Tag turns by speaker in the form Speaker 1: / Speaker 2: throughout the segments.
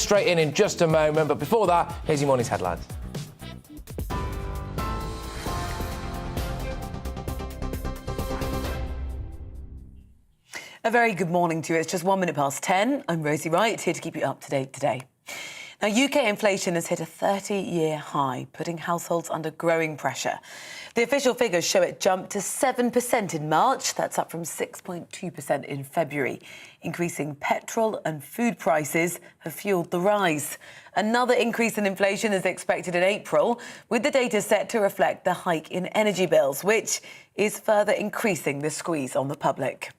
Speaker 1: straight in just a moment, but before that, here's your morning's headlines.
Speaker 2: A very good morning to you. It's just 1 minute past 10. I'm Rosie Wright, here to keep you up to date today. Now, UK inflation has hit a 30-year high, putting households under growing pressure. The official figures show it jumped to 7% in March. That's up from 6.2% in February. Increasing petrol and food prices have fuelled the rise. Another increase in inflation is expected in April, with the data set to reflect the hike in energy bills, which is further increasing the squeeze on the public.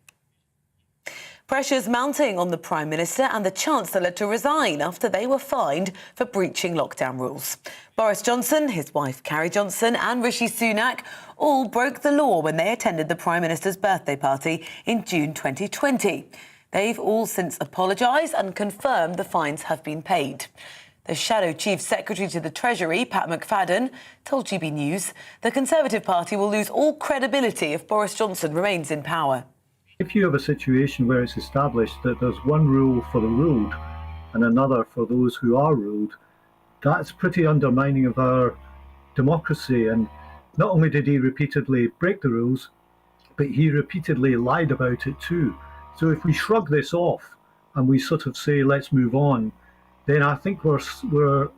Speaker 2: Pressures mounting on the Prime Minister and the Chancellor to resign after they were fined for breaching lockdown rules. Boris Johnson, his wife Carrie Johnson and Rishi Sunak all broke the law when they attended the Prime Minister's birthday party in June 2020. They've all since apologised and confirmed the fines have been paid. The Shadow Chief Secretary to the Treasury, Pat McFadden, told GBNews the Conservative Party will lose all credibility if Boris Johnson remains in power.
Speaker 3: If you have a situation where it's established that there's one rule for the ruled and another for those who are ruled, that's pretty undermining of our democracy. And not only did he repeatedly break the rules, but he repeatedly lied about it too. So if we shrug this off and we sort of say, let's move on, then I think we're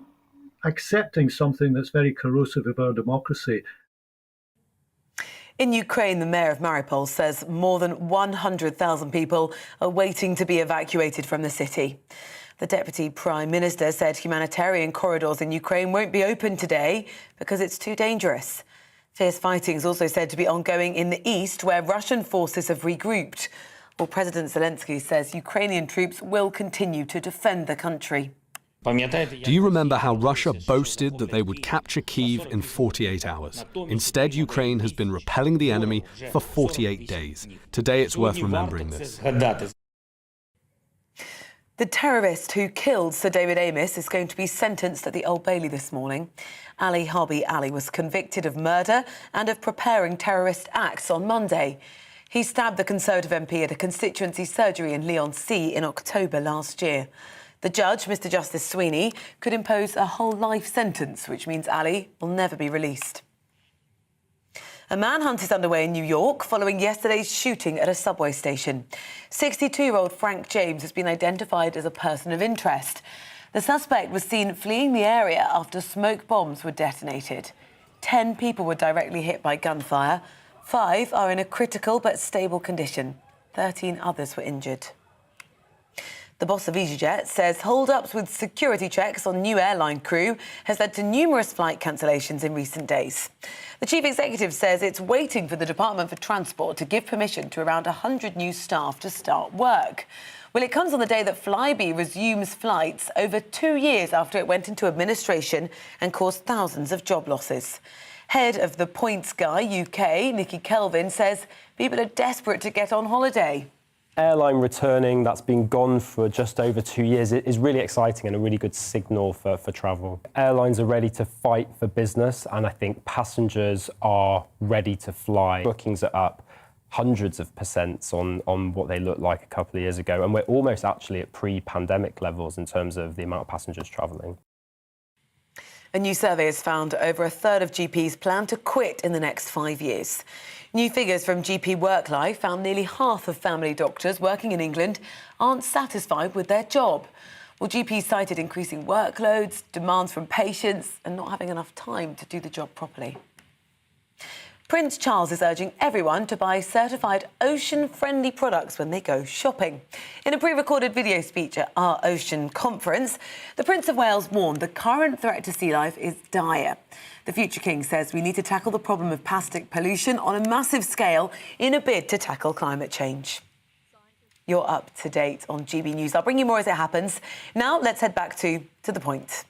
Speaker 3: accepting something that's very corrosive of our democracy.
Speaker 2: In Ukraine, the mayor of Mariupol says more than 100,000 people are waiting to be evacuated from the city. The Deputy Prime Minister said humanitarian corridors in Ukraine won't be open today because it's too dangerous. Fierce fighting is also said to be ongoing in the east, where Russian forces have regrouped. Well, President Zelensky says Ukrainian troops will continue to defend the country.
Speaker 4: Do you remember how Russia boasted that they would capture Kyiv in 48 hours? Instead, Ukraine has been repelling the enemy for 48 days. Today, it's worth remembering this.
Speaker 2: The terrorist who killed Sir David Amess is going to be sentenced at the Old Bailey this morning. Ali Harbi Ali was convicted of murder and of preparing terrorist acts on Monday. He stabbed the Conservative MP at a constituency surgery in Leigh-on-Sea in October last year. The judge, Mr Justice Sweeney, could impose a whole life sentence, which means Ali will never be released. A manhunt is underway in New York following yesterday's shooting at a subway station. 62-year-old Frank James has been identified as a person of interest. The suspect was seen fleeing the area after smoke bombs were detonated. 10 people were directly hit by gunfire. 5 are in a critical but stable condition. 13 others were injured. The boss of EasyJet says hold-ups with security checks on new airline crew has led to numerous flight cancellations in recent days. The chief executive says it's waiting for the Department for Transport to give permission to around 100 new staff to start work. Well, it comes on the day that Flybe resumes flights over 2 years after it went into administration and caused thousands of job losses. Head of the Points Guy UK, Nikki Kelvin, says people are desperate to get on holiday.
Speaker 5: Airline returning, that's been gone for just over 2 years, is really exciting and a really good signal for travel. Airlines are ready to fight for business, and I think passengers are ready to fly. Bookings are up hundreds of percents on what they looked like a couple of years ago, and we're almost actually at pre-pandemic levels in terms of the amount of passengers travelling.
Speaker 2: A new survey has found over a third of GPs plan to quit in the next 5 years. New figures from GP WorkLife found nearly half of family doctors working in England aren't satisfied with their job. Well, GPs cited increasing workloads, demands from patients and not having enough time to do the job properly. Prince Charles is urging everyone to buy certified ocean-friendly products when they go shopping. In a pre-recorded video speech at Our Ocean conference, the Prince of Wales warned the current threat to sea life is dire. The future king says we need to tackle the problem of plastic pollution on a massive scale in a bid to tackle climate change. You're up to date on GB News. I'll bring you more as it happens. Now let's head back to the point.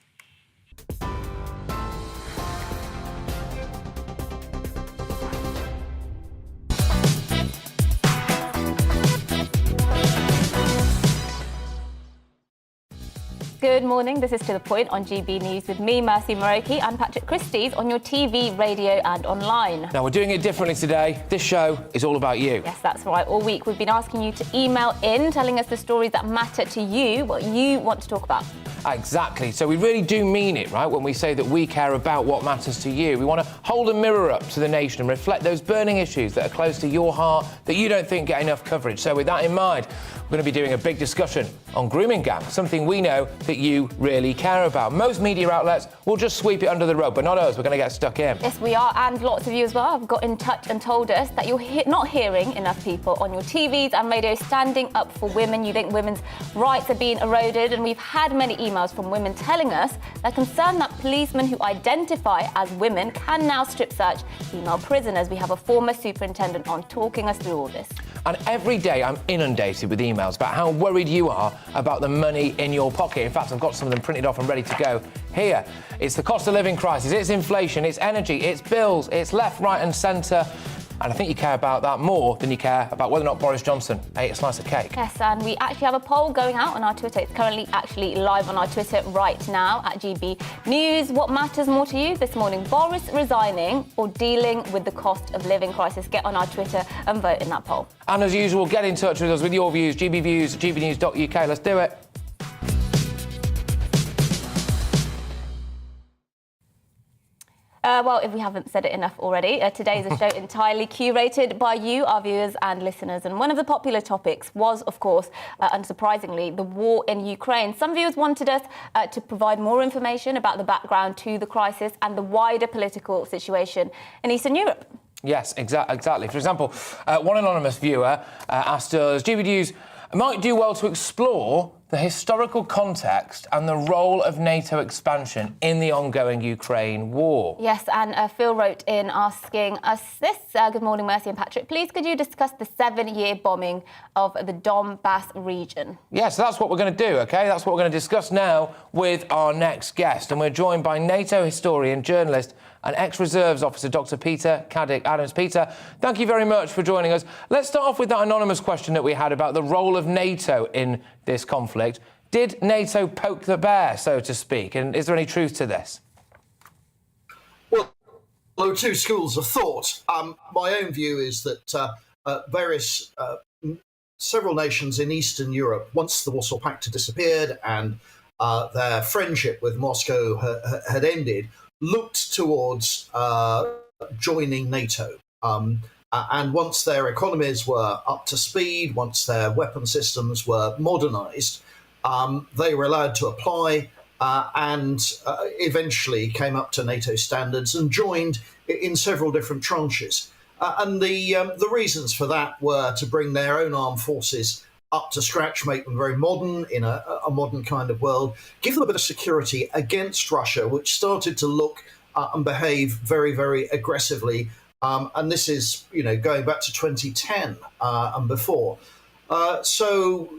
Speaker 6: Good morning, this is To The Point on GBNews with me, Mercy Muroki, and Patrick Christys on your TV, radio and online.
Speaker 1: Now, we're doing it differently today. This show is all about you.
Speaker 6: Yes, that's right. All week we've been asking you to email in, telling us the stories that matter to you, what you want to talk about.
Speaker 1: Exactly. So we really do mean it, right, when we say that we care about what matters to you. We want to hold a mirror up to the nation and reflect those burning issues that are close to your heart that you don't think get enough coverage. So with that in mind, we're going to be doing a big discussion on grooming gangs, something we know that you really care about. Most media outlets will just sweep it under the rug, but not us. We're going to get stuck in.
Speaker 6: Yes, we are, and lots of you as well have got in touch and told us that you're not hearing enough people on your TVs and radio standing up for women. You think women's rights are being eroded, and we've had many emails from women telling us they're concerned that policemen who identify as women can now strip search female prisoners. We have a former superintendent on talking us through all this.
Speaker 1: And every day I'm inundated with emails about how worried you are about the money in your pocket. In fact, I've got some of them printed off and ready to go here. It's the cost of living crisis, it's inflation, it's energy, it's bills, it's left, right and centre. And I think you care about that more than you care about whether or not Boris Johnson ate a slice of cake.
Speaker 6: Yes, and we actually have a poll going out on our Twitter. It's currently actually live on our Twitter right now at GBNews. What matters more to you this morning? Boris resigning or dealing with the cost of living crisis? Get on our Twitter and vote in that poll.
Speaker 1: And as usual, get in touch with us with your views, gbviews, gbnews.uk. Let's do it.
Speaker 6: Well, if we haven't said it enough already, today is a show entirely curated by you, our viewers and listeners. And one of the popular topics was, of course, unsurprisingly, the war in Ukraine. Some viewers wanted us to provide more information about the background to the crisis and the wider political situation in Eastern Europe.
Speaker 1: Yes, exactly. For example, one anonymous viewer asked us, GBNews might do well to explore the historical context and the role of NATO expansion in the ongoing Ukraine war.
Speaker 6: Yes, and Phil wrote in asking us this. Good morning, Mercy and Patrick. Please, could you discuss the 7-year bombing of the Donbass region?
Speaker 1: Yes, that's what we're going to do, OK? That's what we're going to discuss now with our next guest. And we're joined by NATO historian, journalist and ex-reserves officer, Dr. Peter Caddick-Adams. Peter, thank you very much for joining us. Let's start off with that anonymous question that we had about the role of NATO in this conflict. Did NATO poke the bear, so to speak? And is there any truth to this?
Speaker 7: Well, there are two schools of thought. My own view is that several nations in Eastern Europe, once the Warsaw Pact had disappeared and their friendship with Moscow had ended, looked towards joining NATO. And once their economies were up to speed, once their weapon systems were modernised, they were allowed to apply and eventually came up to NATO standards and joined in several different tranches. And the reasons for that were to bring their own armed forces up to scratch, make them very modern in a modern kind of world, give them a bit of security against Russia, which started to look and behave very, very aggressively. And this is, going back to 2010 and before. So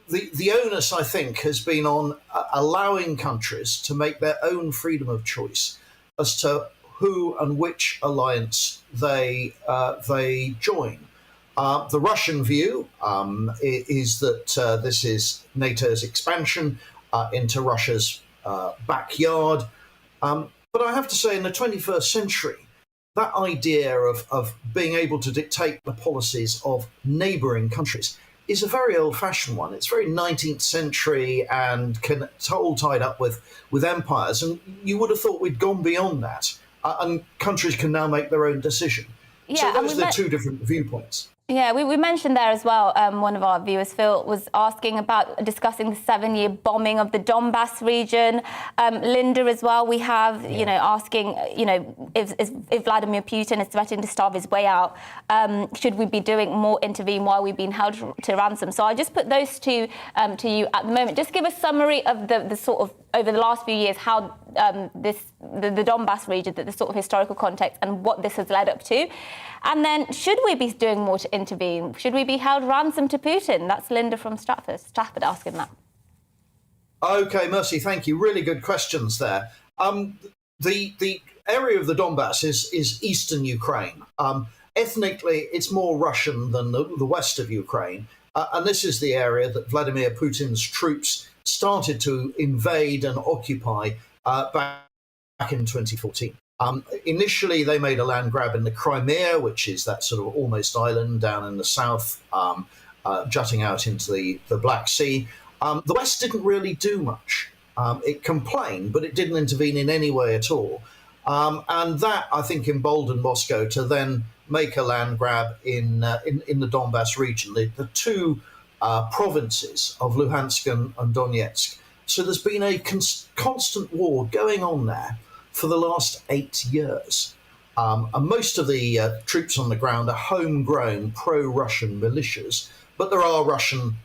Speaker 7: the onus, I think, has been on allowing countries to make their own freedom of choice as to who and which alliance they join. The Russian view is that this is NATO's expansion into Russia's backyard. But I have to say, in the 21st century, that idea of being able to dictate the policies of neighbouring countries is a very old-fashioned one. It's very 19th century and all tied up with empires. And you would have thought we'd gone beyond that. And countries can now make their own decision.
Speaker 6: Yeah,
Speaker 7: so those are the two different viewpoints.
Speaker 6: Yeah, we mentioned there as well, one of our viewers, Phil, was asking about discussing the 7-year bombing of the Donbass region. Linda as well, we have, asking, if Vladimir Putin is threatening to starve his way out, should we be doing more intervene while we've been held to ransom? So I just put those two to you at the moment. Just give a summary of the sort of, over the last few years, how the Donbass region, the sort of historical context and what this has led up to. And then, should we be doing more to intervene? Should we be held ransom to Putin? That's Linda from Stratford asking that.
Speaker 7: OK, Mercy, thank you. Really good questions there. The area of the Donbass is eastern Ukraine. Ethnically, it's more Russian than the west of Ukraine. And this is the area that Vladimir Putin's troops started to invade and occupy back in 2014. Initially, they made a land grab in the Crimea, which is that sort of almost island down in the south, jutting out into the Black Sea. The West didn't really do much. It complained, but it didn't intervene in any way at all. And that, I think, emboldened Moscow to then make a land grab in the Donbass region, the two provinces of Luhansk and Donetsk. So there's been a constant war going on there for the last 8 years. And most of the troops on the ground are homegrown pro-Russian militias, but there are Russian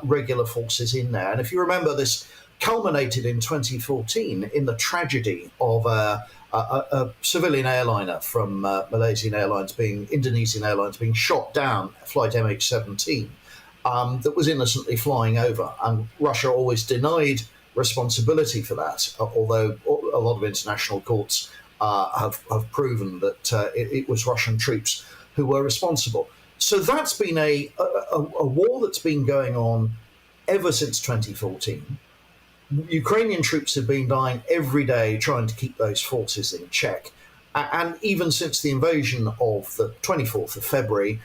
Speaker 7: regular forces in there. And if you remember, this culminated in 2014 in the tragedy of a civilian airliner from Indonesian Airlines being shot down, flight MH17, that was innocently flying over. And Russia always denied responsibility for that, although a lot of international courts have proven that it was Russian troops who were responsible. So that's been a war that's been going on ever since 2014. Ukrainian troops have been dying every day trying to keep those forces in check. And even since the invasion of the 24th of February,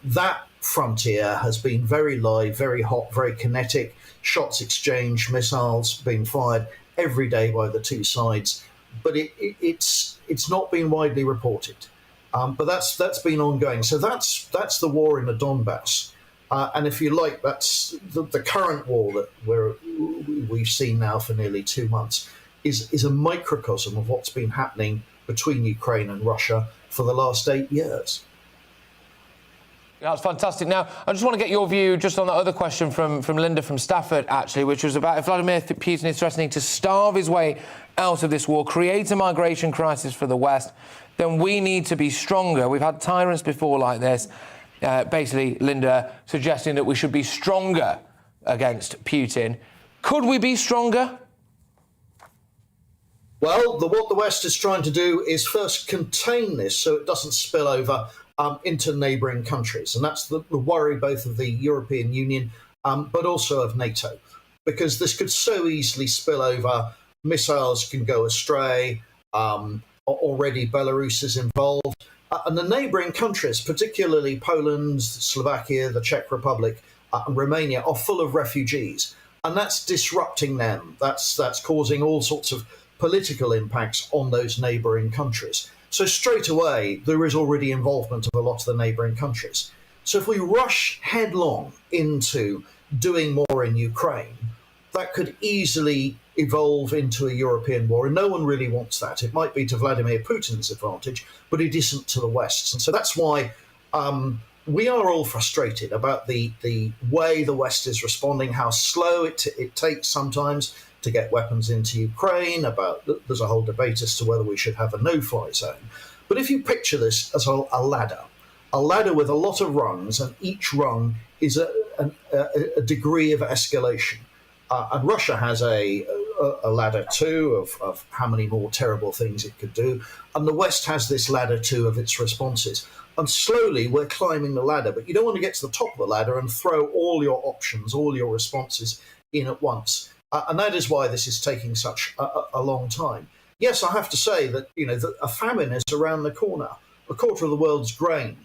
Speaker 7: that frontier has been very live, very hot, very kinetic, shots exchanged, missiles being fired every day by the two sides. But it's not been widely reported. But that's been ongoing. So that's the war in the Donbass. And if you like, that's the current war that we've seen now for nearly 2 months is a microcosm of what's been happening between Ukraine and Russia for the last 8 years.
Speaker 1: That's fantastic. Now, I just want to get your view just on the other question from Linda from Stafford, actually, which was about if Vladimir Putin is threatening to starve his way out of this war, create a migration crisis for the West, then we need to be stronger. We've had tyrants before like this. Basically, Linda suggesting that we should be stronger against Putin. Could we be stronger?
Speaker 7: Well, what the West is trying to do is first contain this so it doesn't spill over into neighbouring countries. And that's the worry both of the European Union, but also of NATO, because this could so easily spill over. Missiles can go astray. Already Belarus is involved. And the neighbouring countries, particularly Poland, Slovakia, the Czech Republic, and Romania, are full of refugees. And that's disrupting them. That's causing all sorts of political impacts on those neighbouring countries. So straight away, there is already involvement of a lot of the neighbouring countries. So if we rush headlong into doing more in Ukraine, that could easily evolve into a European war, and no one really wants that. It might be to Vladimir Putin's advantage, but it isn't to the West. And so that's why we are all frustrated about the way the West is responding, how slow it takes sometimes to get weapons into Ukraine. There's a whole debate as to whether we should have a no-fly zone. But if you picture this as a ladder with a lot of rungs, and each rung is a degree of escalation. And Russia has a ladder too of how many more terrible things it could do. And the West has this ladder too of its responses. And slowly we're climbing the ladder, but you don't want to get to the top of the ladder and throw all your options, all your responses in at once. And that is why this is taking such a long time. Yes, I have to say that, that a famine is around the corner. A quarter of the world's grain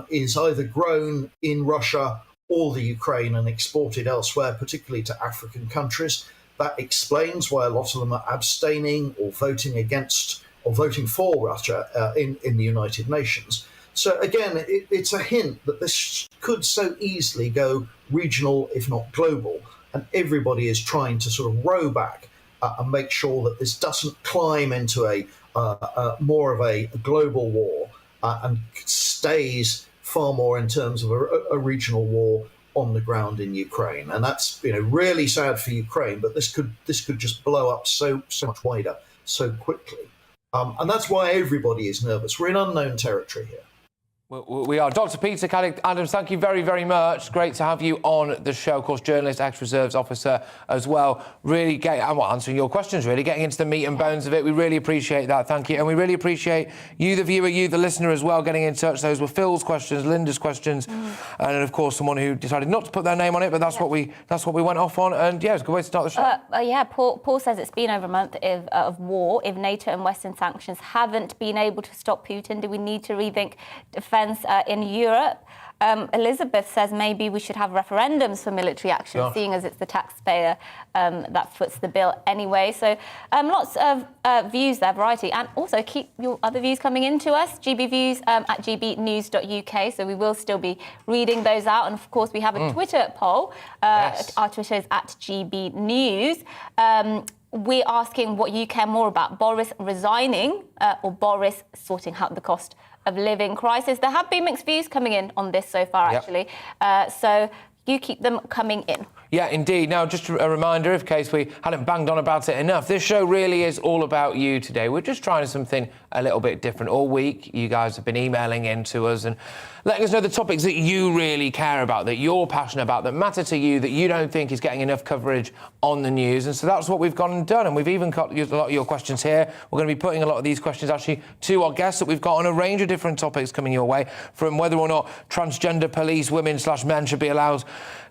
Speaker 7: is either grown in Russia or the Ukraine and exported elsewhere, particularly to African countries. That explains why a lot of them are abstaining or voting against or voting for Russia in the United Nations. So again, it's a hint that this could so easily go regional, if not global, and everybody is trying to sort of row back and make sure that this doesn't climb into a more of a global war and stays far more in terms of a regional war on the ground in Ukraine. And that's really sad for Ukraine, but this could just blow up so much wider so quickly. And that's why everybody is nervous. We're in unknown territory here.
Speaker 1: We are. Dr. Peter Caddick-Adams, thank you very, very much. Great to have you on the show. Of course, journalist, ex-reserves officer as well. Really answering your questions, really, getting into the meat and bones of it. We really appreciate that. Thank you. And we really appreciate you, the viewer, you, the listener, as well, getting in touch. Those were Phil's questions, Linda's questions, and, of course, someone who decided not to put their name on it, but that's what we went off on. And, yeah, it's a good way to start the show.
Speaker 6: Paul says it's been over a month of war. If NATO and Western sanctions haven't been able to stop Putin, do we need to rethink defence in Europe? Elizabeth says maybe we should have referendums for military action, seeing as it's the taxpayer that foots the bill anyway. So lots of views there, variety. And also keep your other views coming in to us, GBviews at gbnews.uk. So we will still be reading those out. And, of course, we have a Twitter poll. Our Twitter is at GBnews. We're asking what you care more about, Boris resigning or Boris sorting out the cost of living crisis. There have been mixed views coming in on this so far, actually. So you keep them coming in.
Speaker 1: Yeah, indeed. Now, just a reminder, in case we hadn't banged on about it enough, this show really is all about you today. We're just trying something a little bit different. All week, you guys have been emailing in to us and letting us know the topics that you really care about, that you're passionate about, that matter to you, that you don't think is getting enough coverage on the news. And so that's what we've gone and done. And we've even got a lot of your questions here. We're going to be putting a lot of these questions, actually, to our guests that we've got on a range of different topics coming your way, from whether or not transgender police, women/men, should be allowed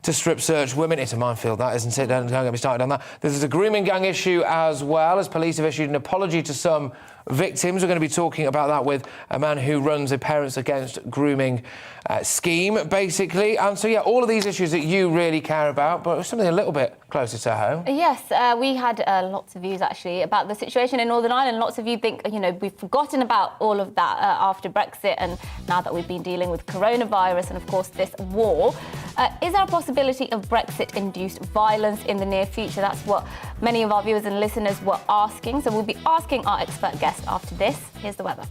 Speaker 1: to strip search women. It's a minefield, that, isn't it? Don't get me started on that. There's a grooming gang issue as well, as police have issued an apology to some victims. We're going to be talking about that with a man who runs a Parents Against Grooming scheme, basically. And so, yeah, all of these issues that you really care about, but something a little bit closer to home.
Speaker 6: Yes, we had lots of views, actually, about the situation in Northern Ireland. Lots of you think, we've forgotten about all of that after Brexit and now that we've been dealing with coronavirus and, of course, this war. Is there a possibility of Brexit-induced violence in the near future? That's what many of our viewers and listeners were asking. So we'll be asking our expert guest after this. Here's the weather.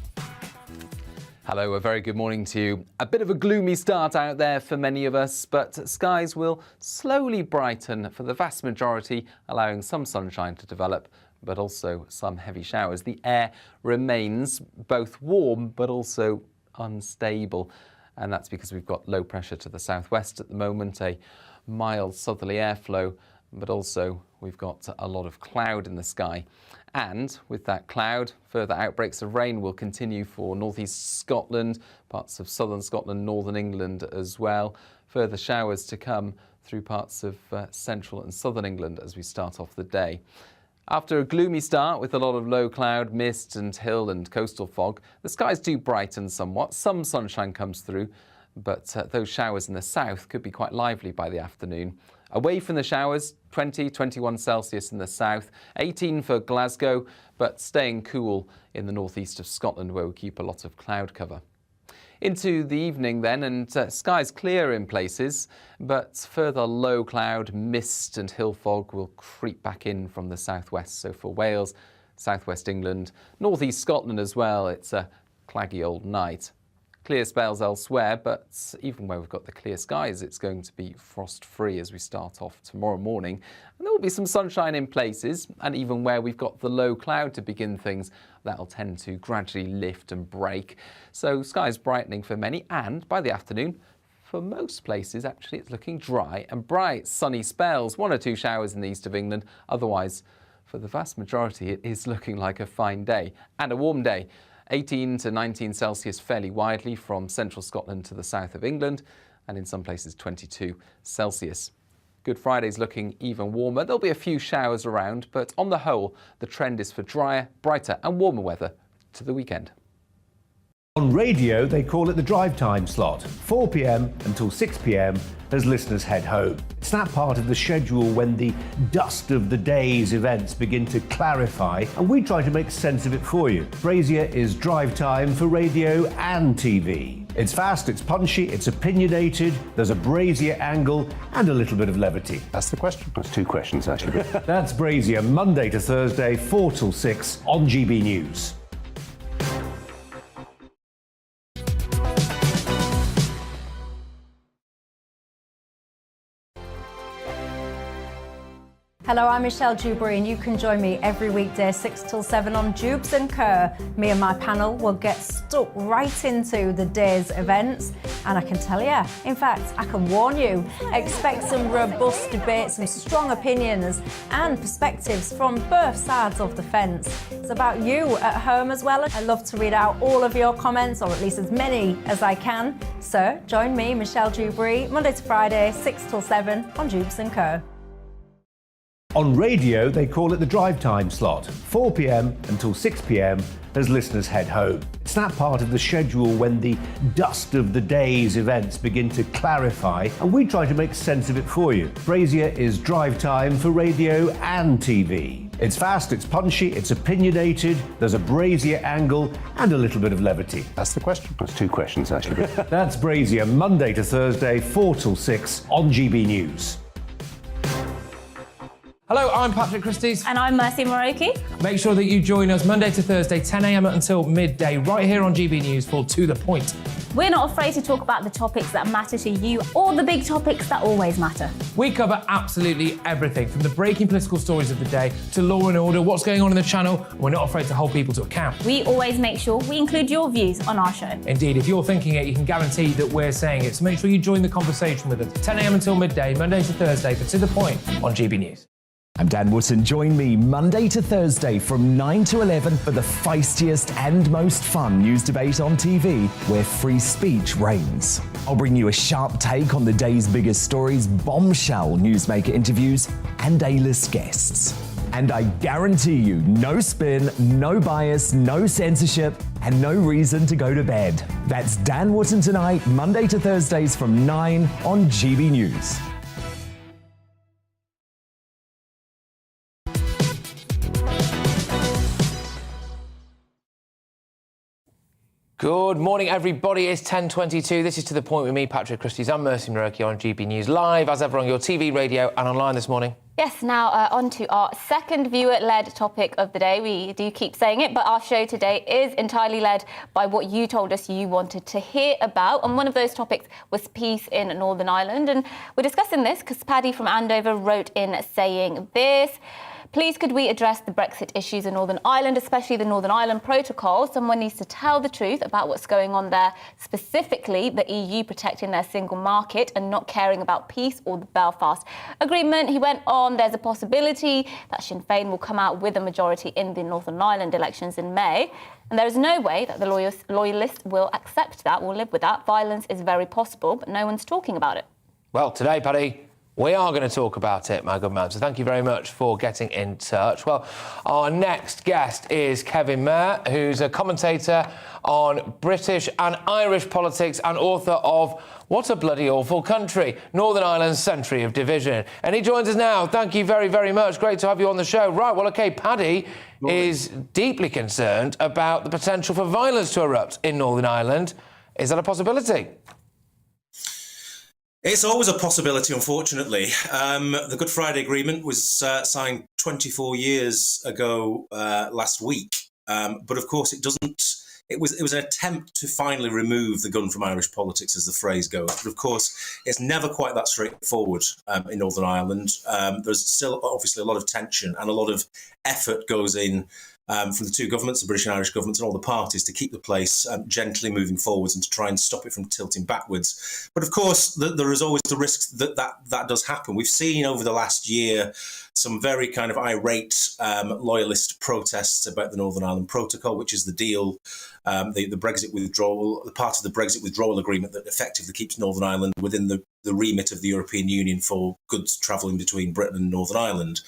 Speaker 8: Hello, a very good morning to you. A bit of a gloomy start out there for many of us, but skies will slowly brighten for the vast majority, allowing some sunshine to develop, but also some heavy showers. The air remains both warm but also unstable, and that's because we've got low pressure to the southwest at the moment, a mild southerly airflow, but also we've got a lot of cloud in the sky. And with that cloud, further outbreaks of rain will continue for northeast Scotland, parts of southern Scotland, northern England as well. Further showers to come through parts of central and southern England as we start off the day. After a gloomy start with a lot of low cloud, mist and hill and coastal fog, the skies do brighten somewhat. Some sunshine comes through, but those showers in the south could be quite lively by the afternoon. Away from the showers, 20, 21 Celsius in the south, 18 for Glasgow, but staying cool in the northeast of Scotland, where we keep a lot of cloud cover. Into the evening then, and skies clear in places, but further low cloud, mist and hill fog will creep back in from the southwest. So for Wales, southwest England, northeast Scotland as well, it's a claggy old night. Clear spells elsewhere, but even where we've got the clear skies, it's going to be frost-free as we start off tomorrow morning. And there will be some sunshine in places, and even where we've got the low cloud to begin things, that'll tend to gradually lift and break. So skies brightening for many, and by the afternoon, for most places, actually, it's looking dry and bright. Sunny spells, 1 or 2 showers in the east of England. Otherwise, for the vast majority, it is looking like a fine day and a warm day. 18 to 19 Celsius fairly widely from central Scotland to the south of England, and in some places 22 Celsius. Good Friday's looking even warmer. There'll be a few showers around, but on the whole, the trend is for drier, brighter and warmer weather to the weekend.
Speaker 9: On radio, they call it the drive time slot, 4 p.m. until 6 p.m. as listeners head home. It's that part of the schedule when the dust of the day's events begin to clarify, and we try to make sense of it for you. Brazier is drive time for radio and TV. It's fast, it's punchy, it's opinionated, there's a Brazier angle and a little bit of levity.
Speaker 10: That's the question. That's 2 questions, actually.
Speaker 9: That's Brazier, Monday to Thursday, 4 till 6 on GB News.
Speaker 11: Hello, I'm Michelle Dewberry, and you can join me every weekday 6 till 7 on Jubes and Kerr. Me and my panel will get stuck right into the day's events, and I can tell you, in fact, I can warn you, expect some robust debates, some strong opinions and perspectives from both sides of the fence. It's about you at home as well. I love to read out all of your comments, or at least as many as I can. So join me, Michelle Dewberry, Monday to Friday, 6 till 7 on Jubes and Kerr.
Speaker 9: On radio, they call it the drive time slot, 4 p.m. until 6 p.m. as listeners head home. It's that part of the schedule when the dust of the day's events begin to clarify, and we try to make sense of it for you. Brazier is drive time for radio and TV. It's fast, it's punchy, it's opinionated, there's a Brazier angle and a little bit of levity.
Speaker 10: That's the question. That's two questions, actually.
Speaker 9: That's Brazier, Monday to Thursday, 4 till 6 on GB News.
Speaker 1: Hello, I'm Patrick Christys.
Speaker 6: And I'm Mercy Muroki.
Speaker 1: Make sure that you join us Monday to Thursday, 10 a.m. until midday, right here on GB News for To The Point.
Speaker 6: We're not afraid to talk about the topics that matter to you or the big topics that always matter.
Speaker 1: We cover absolutely everything, from the breaking political stories of the day to law and order, what's going on in the channel. We're not afraid to hold people to account.
Speaker 6: We always make sure we include your views on our show.
Speaker 1: Indeed, if you're thinking it, you can guarantee that we're saying it. So make sure you join the conversation with us, 10 a.m. until midday, Monday to Thursday for To The Point on GB News.
Speaker 12: I'm Dan Wootton. Join me Monday to Thursday from 9 to 11 for the feistiest and most fun news debate on TV, where free speech reigns. I'll bring you a sharp take on the day's biggest stories, bombshell newsmaker interviews, and A-list guests. And I guarantee you, no spin, no bias, no censorship, and no reason to go to bed. That's Dan Wootton tonight, Monday to Thursdays from 9 on GB News.
Speaker 1: Good morning, everybody. It's 10:22. This is To The Point with me, Patrick Christys. I'm Mercy Muroki on GB News, live as ever on your TV, radio and online this morning.
Speaker 6: Yes, now on to our second viewer-led topic of the day. We do keep saying it, but our show today is entirely led by what you told us you wanted to hear about. And one of those topics was peace in Northern Ireland. And we're discussing this because Paddy from Andover wrote in saying this: please, could we address the Brexit issues in Northern Ireland, especially the Northern Ireland Protocol? Someone needs to tell the truth about what's going on there, specifically the EU protecting their single market and not caring about peace or the Belfast Agreement. He went on, there's a possibility that Sinn Féin will come out with a majority in the Northern Ireland elections in May. And there is no way that the loyalists will accept that, will live with that. Violence is very possible, but no one's talking about it.
Speaker 1: Well, today, Paddy, we are going to talk about it, my good man. So thank you very much for getting in touch. Well, our next guest is Kevin Mayer, who's a commentator on British and Irish politics and author of What a Bloody Awful Country, Northern Ireland's Century of Division. And he joins us now. Thank you very, very much. Great to have you on the show. Right, well, OK, Paddy is deeply concerned about the potential for violence to erupt in Northern Ireland. Is that a possibility?
Speaker 13: It's always a possibility, unfortunately. The Good Friday Agreement was signed 24 years ago last week. But of course, it was an attempt to finally remove the gun from Irish politics, as the phrase goes. But of course, it's never quite that straightforward in Northern Ireland. There's still obviously a lot of tension and a lot of effort goes in from the two governments, the British and Irish governments and all the parties, to keep the place gently moving forwards and to try and stop it from tilting backwards. But of course, there is always the risk that does happen. We've seen over the last year some very kind of irate loyalist protests about the Northern Ireland Protocol, which is the deal, the Brexit withdrawal, the part of the Brexit withdrawal agreement that effectively keeps Northern Ireland within the remit of the European Union for goods travelling between Britain and Northern Ireland.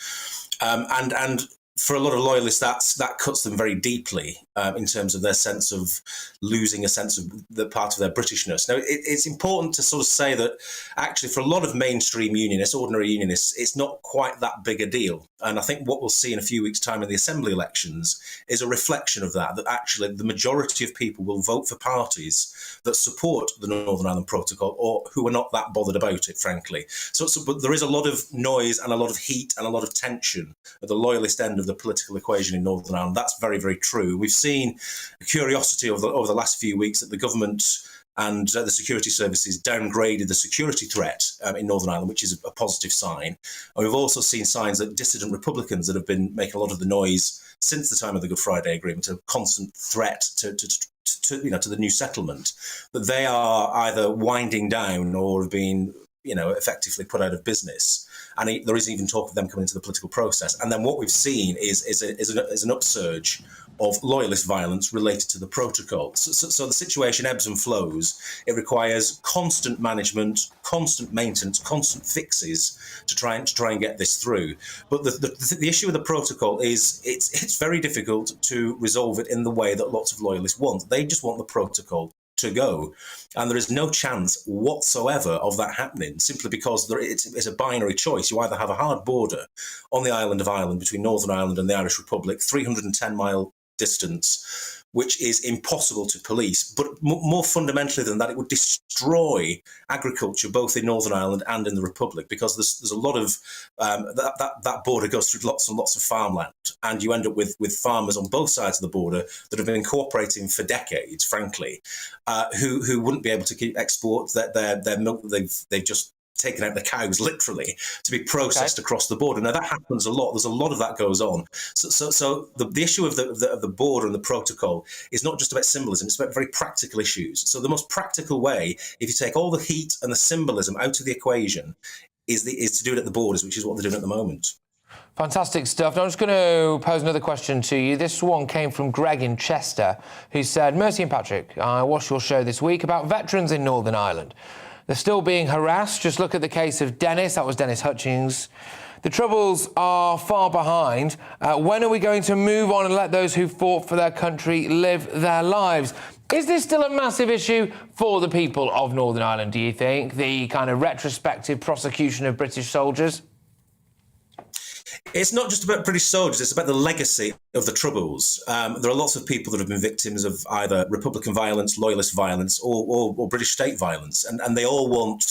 Speaker 13: And for a lot of loyalists, that cuts them very deeply in terms of their sense of losing a sense of the part of their Britishness. Now, it's important to sort of say that actually for a lot of mainstream unionists, ordinary unionists, it's not quite that big a deal. And I think what we'll see in a few weeks' time in the Assembly elections is a reflection of that actually the majority of people will vote for parties that support the Northern Ireland Protocol or who are not that bothered about it, frankly. But there is a lot of noise and a lot of heat and a lot of tension at the loyalist end of the political equation in Northern Ireland. That's very, very true. We've seen a curiosity over the last few weeks that the government and the security services downgraded the security threat in Northern Ireland, which is a positive sign. And we've also seen signs that dissident Republicans that have been making a lot of the noise since the time of the Good Friday Agreement, a constant threat to the new settlement, that they are either winding down or have been effectively put out of business. And there is even talk of them coming into the political process. And then what we've seen is an upsurge of loyalist violence related to the protocol. So the situation ebbs and flows. It requires constant management, constant maintenance, constant fixes to try and get this through. But the issue with the protocol is it's very difficult to resolve it in the way that lots of loyalists want. They just want the protocol to go, and there is no chance whatsoever of that happening, simply because it's a binary choice. You either have a hard border on the island of Ireland between Northern Ireland and the Irish Republic, 310-mile distance, which is impossible to police. But more fundamentally than that, it would destroy agriculture both in Northern Ireland and in the Republic, because there's a lot of that border goes through lots and lots of farmland, and you end up with farmers on both sides of the border that have been cooperating for decades, frankly, who wouldn't be able to export their milk that they've just taken out the cows, literally, to be processed across the border. Now, that happens a lot. There's a lot of that goes on. So the issue of the border and the protocol is not just about symbolism, it's about very practical issues. So the most practical way, if you take all the heat and the symbolism out of the equation, is to do it at the borders, which is what they're doing at the moment.
Speaker 1: Fantastic stuff. Now, I'm just going to pose another question to you. This one came from Greg in Chester, who said, Mercy and Patrick, I watched your show this week about veterans in Northern Ireland. They're still being harassed. Just look at the case of Dennis. That was Dennis Hutchings. The Troubles are far behind. When are we going to move on and let those who fought for their country live their lives? Is this still a massive issue for the people of Northern Ireland, do you think? The kind of retrospective prosecution of British soldiers?
Speaker 13: It's not just about British soldiers, it's about the legacy of the Troubles. There are lots of people that have been victims of either Republican violence, loyalist violence, or British state violence, and they all want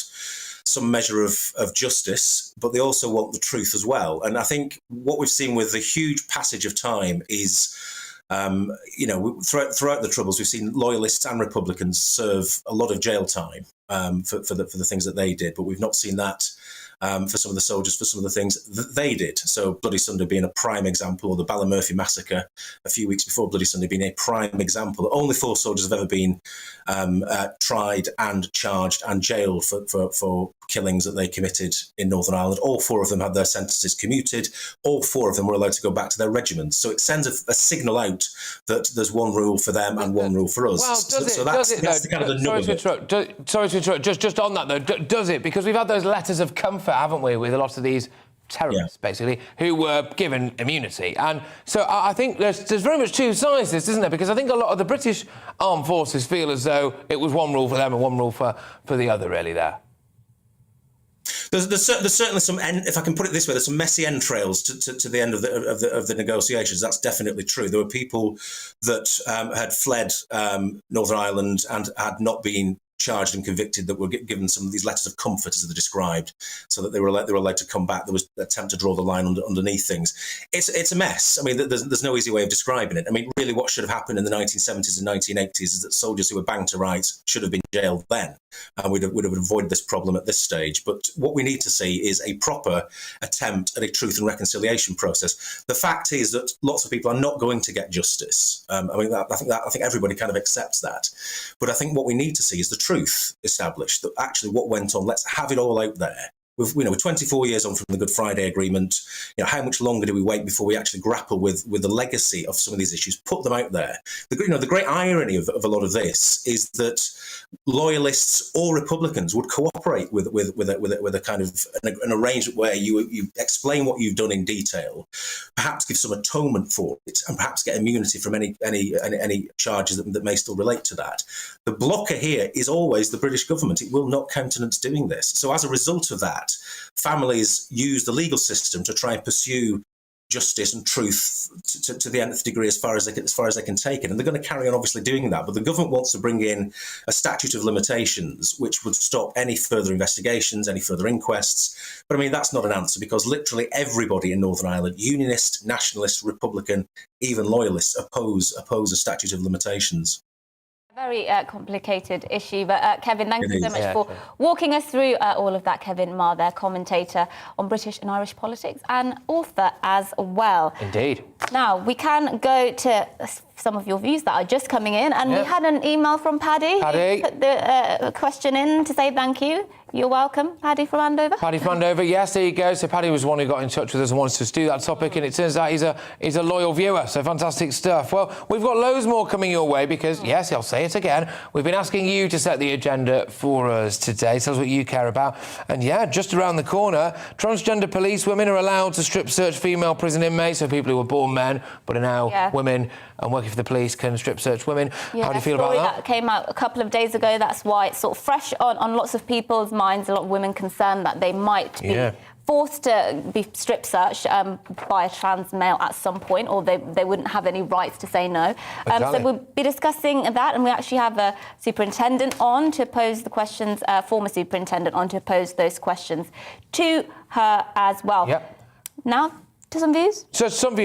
Speaker 13: some measure of justice, but they also want the truth as well. And I think what we've seen with the huge passage of time is, throughout the Troubles, we've seen loyalists and Republicans serve a lot of jail time for the things that they did, but we've not seen that for some of the soldiers, for some of the things that they did. So Bloody Sunday being a prime example, or the Ballymurphy massacre a few weeks before Bloody Sunday being a prime example. Only 4 soldiers have ever been tried and charged and jailed for killings that they committed in Northern Ireland. All 4 of them had their sentences commuted. All 4 of them were allowed to go back to their regiments. So it sends a signal out that there's one rule for them and one rule for us.
Speaker 1: Well,
Speaker 13: that's the kind of the nub of it.
Speaker 1: Sorry to interrupt. Just on that, though, does it? Because we've had those letters of comfort, haven't we, with a lot of these terrorists, basically, who were given immunity. And so I think there's very much 2 sides to this, isn't there? Because I think a lot of the British armed forces feel as though it was one rule for them and one rule for the other, really, there.
Speaker 13: There's certainly some, if I can put it this way, there's some messy entrails to the end of the negotiations. That's definitely true. There were people that had fled Northern Ireland and had not been charged and convicted that were given some of these letters of comfort, as they're described, so that they were allowed to come back. There was an attempt to draw the line underneath things. It's a mess. I mean, there's no easy way of describing it. I mean, really, what should have happened in the 1970s and 1980s is that soldiers who were banged to rights should have been jailed then, and would have avoided this problem at this stage. But what we need to see is a proper attempt at a truth and reconciliation process. The fact is that lots of people are not going to get justice. I think everybody kind of accepts that. But I think what we need to see is the truth established, that actually what went on. Let's have it all out there. We're 24 years on from the Good Friday Agreement. How much longer do we wait before we actually grapple with the legacy of some of these issues? Put them out there. The great irony of a lot of this is that loyalists or Republicans would cooperate with a kind of an arrangement where you explain what you've done in detail, perhaps give some atonement for it, and perhaps get immunity from any charges that may still relate to that. The blocker here is always the British government. It will not countenance doing this. So as a result of that, families use the legal system to try and pursue justice and truth to the nth degree as far as they can take it, and they're going to carry on obviously doing that. But the government wants to bring in a statute of limitations which would stop any further investigations, any further inquests. But I mean, that's not an answer, because literally everybody in Northern Ireland, Unionist, Nationalist, Republican, even Loyalists, oppose a statute of limitations.
Speaker 6: Very complicated issue, but Kevin, thank you so much for
Speaker 1: sure.
Speaker 6: walking us through all of that. Kevin Marr, there, commentator on British and Irish politics and author as well.
Speaker 1: Indeed.
Speaker 6: Now, we can go to some of your views that are just coming in, and we had an email from Paddy.
Speaker 1: Paddy.
Speaker 6: Who put the question in to say thank you. You're welcome, Paddy from Andover.
Speaker 1: Paddy from Andover, yes, there you go. So Paddy was the one who got in touch with us and wanted us to do that topic, and it turns out he's a loyal viewer, so fantastic stuff. Well, we've got loads more coming your way because, yes, I'll say it again, we've been asking you to set the agenda for us today. Tell us what you care about. And, yeah, just around the corner, transgender police women are allowed to strip search female prison inmates, so people who were born men but are now women and working for the police can strip search women. How do you feel about that?
Speaker 6: That came out a couple of days ago. That's why it's sort of fresh on lots of people's minds. A lot of women concerned that they might be forced to be strip searched by a trans male at some point, or they wouldn't have any rights to say no. So we'll be discussing that, and we actually have a superintendent on to pose the questions, former superintendent on to pose those questions to her as well. Now, to some views?
Speaker 1: To some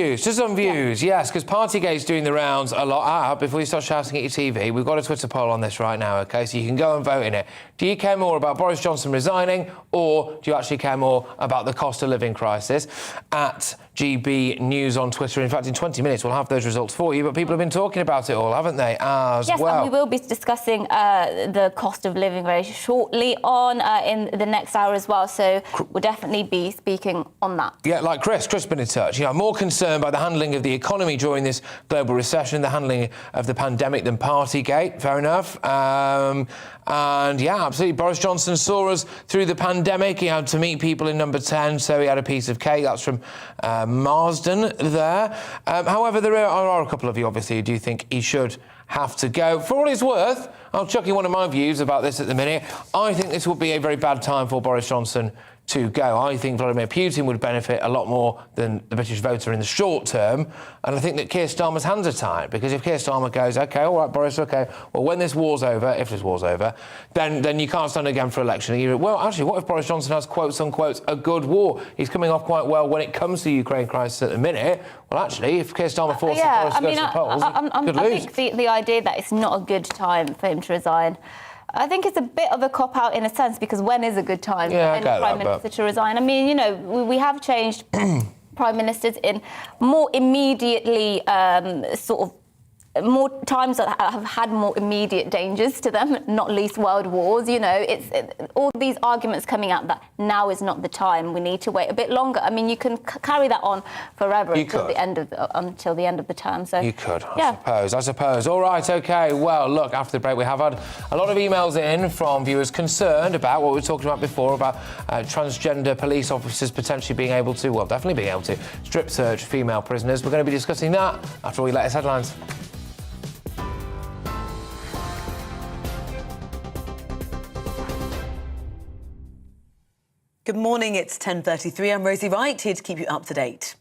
Speaker 1: views, yes, because Partygate's doing the rounds a lot. Before you start shouting at your TV, we've got a Twitter poll on this right now, OK? So you can go and vote in it. Do you care more about Boris Johnson resigning, or do you actually care more about the cost of living crisis? At GBNews on Twitter. In fact, in 20 minutes, we'll have those results for you, but people have been talking about it all, haven't they, as well?
Speaker 6: Yes, and we will be discussing the cost of living very shortly on in the next hour as well, so we'll definitely be speaking on that.
Speaker 1: Yeah, like Chris been in touch. You know, more concerned by the handling of the economy during this global recession, the handling of the pandemic than Partygate. Fair enough. And yeah, absolutely. Boris Johnson saw us through the pandemic. He had to meet people in number 10, so he had a piece of cake. That's from Marsden there. However, there are a couple of you, obviously, who do think he should have to go. For all it's worth, I'll chuck in one of my views about this at the minute. I think this would be a very bad time for Boris Johnson to go. I think Vladimir Putin would benefit a lot more than the British voter in the short term, and I think that Keir Starmer's hands are tied, because if Keir Starmer goes, OK, all right, Boris, OK, well, when this war's over, if this war's over, then you can't stand again for election. Well, actually, what if Boris Johnson has, quotes, unquote, a good war? He's coming off quite well when it comes to the Ukraine crisis at the minute. Well, actually, if Keir Starmer forces Boris to go to the polls, he could lose.
Speaker 6: I think the idea that it's not a good time for him to resign, I think it's a bit of a cop-out in a sense, because when is a good time for any Prime Minister to resign? I mean, you know, we have changed Prime Ministers in more immediately sort of more times that have had more immediate dangers to them, not least world wars. You know, all these arguments coming out that now is not the time, we need to wait a bit longer. I mean, you can carry that on forever until the end of the term. So
Speaker 1: you could, I suppose. All right, OK. Well, look, after the break, we have had a lot of emails in from viewers concerned about what we were talking about before, about transgender police officers potentially being able to, well, definitely being able to strip search female prisoners. We're going to be discussing that after all your latest headlines.
Speaker 2: Good morning, it's 10:33. I'm Rosie Wright, here to keep you up to date.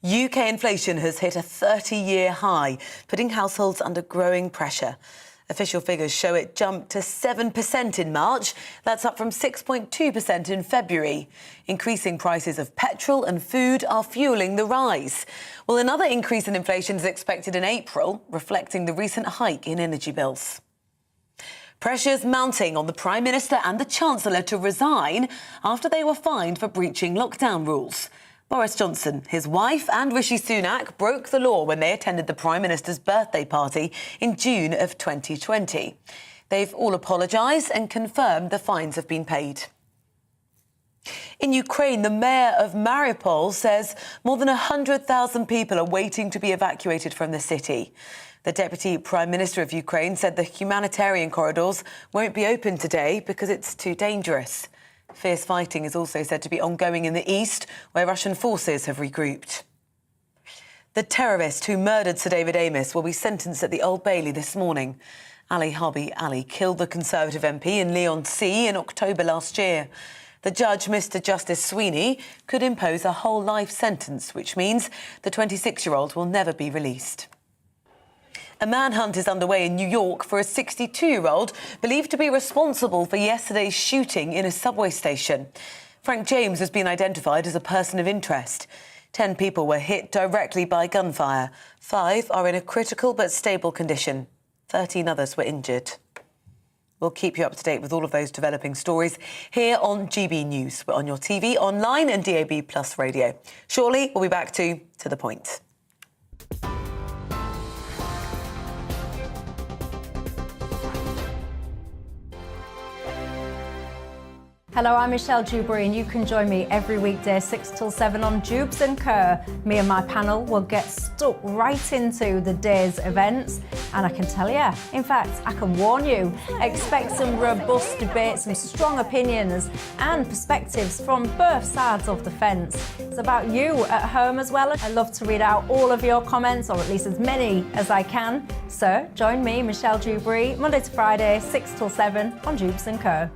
Speaker 2: UK inflation has hit a 30-year high, putting households under growing pressure. Official figures show it jumped to 7% in March. That's up from 6.2% in February. Increasing prices of petrol and food are fuelling the rise. Well, another increase in inflation is expected in April, reflecting the recent hike in energy bills. Pressures mounting on the Prime Minister and the Chancellor to resign after they were fined for breaching lockdown rules. Boris Johnson, his wife and Rishi Sunak broke the law when they attended the Prime Minister's birthday party in June of 2020. They've all apologised and confirmed the fines have been paid. In Ukraine, the mayor of Mariupol says more than 100,000 people are waiting to be evacuated from the city. The Deputy Prime Minister of Ukraine said the humanitarian corridors won't be open today because it's too dangerous. Fierce fighting is also said to be ongoing in the east, where Russian forces have regrouped. The terrorist who murdered Sir David Amess will be sentenced at the Old Bailey this morning. Ali Harbi Ali killed the Conservative MP in Leigh-on-Sea in October last year. The judge, Mr Justice Sweeney, could impose a whole life sentence, which means the 26-year-old will never be released. A manhunt is underway in New York for a 62-year-old believed to be responsible for yesterday's shooting in a subway station. Frank James has been identified as a person of interest. 10 people were hit directly by gunfire. 5 are in a critical but stable condition. 13 others were injured. We'll keep you up to date with all of those developing stories here on GB News. We're on your TV, online and DAB+ radio. Shortly, we'll be back to the point.
Speaker 11: Hello, I'm Michelle Dewberry and you can join me every weekday 6 till 7 on Jubes and Kerr. Me and my panel will get stuck right into the day's events, and I can tell you, in fact, I can warn you, expect some robust debate, some strong opinions and perspectives from both sides of the fence. It's about you at home as well. I love to read out all of your comments, or at least as many as I can. So join me, Michelle Dewberry, Monday to Friday, 6 till 7 on Jubes and Kerr.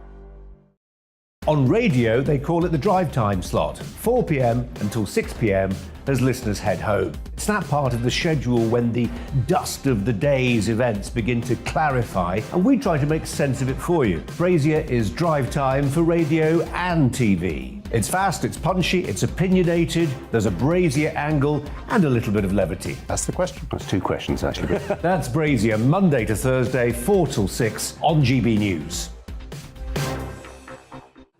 Speaker 9: On radio, they call it the drive time slot, 4 p.m. until 6 p.m. as listeners head home. It's that part of the schedule when the dust of the day's events begin to clarify, and we try to make sense of it for you. Brazier is drive time for radio and TV. It's fast, it's punchy, it's opinionated, there's a Brazier angle and a little bit of levity.
Speaker 10: That's the question. That's two questions, actually.
Speaker 9: That's Brazier, Monday to Thursday, 4 till 6 on GB News.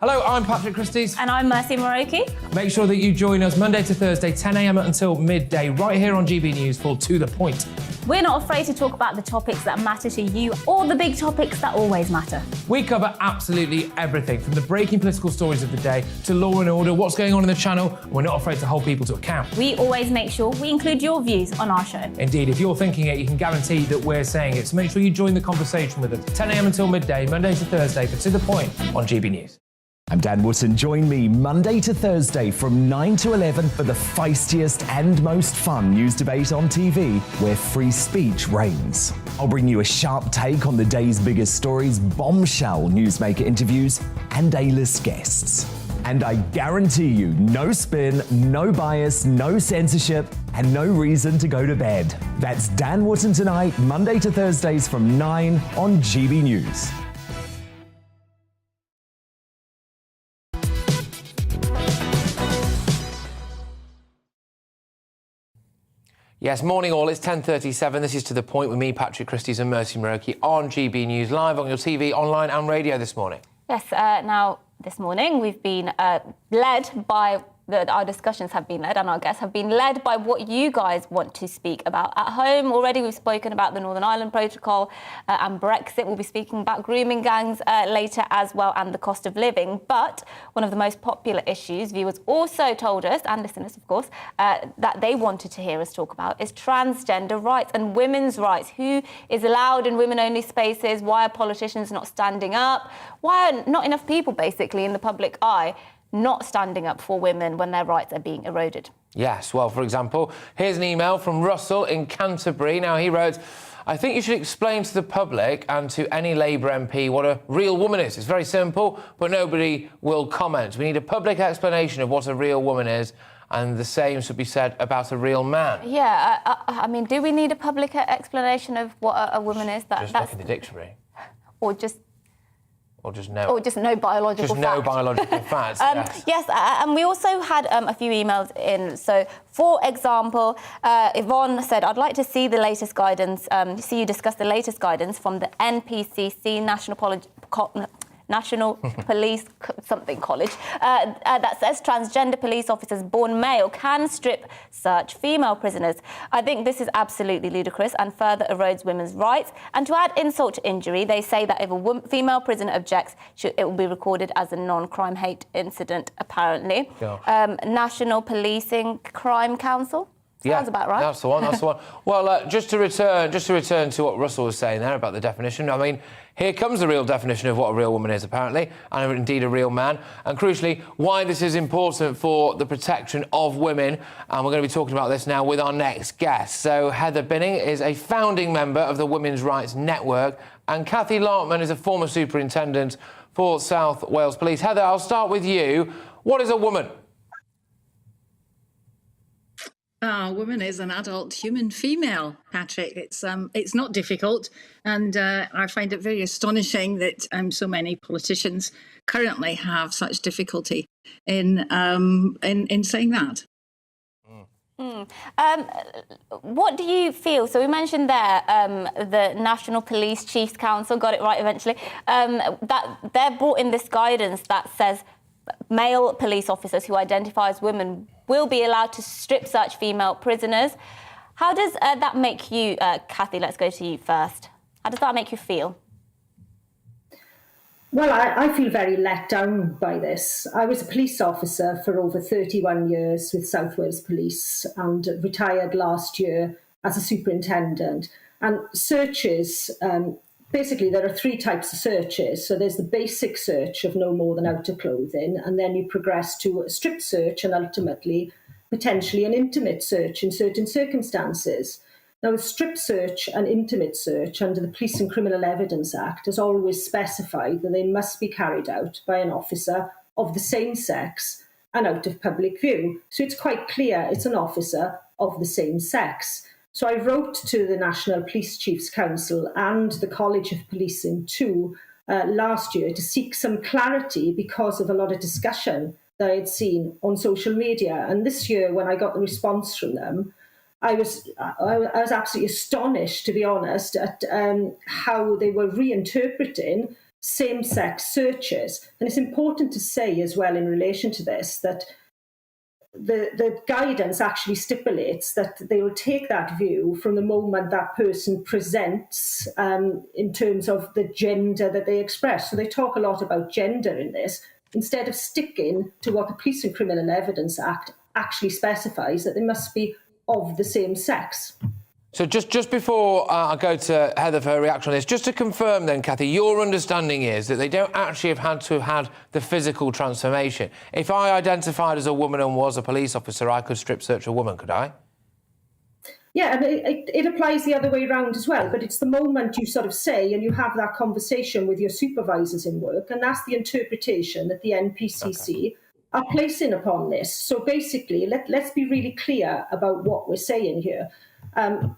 Speaker 1: Hello, I'm Patrick Christys.
Speaker 6: And I'm Mercy Muroki.
Speaker 1: Make sure that you join us Monday to Thursday, 10 a.m. until midday, right here on GB News for To The Point.
Speaker 6: We're not afraid to talk about the topics that matter to you or the big topics that always matter.
Speaker 1: We cover absolutely everything, from the breaking political stories of the day to law and order, what's going on in the channel. We're not afraid to hold people to account.
Speaker 6: We always make sure we include your views on our show.
Speaker 1: Indeed, if you're thinking it, you can guarantee that we're saying it. So make sure you join the conversation with us, 10 a.m. until midday, Monday to Thursday, for To The Point on GB News.
Speaker 12: I'm Dan Wootton. Join me Monday to Thursday from 9 to 11 for the feistiest and most fun news debate on TV, where free speech reigns. I'll bring you a sharp take on the day's biggest stories, bombshell newsmaker interviews, and A-list guests. And I guarantee you, no spin, no bias, no censorship, and no reason to go to bed. That's Dan Wootton tonight, Monday to Thursdays from 9 on GB News.
Speaker 1: Yes, morning all, it's 10:37. This is To The Point with me, Patrick Christys and Mercy Muroki on GB News, live on your TV, online and radio this morning.
Speaker 6: Yes, now this morning we've been led by... Our discussions have been led, and our guests have been led by what you guys want to speak about at home. Already we've spoken about the Northern Ireland Protocol and Brexit. We'll be speaking about grooming gangs later as well, and the cost of living. But one of the most popular issues viewers also told us, and listeners of course, that they wanted to hear us talk about is transgender rights and women's rights. Who is allowed in women-only spaces? Why are politicians not standing up? Why are not enough people basically in the public eye not standing up for women when their rights are being eroded?
Speaker 1: Yes, well, for example, here's an email from Russell in Canterbury. Now, he wrote, I think you should explain to the public and to any Labour MP what a real woman is. It's very simple, but nobody will comment. We need a public explanation of what a real woman is, and the same should be said about a real man.
Speaker 6: Yeah, I mean, do we need a public explanation of what a woman is?
Speaker 1: Just look in the dictionary.
Speaker 6: Or just
Speaker 1: no
Speaker 6: biological
Speaker 1: just
Speaker 6: fact.
Speaker 1: No biological facts.
Speaker 6: Yes, and we also had a few emails in. So, for example, Yvonne said, I'd like to see the latest guidance, see you discuss the latest guidance from the NPCC, National Police something College, that says transgender police officers born male can strip search female prisoners. I think this is absolutely ludicrous and further erodes women's rights. And to add insult to injury, they say that if a female prisoner objects, it will be recorded as a non-crime hate incident, apparently. National Policing Crime Council? Sounds about right.
Speaker 1: That's the one, that's the one. Well, just to return to what Russell was saying there about the definition, I mean, here comes the real definition of what a real woman is, apparently, and indeed a real man, and crucially, why this is important for the protection of women, and we're going to be talking about this now with our next guest. So Heather Binning is a founding member of the Women's Rights Network, and Kathy Larkman is a former superintendent for South Wales Police. Heather, I'll start with you. What is a woman?
Speaker 14: A woman is an adult human female, Patrick. It's not difficult, and I find it very astonishing that so many politicians currently have such difficulty in saying that.
Speaker 6: What do you feel? So we mentioned there the National Police Chiefs Council, got it right eventually, that they're brought in this guidance that says male police officers who identify as women will be allowed to strip search female prisoners. How does that make you, Kathy, let's go to you first. How does that make you feel?
Speaker 15: Well, I feel very let down by this. I was a police officer for over 31 years with South Wales Police and retired last year as a superintendent. And searches, basically there are three types of searches. So there's the basic search of no more than outer clothing, and then you progress to a strip search and ultimately potentially an intimate search in certain circumstances. Now, a strip search and intimate search under the Police and Criminal Evidence Act has always specified that they must be carried out by an officer of the same sex and out of public view. So it's quite clear it's an officer of the same sex. So I wrote to the National Police Chiefs Council and the College of Policing too last year to seek some clarity because of a lot of discussion that I had seen on social media. And this year, when I got the response from them, I was absolutely astonished, to be honest, at how they were reinterpreting same-sex searches. And it's important to say as well in relation to this that the guidance actually stipulates that they will take that view from the moment that person presents in terms of the gender that they express. So they talk a lot about gender in this, instead of sticking to what the Police and Criminal Evidence Act actually specifies, that they must be of the same sex.
Speaker 1: So just before I go to Heather for her reaction on this, just to confirm then, Kathy, your understanding is that they don't actually have had to have had the physical transformation. If I identified as a woman and was a police officer, I could strip search a woman, could I?
Speaker 15: Yeah, and it applies the other way around as well, but it's the moment you sort of say and you have that conversation with your supervisors in work, and that's the interpretation that the NPCC are placing upon this. So basically, let's be really clear about what we're saying here.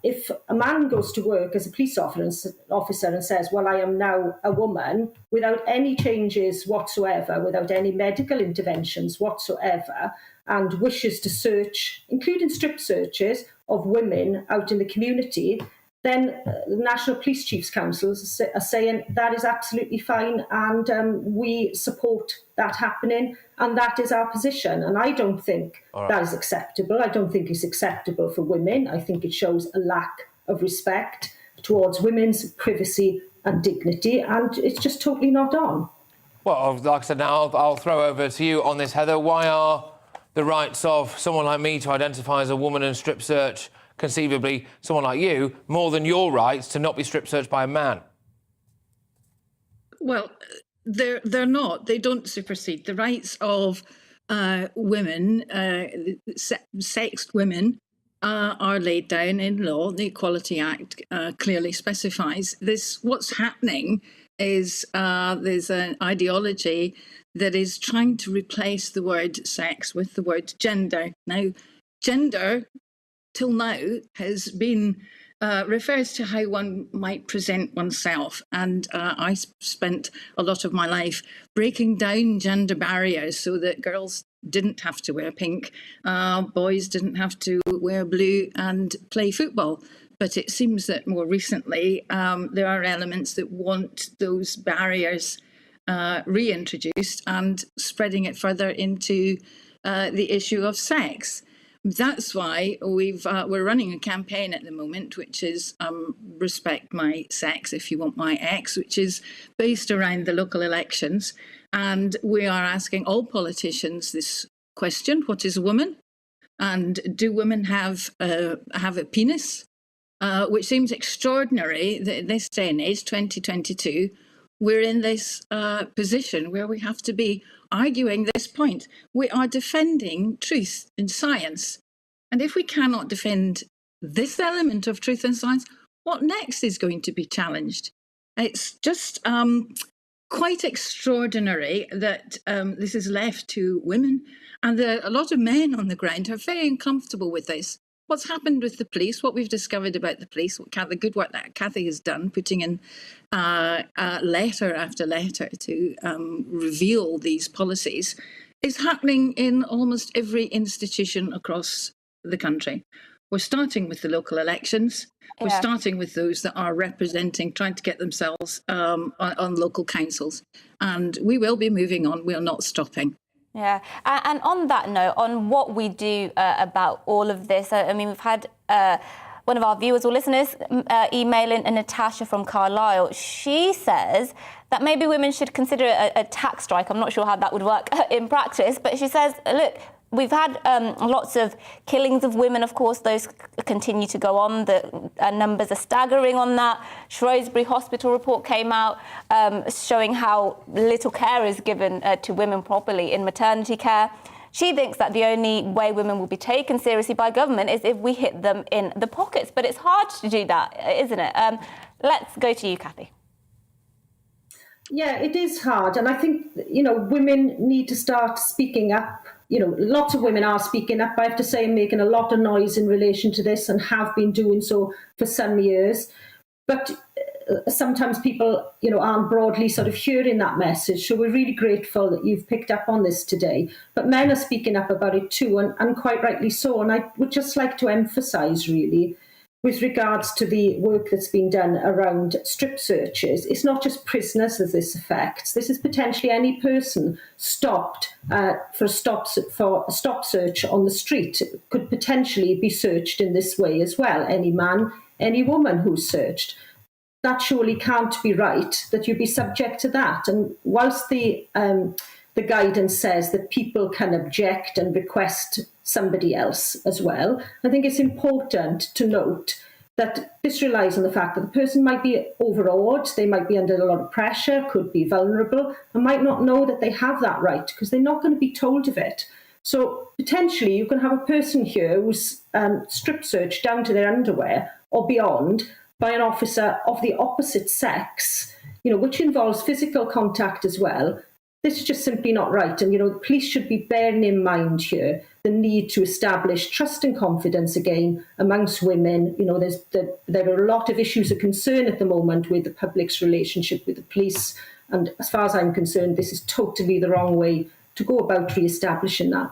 Speaker 15: If a man goes to work as a police officer and says, well, I am now a woman, without any changes whatsoever, without any medical interventions whatsoever, and wishes to search, including strip searches of women out in the community, then the National Police Chiefs Council are saying that is absolutely fine, and we support that happening, and that is our position. And I don't think that is acceptable. I don't think it's acceptable for women. I think it shows a lack of respect towards women's privacy and dignity, and it's just totally not on.
Speaker 1: Well, like I said, now I'll throw over to you on this, Heather. Why are the rights of someone like me to identify as a woman and strip search, conceivably someone like you, more than your rights to not be strip searched by a man?
Speaker 14: Well, they're not. They don't supersede the rights of women, sexed women. Are laid down in law. The Equality Act clearly specifies this. What's happening is there's an ideology that is trying to replace the word sex with the word gender. Now, gender, till now, has been refers to how one might present oneself. And I spent a lot of my life breaking down gender barriers so that girls didn't have to wear pink, boys didn't have to wear blue and play football. But it seems that more recently there are elements that want those barriers reintroduced and spreading it further into the issue of sex. That's why we're running a campaign at the moment, which is Respect My Sex, If You Want My Ex, which is based around the local elections. And we are asking all politicians this question: what is a woman? And do women have a penis? Which seems extraordinary that in this day and age, 2022, we're in this position where we have to be arguing this point. We are defending truth in science. And if we cannot defend this element of truth and science, what next is going to be challenged? It's just quite extraordinary that this is left to women. And a lot of men on the ground are very uncomfortable with this. What's happened with the police, what we've discovered about the police, the good work that Kathy has done, putting in letter after letter to reveal these policies, is happening in almost every institution across the country. We're starting with the local elections. We're starting with those that are representing, trying to get themselves on local councils. And we will be moving on. We're not stopping.
Speaker 6: Yeah. And on that note, on what we do about all of this, I mean, we've had one of our viewers or listeners email in Natasha from Carlisle. She says that maybe women should consider a tax strike. I'm not sure how that would work in practice, but she says, look, we've had lots of killings of women, of course. Those continue to go on. The numbers are staggering on that. Shrewsbury Hospital report came out showing how little care is given to women properly in maternity care. She thinks that the only way women will be taken seriously by government is if we hit them in the pockets. But it's hard to do that, isn't it? Let's go to you, Kathy.
Speaker 15: Yeah, it is hard. And I think, women need to start speaking up. Lots of women are speaking up, I have to say, and making a lot of noise in relation to this and have been doing so for some years. But sometimes people, aren't broadly sort of hearing that message. So we're really grateful that you've picked up on this today. But men are speaking up about it too, and quite rightly so. And I would just like to emphasise, really, with regards to the work that's been done around strip searches, it's not just prisoners that this affects. This is potentially any person stopped for a stop search on the street could potentially be searched in this way as well. Any man, any woman who's searched. That surely can't be right, that you be subject to that. And whilst the guidance says that people can object and request somebody else as well, I think it's important to note that this relies on the fact that the person might be overawed, they might be under a lot of pressure, could be vulnerable, and might not know that they have that right because they're not going to be told of it. So potentially you can have a person here who's strip searched down to their underwear or beyond by an officer of the opposite sex, which involves physical contact as well. This is just simply not right. And, the police should be bearing in mind here the need to establish trust and confidence again amongst women. There are a lot of issues of concern at the moment with the public's relationship with the police. And as far as I'm concerned, this is totally the wrong way to go about re-establishing that.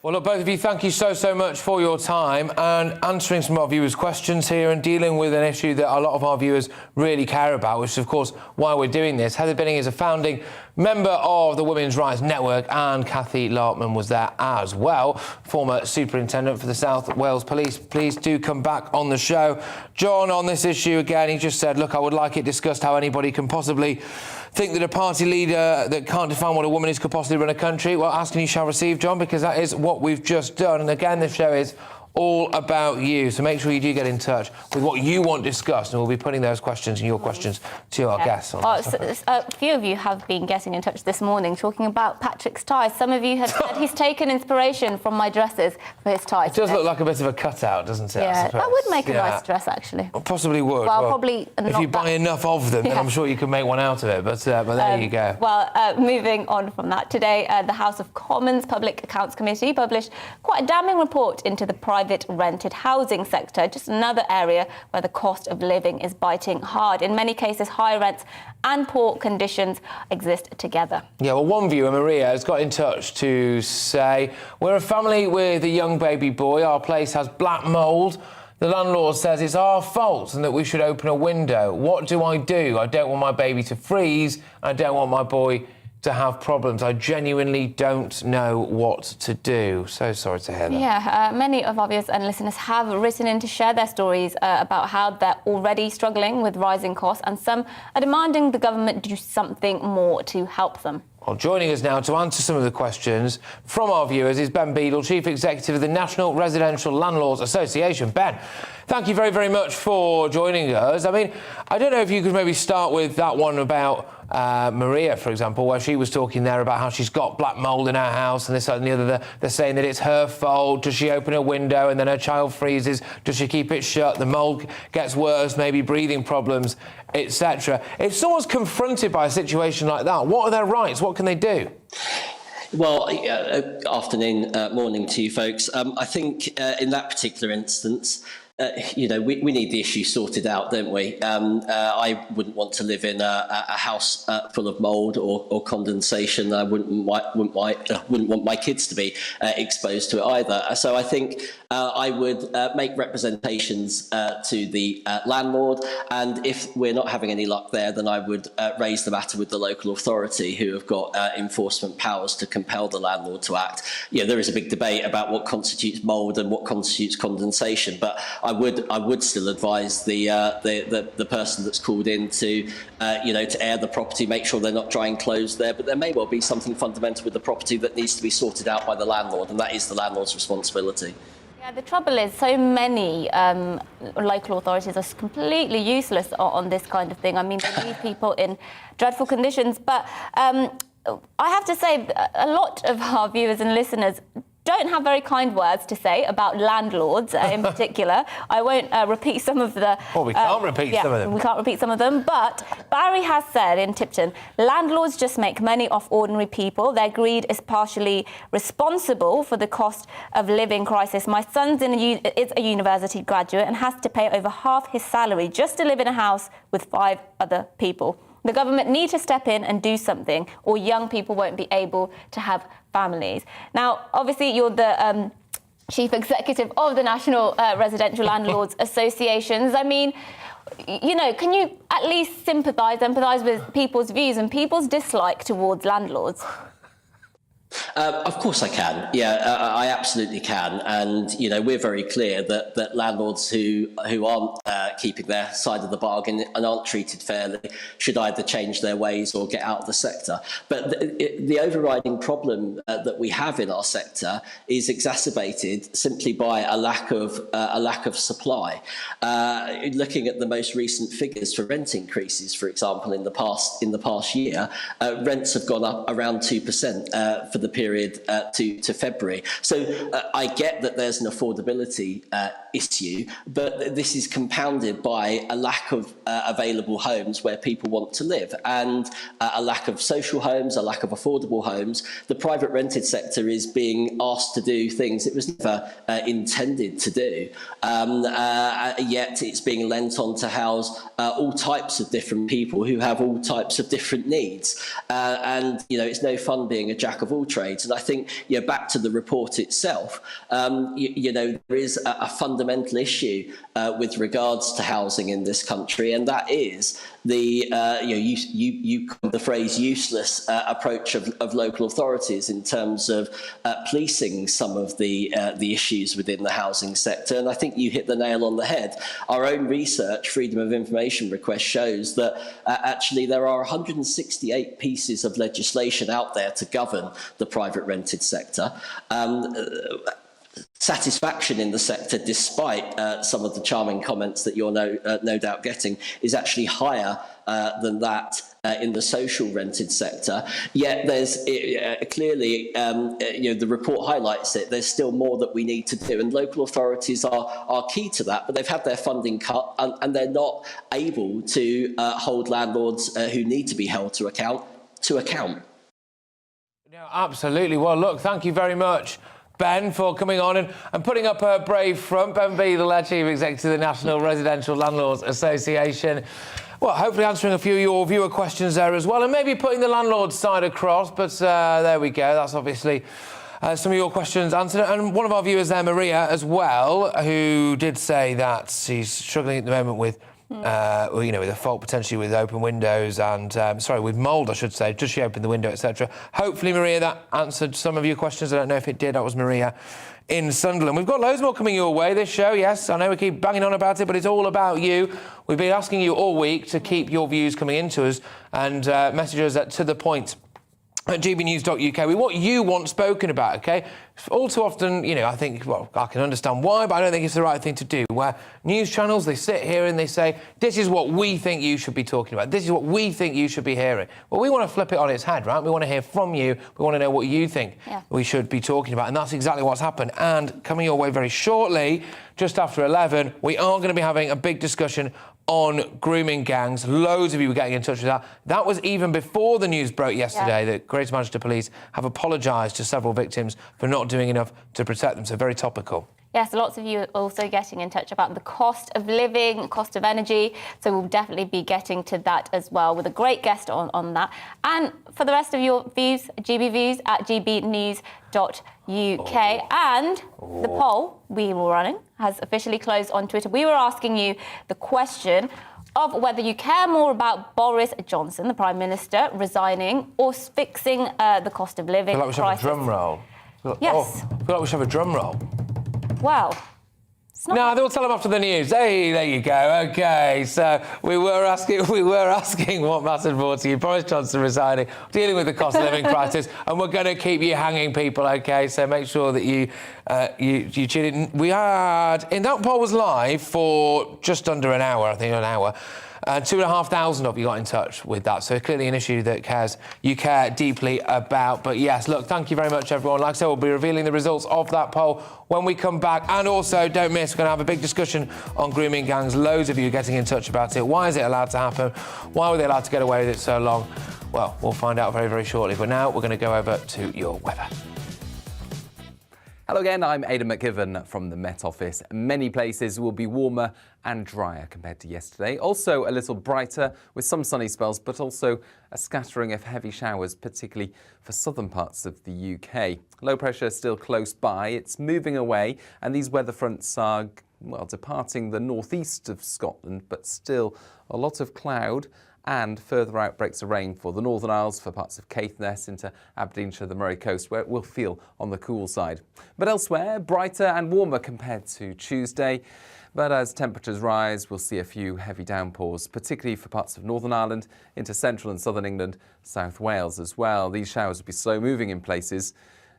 Speaker 1: Well, look, both of you, thank you so much for your time and answering some of our viewers' questions here and dealing with an issue that a lot of our viewers really care about, which is, of course, why we're doing this. Heather Binning is a founding member of the Women's Rights Network, and Kathy Larkman was there as well, former superintendent for the South Wales Police. Please do come back on the show. John, on this issue again, he just said, look, I would like it discussed how anybody can possibly think that a party leader that can't define what a woman is could possibly run a country. Well, ask and you shall receive, John, because that is what we've just done. And again, this show is all about you. So make sure you do get in touch with what you want discussed, and we'll be putting those questions and your questions to our guests.
Speaker 6: A few of you have been getting in touch this morning talking about Patrick's ties. Some of you have said he's taken inspiration from my dresses for his ties.
Speaker 1: It does look like a bit of a cutout, doesn't it?
Speaker 6: Yeah, that would make a nice dress, actually.
Speaker 1: Well, possibly would.
Speaker 6: Well, probably
Speaker 1: if you buy enough of them, then I'm sure you can make one out of it. But there you go.
Speaker 6: Well, moving on from that, today the House of Commons Public Accounts Committee published quite a damning report into the private rented housing sector, just another area where the cost of living is biting hard. In many cases, high rents and poor conditions exist together. Yeah, well, one viewer, Maria, has got in touch to say, we're a family with a young baby boy. Our place has black mould. The landlord says it's our fault and that we should open a window. What do? I don't want my baby to freeze. I don't want my boy to have problems. I genuinely don't know what to do. So sorry to hear that. Yeah, many of our viewers and listeners have written in to share their stories about how they're already struggling with rising costs, and some are demanding the government do something more to help them.
Speaker 1: Well, joining us now to answer some of the questions from our viewers is Ben Beadle, Chief Executive of the National Residential Landlords Association. Ben, thank you very much for joining us. I mean, I don't know if you could maybe start with that one about Maria, for example, where she was talking there about how she's got black mould in her house and this, that and the other. They're saying that it's her fault. Does she open a window and then her child freezes? Does she keep it shut? The mould gets worse, maybe breathing problems, etc. If someone's confronted by a situation like that, what are their rights? What can they do?
Speaker 16: Well, afternoon, morning to you folks. I think in that particular instance, we need the issue sorted out, don't we? I wouldn't want to live in a house full of mould or condensation. I wouldn't want my kids to be exposed to it either. So I think I would make representations to the landlord, and if we're not having any luck there, then I would raise the matter with the local authority, who have got enforcement powers to compel the landlord to act. There is a big debate about what constitutes mould and what constitutes condensation, but I would still advise the person that's called in to to air the property, make sure they're not dry and closed there. But there may well be something fundamental with the property that needs to be sorted out by the landlord, and that is the landlord's responsibility.
Speaker 6: Yeah, the trouble is so many local authorities are completely useless on this kind of thing. I mean, they leave people in dreadful conditions. But I have to say, a lot of our viewers and listeners don't have very kind words to say about landlords in particular. I won't repeat some of the...
Speaker 1: Well, we can't repeat some of them.
Speaker 6: We can't repeat some of them, but Barry has said in Tipton, landlords just make money off ordinary people. Their greed is partially responsible for the cost of living crisis. My son's is a university graduate and has to pay over half his salary just to live in a house with 5 other people. The government need to step in and do something, or young people won't be able to have families. Now, obviously, you're the chief executive of the National Residential Landlords Associations. I mean, can you at least empathise with people's views and people's dislike towards landlords?
Speaker 16: Of course I can. Yeah, I absolutely can. And, we're very clear that landlords who aren't keeping their side of the bargain and aren't treated fairly should either change their ways or get out of the sector. But the overriding problem that we have in our sector is exacerbated simply by a lack of supply. Looking at the most recent figures for rent increases, for example, in the past year, rents have gone up around 2% for the period to February. So I get that there's an affordability issue, but this is compounded by a lack of available homes where people want to live, and a lack of social homes, a lack of affordable homes. The private rented sector is being asked to do things it was never intended to do, yet it's being lent on to house all types of different people who have all types of different needs. And it's no fun being a jack of all trades. And I think, back to the report itself, there is a fundamental issue with regards to housing in this country, and that is the you coined the phrase useless approach of local authorities in terms of policing some of the issues within the housing sector. And I think you hit the nail on the head. Our own research, Freedom of Information request, shows that actually there are 168 pieces of legislation out there to govern the private rented sector. Satisfaction in the sector, despite some of the charming comments that you're no doubt getting, is actually higher than that in the social rented sector. Yet there's clearly, the report highlights it, there's still more that we need to do, and local authorities are key to that, but they've had their funding cut and they're not able to hold landlords who need to be held to account.
Speaker 1: No, absolutely. Well, look, thank you very much, Ben, for coming on and putting up a brave front. Ben Beadle, Chief Executive of the National Residential Landlords Association. Well, hopefully answering a few of your viewer questions there as well, and maybe putting the landlord's side across. But there we go. That's obviously some of your questions answered. And one of our viewers there, Maria, as well, who did say that she's struggling at the moment with with a fault potentially with open windows and, with mould, I should say. Does she open the window, etc.? Hopefully, Maria, that answered some of your questions. I don't know if it did. That was Maria in Sunderland. We've got loads more coming your way, this show, yes. I know we keep banging on about it, but it's all about you. We've been asking you all week to keep your views coming into us and message us to the point at gbnews.uk with what you want spoken about, OK? All too often, I think, well, I can understand why, but I don't think it's the right thing to do, where news channels, they sit here and they say, this is what we think you should be talking about. This is what we think you should be hearing. Well, we want to flip it on its head, right? We want to hear from you. We want to know what you think we should be talking about. And that's exactly what's happened. And coming your way very shortly, just after 11, we are going to be having a big discussion on grooming gangs. Loads of you were getting in touch with that. That was even before the news broke yesterday that Greater Manchester Police have apologised to several victims for not doing enough to protect them. So very topical.
Speaker 6: Yes, lots of you are also getting in touch about the cost of living, cost of energy. So we'll definitely be getting to that as well with a great guest on that. And for the rest of your views, GB Views at gbnews.uk. And the poll we were running has officially closed on Twitter. We were asking you the question of whether you care more about Boris Johnson, the Prime Minister, resigning or fixing the cost of living
Speaker 1: I feel like we should have a drum roll.
Speaker 6: Yes.
Speaker 1: I feel like we should have a drum roll.
Speaker 6: Well,
Speaker 1: no, they'll tell them after the news. Hey, there you go. OK, so we were asking what mattered more to you. Boris Johnson resigning, dealing with the cost of living crisis, and we're going to keep you hanging, people. OK, so make sure that you tune in. We had, and that poll was live for just under an hour, I think, an hour. 2,500 of you got in touch with that, so clearly an issue that you care deeply about. But yes, look, thank you very much, everyone. Like I said, we'll be revealing the results of that poll when we come back. And also, don't miss, we're going to have a big discussion on grooming gangs. Loads of you getting in touch about it. Why is it allowed to happen? Why were they allowed to get away with it so long? Well, we'll find out very, very shortly. But now we're going to go over to your weather.
Speaker 8: Hello again, I'm Aidan McGivern from the Met Office. Many places will be warmer and drier compared to yesterday. Also a little brighter with some sunny spells, but also a scattering of heavy showers, particularly for southern parts of the UK. Low pressure still close by, it's moving away, and these weather fronts are, well, departing the northeast of Scotland, but still a lot of cloud and further outbreaks of rain for the Northern Isles, for parts of Caithness into Aberdeenshire, the Moray coast, where it will feel on the cool side. But elsewhere, brighter and warmer compared to Tuesday. But as temperatures rise, we'll see a few heavy downpours, particularly for parts of Northern Ireland, into central and southern England, South Wales as well. These showers will be slow moving in places,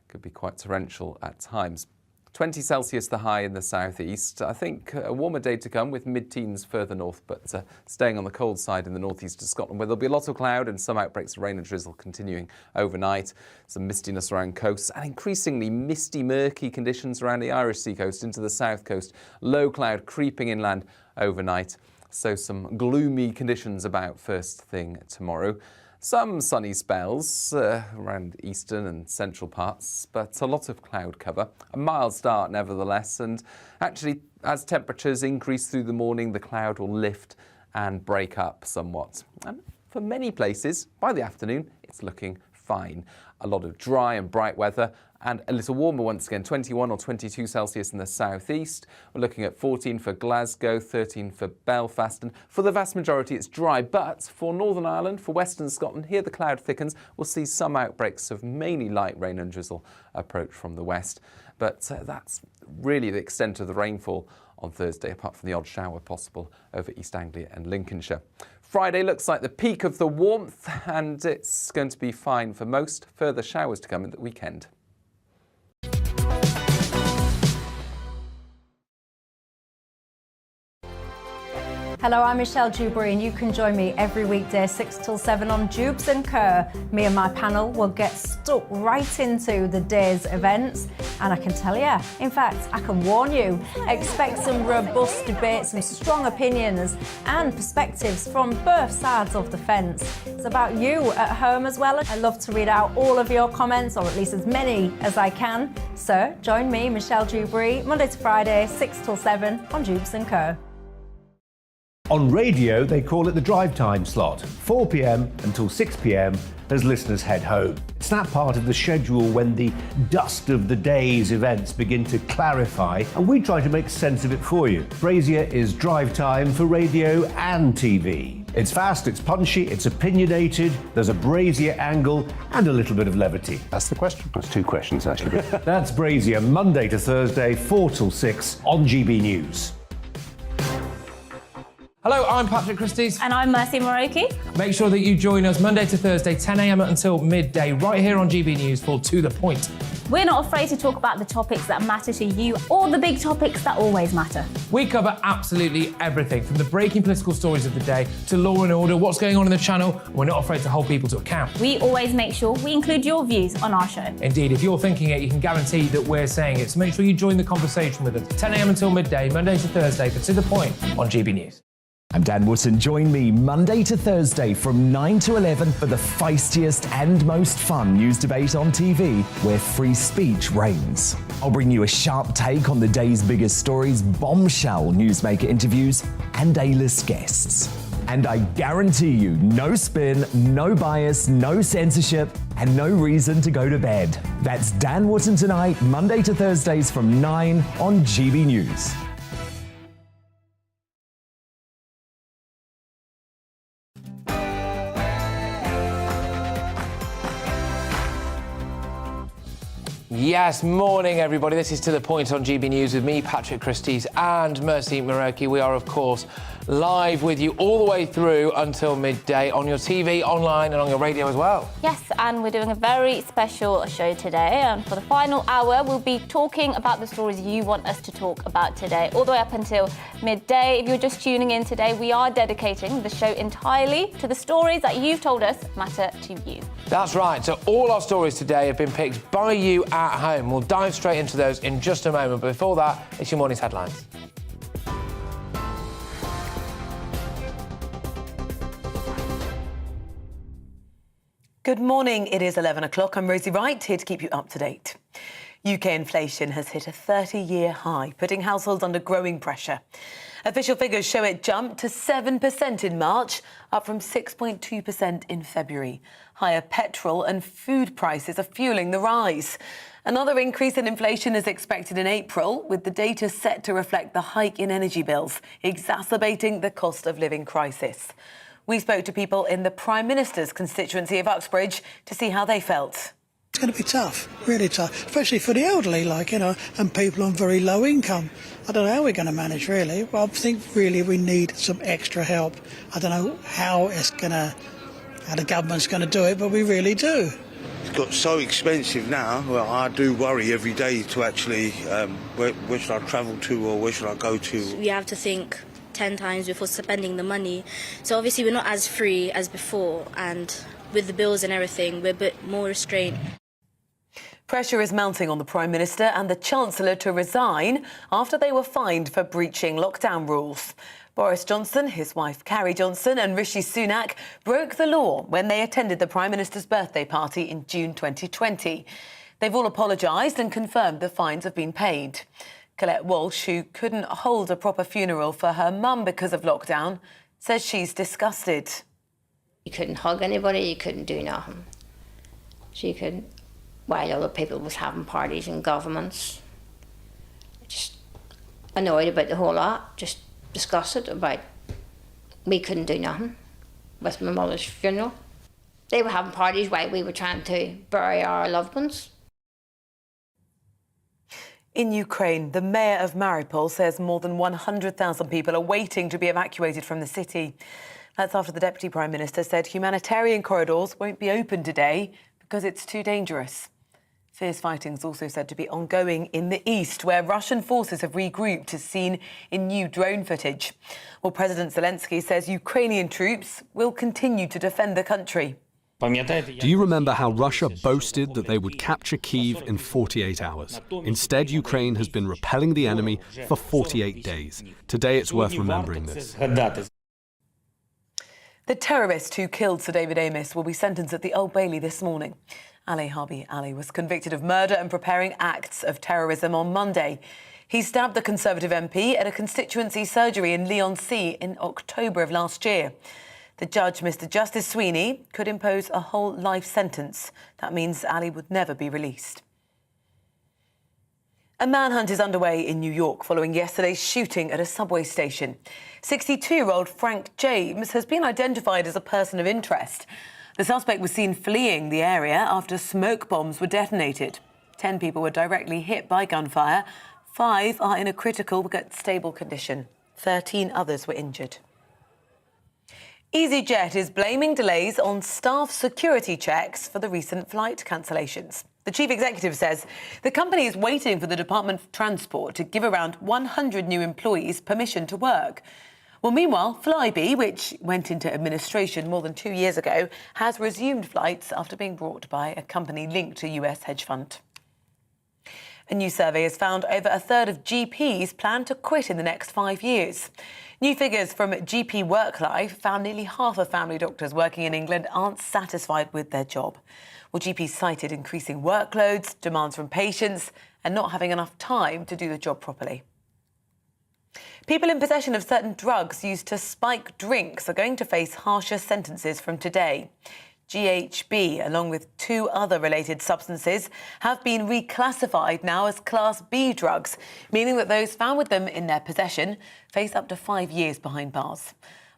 Speaker 8: could be quite torrential at times. 20 Celsius the high in the southeast. I think a warmer day to come with mid-teens further north, but staying on the cold side in the northeast of Scotland, where there'll be a lot of cloud and some outbreaks of rain and drizzle continuing overnight. Some mistiness around coasts and increasingly misty, murky conditions around the Irish sea coast into the south coast. Low cloud creeping inland overnight. So some gloomy conditions about first thing tomorrow. Some sunny spells around eastern and central parts, but a lot of cloud cover. A mild start nevertheless, and actually as temperatures increase through the morning, the cloud will lift and break up somewhat. And for many places, by the afternoon, it's looking fine. A lot of dry and bright weather and a little warmer once again, 21 or 22 Celsius in the southeast. We're looking at 14 for Glasgow, 13 for Belfast, and for the vast majority it's dry, but for Northern Ireland, for Western Scotland, here the cloud thickens. We'll see some outbreaks of mainly light rain and drizzle approach from the west, but that's really the extent of the rainfall on Thursday, apart from the odd shower possible over East Anglia and Lincolnshire. Friday looks like the peak of the warmth, and it's going to be fine for most. Further showers to come in the weekend.
Speaker 11: Hello, I'm Michelle Dewberry, and you can join me every weekday 6 till 7 on Jubes and Kerr. Me and my panel will get stuck right into the day's events, and I can tell you, in fact, I can warn you, expect some robust debates, some strong opinions and perspectives from both sides of the fence. It's about you at home as well. I love to read out all of your comments, or at least as many as I can. So join me, Michelle Dewberry, Monday to Friday, 6 till 7 on Jubes and Kerr.
Speaker 9: On radio, they call it the drive time slot, 4 p.m. until 6 p.m. as listeners head home. It's that part of the schedule when the dust of the day's events begin to clarify, and we try to make sense of it for you. Brazier is drive time for radio and TV. It's fast, it's punchy, it's opinionated, there's a Brazier angle and a little bit of levity.
Speaker 10: That's the question. That's two questions, actually.
Speaker 9: That's Brazier, Monday to Thursday, 4 till 6 on GB News.
Speaker 1: Hello, I'm Patrick Christys.
Speaker 6: And I'm Mercy Muroki.
Speaker 1: Make sure that you join us Monday to Thursday, 10 a.m. until midday, right here on GB News for To The Point.
Speaker 6: We're not afraid to talk about the topics that matter to you or the big topics that always matter.
Speaker 1: We cover absolutely everything, from the breaking political stories of the day to law and order, what's going on in the channel. We're not afraid to hold people to account.
Speaker 6: We always make sure we include your views on our show.
Speaker 1: Indeed, if you're thinking it, you can guarantee that we're saying it. So make sure you join the conversation with us, 10 a.m. until midday, Monday to Thursday for To The Point on GB News.
Speaker 12: I'm Dan Wootton. Join me Monday to Thursday from 9 to 11 for the feistiest and most fun news debate on TV, where free speech reigns. I'll bring you a sharp take on the day's biggest stories, bombshell newsmaker interviews, and A-list guests. And I guarantee you, no spin, no bias, no censorship, and no reason to go to bed. That's Dan Wootton Tonight, Monday to Thursdays from 9 on GB News.
Speaker 1: Yes, morning everybody. This is To The Point on GB News with me, Patrick Christys and Mercy Muroki. We are, of course, live with you all the way through until midday on your TV, online and on your radio as well.
Speaker 6: Yes, and we're doing a very special show today. And for the final hour, we'll be talking about the stories you want us to talk about today, all the way up until midday. If you're just tuning in today, we are dedicating the show entirely to the stories that you've told us matter to you.
Speaker 1: That's right. So all our stories today have been picked by you at home. We'll dive straight into those in just a moment. But before that, it's your morning's headlines.
Speaker 2: Good morning. It is 11 o'clock. I'm Rosie Wright, here to keep you up to date. UK inflation has hit a 30-year high, putting households under growing pressure. Official figures show it jumped to 7% in March, up from 6.2% in February. Higher petrol and food prices are fueling the rise. Another increase in inflation is expected in April, with the data set to reflect the hike in energy bills, exacerbating the cost of living crisis. We spoke to people in the Prime Minister's constituency of Uxbridge to see how they felt.
Speaker 17: It's going to be tough, really tough, especially for the elderly, and people on very low income. I don't know how we're going to manage, really. Well, I think really we need some extra help. I don't know how the government's going to do it, but we really do.
Speaker 18: It's got so expensive now. Well, I do worry every day to actually, where should I travel to or where should I go to?
Speaker 19: We have to think 10 times before spending the money. So obviously we're not as free as before, and with the bills and everything, we're a bit more restrained.
Speaker 2: Pressure is mounting on the Prime Minister and the Chancellor to resign after they were fined for breaching lockdown rules. Boris Johnson, his wife Carrie Johnson and Rishi Sunak broke the law when they attended the Prime Minister's birthday party in June 2020. They've all apologised and confirmed the fines have been paid. Colette Walsh, who couldn't hold a proper funeral for her mum because of lockdown, says she's disgusted.
Speaker 20: You couldn't hug anybody, you couldn't do nothing. So you could, while other people was having parties in governments. Just annoyed about the whole lot, just disgusted about we couldn't do nothing with my mother's funeral. They were having parties while we were trying to bury our loved ones.
Speaker 2: In Ukraine, the mayor of Mariupol says more than 100,000 people are waiting to be evacuated from the city. That's after the Deputy Prime Minister said humanitarian corridors won't be open today because it's too dangerous. Fierce fighting is also said to be ongoing in the east, where Russian forces have regrouped, as seen in new drone footage. Well, President Zelensky says Ukrainian troops will continue to defend the country.
Speaker 4: Do you remember how Russia boasted that they would capture Kyiv in 48 hours? Instead, Ukraine has been repelling the enemy for 48 days. Today, it's worth remembering this.
Speaker 2: The terrorist who killed Sir David Amess will be sentenced at the Old Bailey this morning. Ali Harbi Ali was convicted of murder and preparing acts of terrorism on Monday. He stabbed the Conservative MP at a constituency surgery in Leigh-on-Sea in October of last year. The judge, Mr. Justice Sweeney, could impose a whole life sentence. That means Ali would never be released. A manhunt is underway in New York following yesterday's shooting at a subway station. 62-year-old Frank James has been identified as a person of interest. The suspect was seen fleeing the area after smoke bombs were detonated. 10 people were directly hit by gunfire. 5 are in a critical but stable condition. 13 others were injured. EasyJet is blaming delays on staff security checks for the recent flight cancellations. The chief executive says the company is waiting for the Department of Transport to give around 100 new employees permission to work. Well, meanwhile, Flybe, which went into administration more than 2 years ago, has resumed flights after being bought by a company linked to US hedge fund. A new survey has found over a third of GPs plan to quit in the next 5 years. New figures from GP WorkLife found nearly half of family doctors working in England aren't satisfied with their job. Well, GPs cited increasing workloads, demands from patients, and not having enough time to do the job properly. People in possession of certain drugs used to spike drinks are going to face harsher sentences from today. GHB, along with 2 other related substances, have been reclassified now as Class B drugs, meaning that those found with them in their possession face up to 5 years behind bars.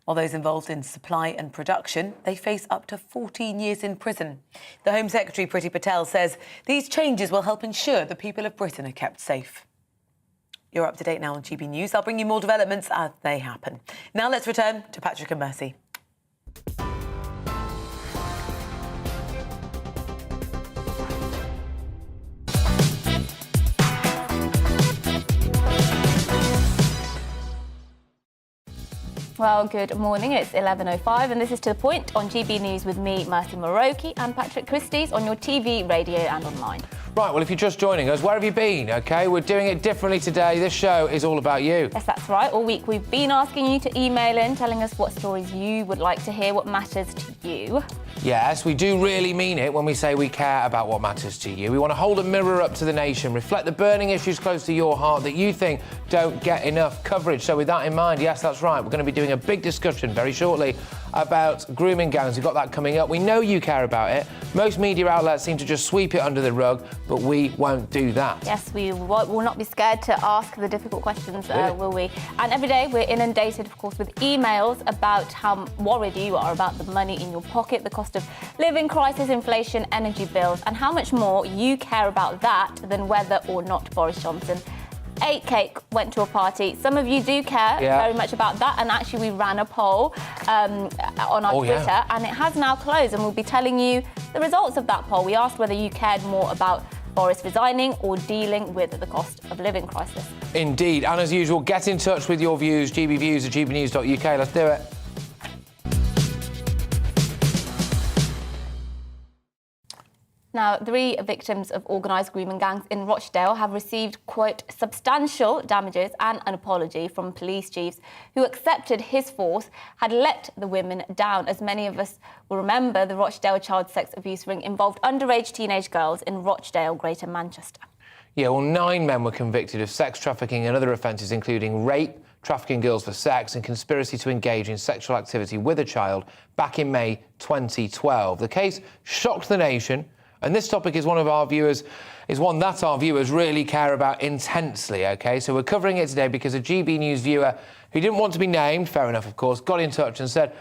Speaker 2: While those involved in supply and production, they face up to 14 years in prison. The Home Secretary, Priti Patel, says these changes will help ensure the people of Britain are kept safe. You're up to date now on GB News. I'll bring you more developments as they happen. Now let's return to Patrick and Mercy.
Speaker 6: Well, good morning. It's 11:05 and this is To The Point on GB News with me, Mercy Muroki, and Patrick Christys on your TV, radio and online.
Speaker 1: Right, well, if you're just joining us, where have you been, OK? We're doing it differently today. This show is all about you.
Speaker 6: Yes, that's right. All week we've been asking you to email in, telling us what stories you would like to hear, what matters to you.
Speaker 1: Yes, we do really mean it when we say we care about what matters to you. We want to hold a mirror up to the nation, reflect the burning issues close to your heart that you think don't get enough coverage. So with that in mind, yes, that's right, we're going to be doing a big discussion very shortly about grooming gangs. We've got that coming up. We know you care about it. Most media outlets seem to just sweep it under the rug, but we won't do that.
Speaker 6: Yes, we will not be scared to ask the difficult questions, will we? And every day we're inundated, of course, with emails about how worried you are about the money in your pocket, the cost of living crisis, inflation, energy bills, and how much more you care about that than whether or not Boris Johnson ate cake, went to a party. Some of you do care very much about that, and actually we ran a poll on our Twitter, and it has now closed, and we'll be telling you the results of that poll. We asked whether you cared more about Boris resigning or dealing with the cost of living crisis.
Speaker 1: Indeed, and as usual, get in touch with your views, gbviews@gbnews.uk. Let's do it.
Speaker 6: Now, 3 victims of organised grooming gangs in Rochdale have received, quote, substantial damages and an apology from police chiefs who accepted his force had let the women down. As many of us will remember, the Rochdale child sex abuse ring involved underage teenage girls in Rochdale, Greater Manchester.
Speaker 1: Yeah, well, 9 men were convicted of sex trafficking and other offences, including rape, trafficking girls for sex and conspiracy to engage in sexual activity with a child back in May 2012. The case shocked the nation. And this topic is one that our viewers really care about intensely, OK? So we're covering it today because a GB News viewer who didn't want to be named, fair enough, of course, got in touch and said,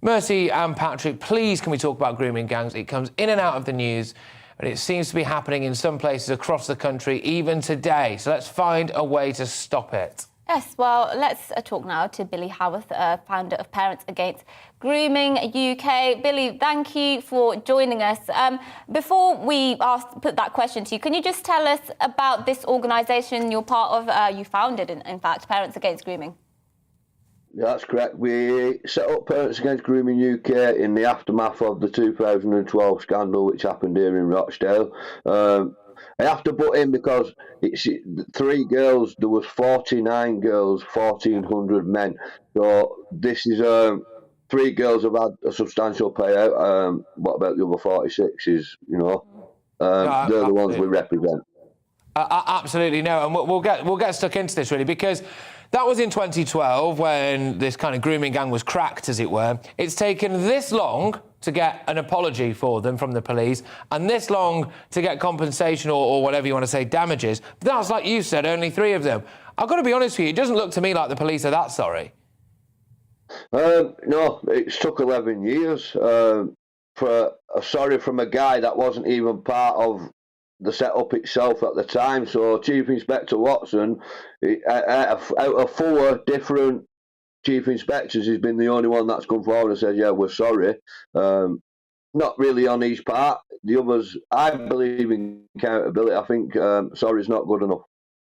Speaker 1: Mercy and Patrick, please can we talk about grooming gangs? It comes in and out of the news, and it seems to be happening in some places across the country, even today. So let's find a way to stop it.
Speaker 6: Yes, well, let's talk now to Billy Howarth, founder of Parents Against Grooming UK. Billy, thank you for joining us. Before we put that question to you, can you just tell us about this organisation you're part of, you founded, in fact, Parents Against Grooming?
Speaker 21: Yeah, that's correct. We set up Parents Against Grooming UK in the aftermath of the 2012 scandal which happened here in Rochdale. I have to butt in because it's 3 girls, there was 49 girls, 1,400 men. So this is 3 girls have had a substantial payout. What about the other 46 is, they're the ones we represent.
Speaker 1: Absolutely no, and we'll get stuck into this really because that was in 2012 when this kind of grooming gang was cracked, as it were. It's taken this long to get an apology for them from the police and this long to get compensation or whatever you want to say, damages. But that's, like you said, only 3 of them. I've got to be honest with you, it doesn't look to me like the police are that sorry.
Speaker 21: No, it's took 11 years for sorry from a guy that wasn't even part of the setup itself at the time. So Chief Inspector Watson, out of 4 different chief inspectors, he's been the only one that's come forward and said, yeah, we're sorry. Not really on his part. The others, I believe in accountability. I think sorry is not good enough.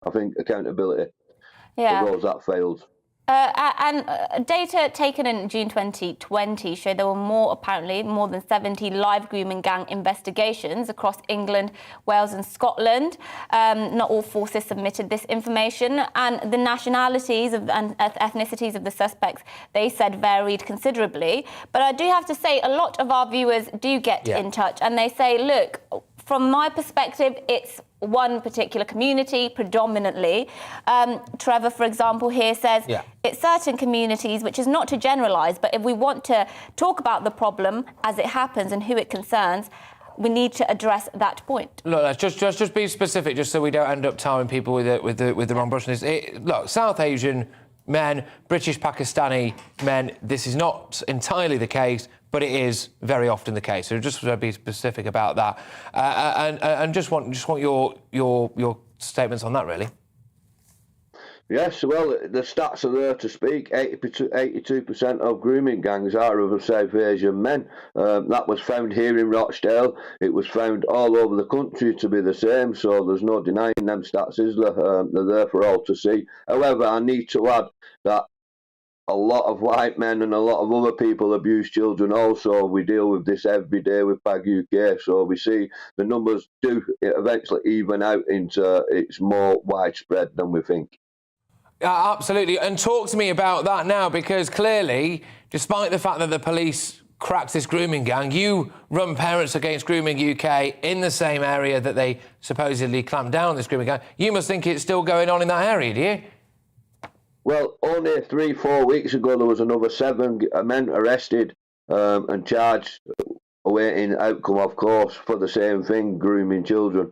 Speaker 21: I think accountability for those that failed.
Speaker 6: Data taken in June 2020 showed there were apparently more than 70 live grooming gang investigations across England, Wales and Scotland. Not all forces submitted this information, and the nationalities and ethnicities of the suspects, they said, varied considerably. But I do have to say, a lot of our viewers do get in touch, and they say, look, from my perspective, it's one particular community predominantly. Trevor, for example, here says it's certain communities, which is not to generalise, but if we want to talk about the problem as it happens and who it concerns, we need to address that point.
Speaker 1: Look, let's just be specific, just so we don't end up tarring people with the wrong brush. Look, South Asian men, British Pakistani men, this is not entirely the case, but it is very often the case. So just to be specific about that, and just want your statements on that, really.
Speaker 21: Yes, well, the stats are there to speak. 82% of grooming gangs are of South Asian men. That was found here in Rochdale. It was found all over the country to be the same, so there's no denying them stats, is there? They're there for all to see. However, I need to add that a lot of white men and a lot of other people abuse children also. We deal with this every day with PAG UK, so we see the numbers do eventually even out into it's more widespread than we think.
Speaker 1: Absolutely, and talk to me about that now, because clearly, despite the fact that the police cracked this grooming gang, you run Parents Against Grooming UK in the same area that they supposedly clamped down on this grooming gang. You must think it's still going on in that area, do you?
Speaker 21: Well, only 3-4 weeks ago, there was another 7 men arrested and charged, awaiting outcome, of course, for the same thing, grooming children.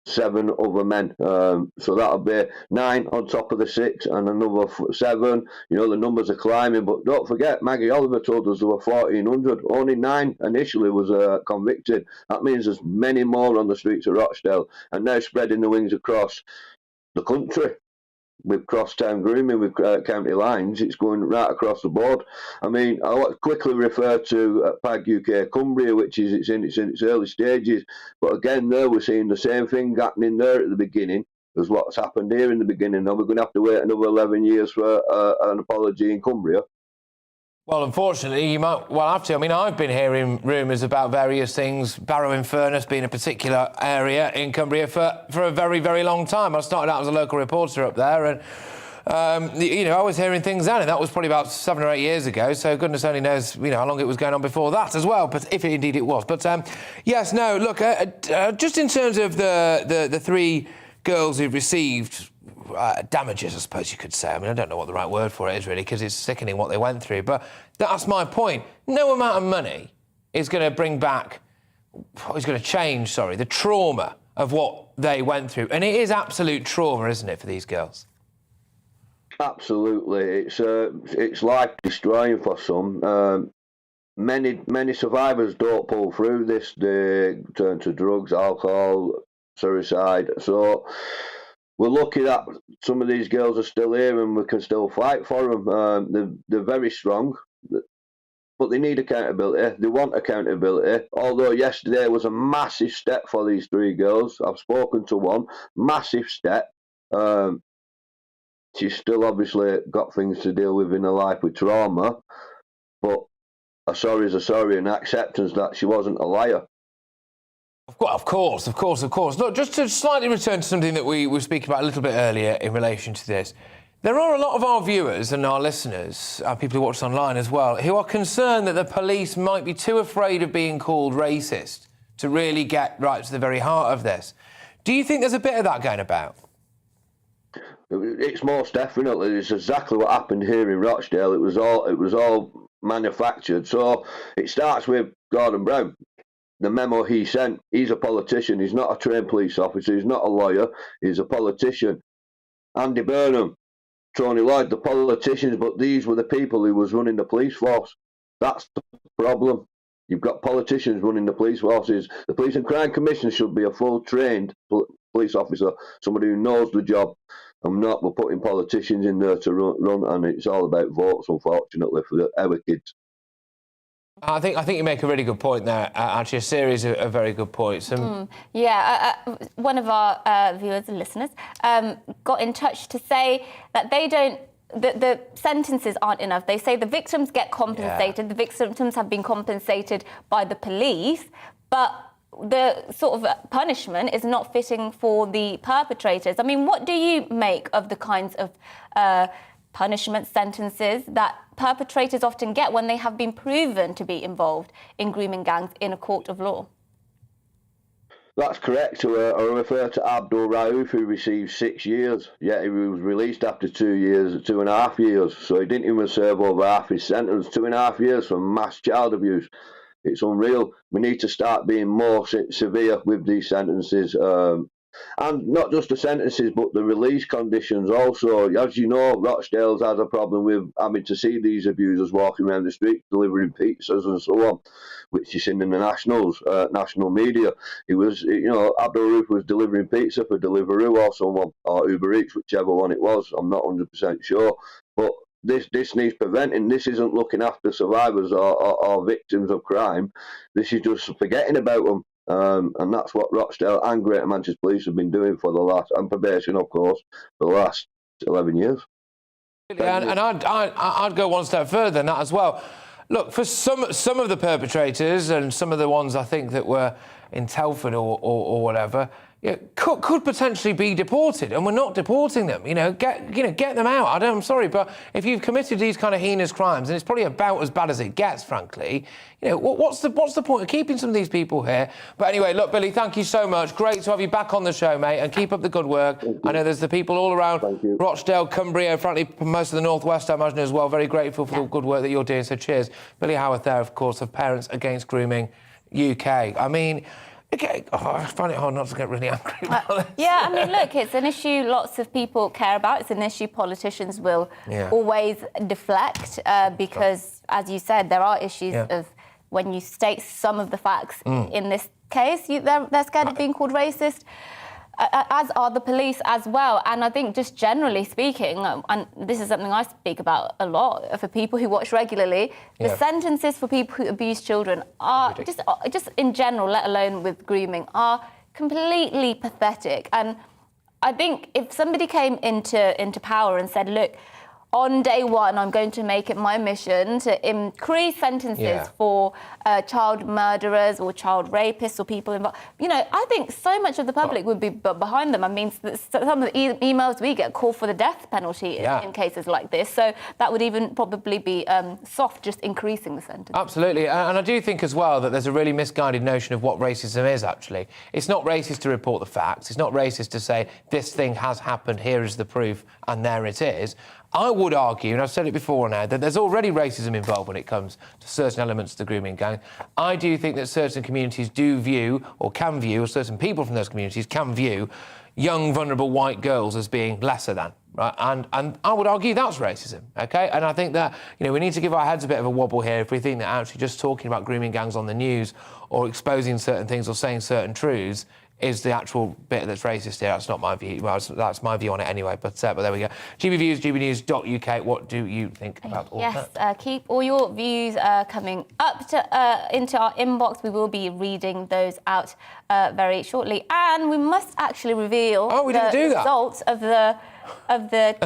Speaker 21: 7 other men. So that'll be 9 on top of the 6 and another 7. You know, the numbers are climbing, but don't forget, Maggie Oliver told us there were 1,400. Only 9 initially was convicted. That means there's many more on the streets of Rochdale, and now spreading the wings across the country. With crosstown grooming, with county lines, it's going right across the board. I mean, I want to quickly refer to PAG UK Cumbria, which is it's in its early stages. But again, there we're seeing the same thing happening there at the beginning as what's happened here in the beginning. Now we're going to have to wait another 11 years for an apology in Cumbria.
Speaker 1: Well, unfortunately, you might well have to. I mean, I've been hearing rumours about various things, Barrow-in-Furness being a particular area in Cumbria for a very, very long time. I started out as a local reporter up there, and, you know, I was hearing things then, and that was probably about 7 or 8 years ago, so goodness only knows, you know, how long it was going on before that as well, but if indeed it was. But, yes, no, look, just in terms of the 3 girls who've received damages, I suppose you could say. I mean, I don't know what the right word for it is, really, because it's sickening what they went through. But that's my point. No amount of money is going to bring back, is going to change, the trauma of what they went through. And it is absolute trauma, isn't it, for these girls?
Speaker 21: Absolutely. It's life-destroying for some. Many survivors don't pull through this. They turn to drugs, alcohol, suicide. So we're lucky that some of these girls are still here and we can still fight for them. They're very strong, but they need accountability. They want accountability. Although yesterday was a massive step for these 3 girls. I've spoken to one. Massive step. She's still obviously got things to deal with in her life with trauma, but a sorry is a sorry, and acceptance that she wasn't a liar.
Speaker 1: Of course. Look, just to slightly return to something that we were speaking about a little bit earlier in relation to this. There are a lot of our viewers and our listeners, our people who watch us online as well, who are concerned that the police might be too afraid of being called racist to really get right to the very heart of this. Do you think there's a bit of that going about?
Speaker 21: It's most definitely. It's exactly what happened here in Rochdale. It was all manufactured. So it starts with Gordon Brown. The memo he sent, he's a politician, he's not a trained police officer, he's not a lawyer, he's a politician. Andy Burnham, Tony Lloyd, the politicians, but these were the people who was running the police force. That's the problem. You've got politicians running the police forces. The Police and Crime Commission should be a full trained police officer, somebody who knows the job. We're putting politicians in there to run, and it's all about votes, unfortunately, for our kids.
Speaker 1: I think you make a really good point there, actually, a series of very good points.
Speaker 6: One of our viewers and listeners got in touch to say that they don't the sentences aren't enough. They say the victims get compensated. The victims have been compensated by the police, but the sort of punishment is not fitting for the perpetrators. I mean, what do you make of the kinds of punishment sentences that perpetrators often get when they have been proven to be involved in grooming gangs in a court of law?
Speaker 21: That's correct. I refer to Abdul Rauf, who received 6 years, yet he was released after 2 years, 2.5 years. So he didn't even serve over half his sentence, 2.5 years for mass child abuse. It's unreal. We need to start being more severe with these sentences. And not just the sentences, but the release conditions also. As you know, Rochdale's had a problem with having to see these abusers walking around the streets, delivering pizzas and so on, which is seen in the national media. He was, Abdul Rauf was delivering pizza for Deliveroo or someone, or Uber Eats, whichever one it was. I'm not 100% sure. But this needs preventing. This isn't looking after survivors or victims of crime. This is just forgetting about them. And that's what Rochdale and Greater Manchester Police have been doing for the last, and probation, of course, for the last 11 years.
Speaker 1: Yeah, and I'd go one step further than that as well. Look, for some of the perpetrators and some of the ones I think that were in Telford or whatever, could potentially be deported, and we're not deporting them. Get them out. I'm sorry, but if you've committed these kind of heinous crimes, and it's probably about as bad as it gets, frankly, what's the point of keeping some of these people here? But anyway, look, Billy, thank you so much. Great to have you back on the show, mate, and keep up the good work. I know there's the people all around Rochdale, Cumbria, frankly, most of the northwest, I imagine as well. Very grateful for the good work that you're doing. So cheers, Billy Howarth there, of course, of Parents Against Grooming UK. I mean, okay, I find it hard not to get really angry about this.
Speaker 6: Yeah, I mean, look, it's an issue lots of people care about. It's an issue politicians will always deflect because, as you said, there are issues of when you state some of the facts in this case, they're scared of being called racist, as are the police as well. And I think just generally speaking, and this is something I speak about a lot for people who watch regularly, the sentences for people who abuse children are just in general, let alone with grooming, are completely pathetic. And I think if somebody came into power and said, look, on day one, I'm going to make it my mission to increase sentences for child murderers or child rapists or people involved. I think so much of the public would be behind them. I mean, some of the emails we get call for the death penalty in cases like this. So that would even probably be soft, just increasing the sentence.
Speaker 1: Absolutely. And I do think as well that there's a really misguided notion of what racism is, actually. It's not racist to report the facts. It's not racist to say this thing has happened, here is the proof, and there it is. I would argue, and I've said it before now, that there's already racism involved when it comes to certain elements of the grooming gang. I do think that certain communities do view, or can view, or certain people from those communities can view young, vulnerable white girls as being lesser than, right? And I would argue that's racism, OK? And I think that, we need to give our heads a bit of a wobble here if we think that actually just talking about grooming gangs on the news or exposing certain things or saying certain truths is the actual bit that's racist here. That's not my view. Well, that's my view on it anyway, but there we go. GBViews, gbnews.uk. What do you think about all that?
Speaker 6: Yes, keep all your views coming up into our inbox. We will be reading those out very shortly. And we must actually reveal the results of the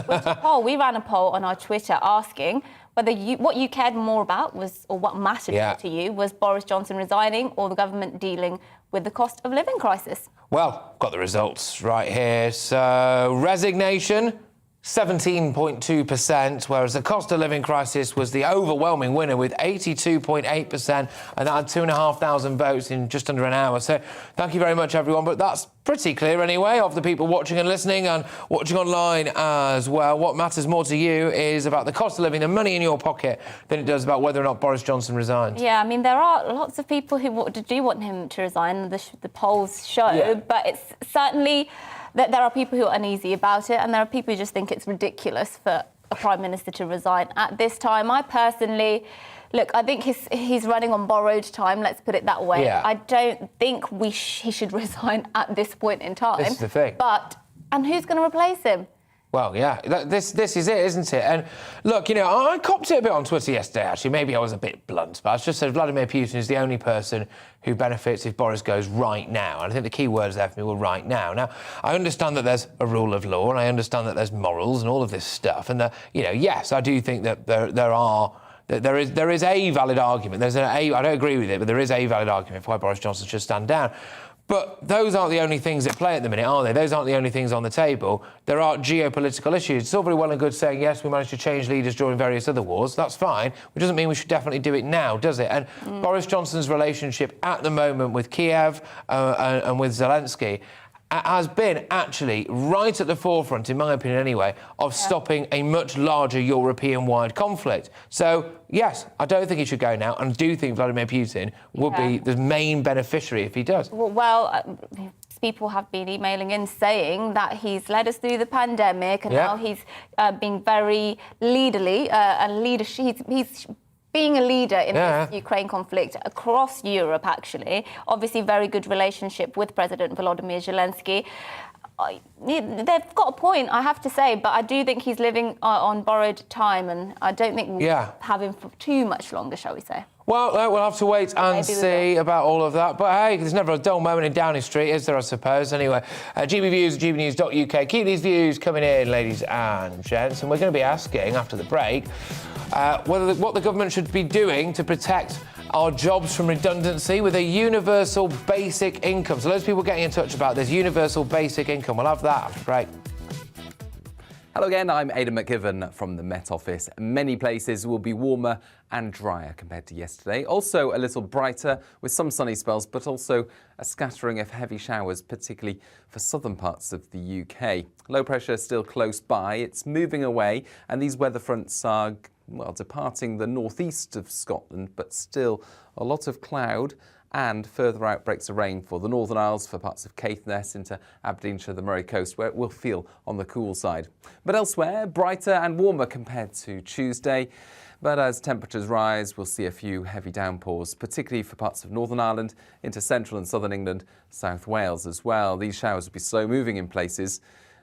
Speaker 6: Twitter poll. We ran a poll on our Twitter asking whether what you cared more about was, or what mattered to you, was Boris Johnson resigning or the government dealing with the cost of living crisis.
Speaker 1: Well, got the results right here. So, resignation, 17.2%, whereas the cost of living crisis was the overwhelming winner with 82.8%, and that had 2,500 votes in just under an hour. So thank you very much, everyone. But that's pretty clear anyway of the people watching and listening and watching online as well. What matters more to you is about the cost of living, the money in your pocket, than it does about whether or not Boris Johnson resigns.
Speaker 6: Yeah, I mean, there are lots of people who do want him to resign, the polls show, but it's certainly that there are people who are uneasy about it, and there are people who just think it's ridiculous for a Prime Minister to resign at this time. I personally, look, I think he's running on borrowed time, let's put it that way.
Speaker 1: Yeah.
Speaker 6: I don't think he should resign at this point in time.
Speaker 1: This is the thing.
Speaker 6: And who's going to replace him?
Speaker 1: Well, yeah, this is it, isn't it? And look, you know, I copped it a bit on Twitter yesterday, actually. Maybe I was a bit blunt, but I just said Vladimir Putin is the only person who benefits if Boris goes right now. And I think the key words there for me were right now. Now, I understand that there's a rule of law, and I understand that there's morals and all of this stuff. And, you know, yes, I do think that there is a valid argument. I don't agree with it, but there is a valid argument for why Boris Johnson should stand down. But those aren't the only things at play at the minute, are they? Those aren't the only things on the table. There are geopolitical issues. It's all very well and good saying, yes, we managed to change leaders during various other wars. That's fine. It doesn't mean we should definitely do it now, does it? And Boris Johnson's relationship at the moment with Kiev and with Zelensky has been actually right at the forefront, in my opinion anyway, of stopping a much larger European-wide conflict. So, yes, I don't think he should go now, and I do think Vladimir Putin would be the main beneficiary if he does.
Speaker 6: Well, people have been emailing in saying that he's led us through the pandemic, and now he's being very leaderly and leadership. He's being a leader in this Ukraine conflict across Europe, actually. Obviously, very good relationship with President Volodymyr Zelensky. They've got a point, I have to say, but I do think he's living on borrowed time, and I don't think we'll have him for too much longer, shall we say.
Speaker 1: Well, we'll have to wait and see about all of that. But, hey, there's never a dull moment in Downing Street, is there, I suppose? Anyway, GBViews, gbnews.uk. Keep these views coming in, ladies and gents. And we're going to be asking, after the break, what the government should be doing to protect our jobs from redundancy with a universal basic income. So loads of people getting in touch about this universal basic income. We'll have that after the break.
Speaker 8: Hello again, I'm Aidan McGivern from the Met Office. Many places will be warmer and drier compared to yesterday. Also a little brighter with some sunny spells, but also a scattering of heavy showers, particularly for southern parts of the UK. Low pressure still close by. It's moving away, and these weather fronts are, well, departing the northeast of Scotland, but still a lot of cloud and further outbreaks of rain for the Northern Isles, for parts of Caithness into Aberdeenshire, the Murray Coast, where it will feel on the cool side. But elsewhere, brighter and warmer compared to Tuesday. But as temperatures rise, we'll see a few heavy downpours, particularly for parts of Northern Ireland, into central and southern England, South Wales as well. These showers will be slow moving in places,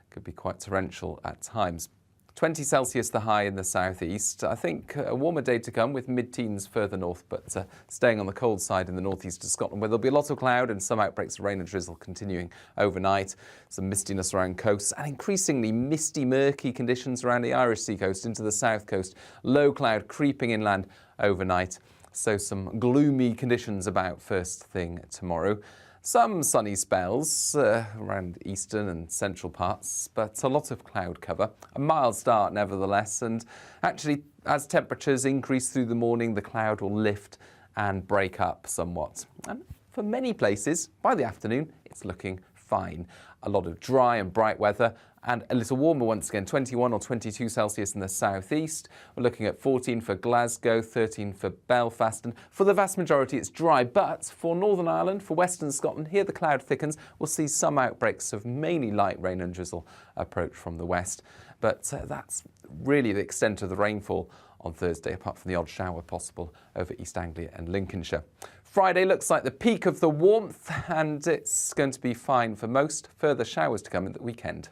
Speaker 8: could be quite torrential at times. 20 Celsius the high in the southeast. I think a warmer day to come with mid-teens further north, but staying on the cold side in the northeast of Scotland, where there'll be a lot of cloud and some outbreaks of rain and drizzle continuing overnight. Some mistiness around coasts and increasingly misty, murky conditions around the Irish sea coast into the south coast. Low cloud creeping inland overnight. So some gloomy conditions about first thing tomorrow. Some sunny spells around eastern and central parts, but a lot of cloud cover. A mild start nevertheless, and actually as temperatures increase through the morning, the cloud will lift and break up somewhat. And for many places, by the afternoon, it's looking fine. A lot of dry and bright weather, and a little warmer once again, 21 or 22 Celsius in the southeast. We're looking at 14 for Glasgow, 13 for Belfast, and for the vast majority it's dry, but for Northern Ireland, for Western Scotland, here the cloud thickens. We'll see some outbreaks of mainly light rain and drizzle approach from the west, but that's really the extent of the rainfall on Thursday, apart from the odd shower possible over East Anglia and Lincolnshire. Friday looks like the peak of the warmth, and it's going to be fine for most. Further showers to come in the weekend.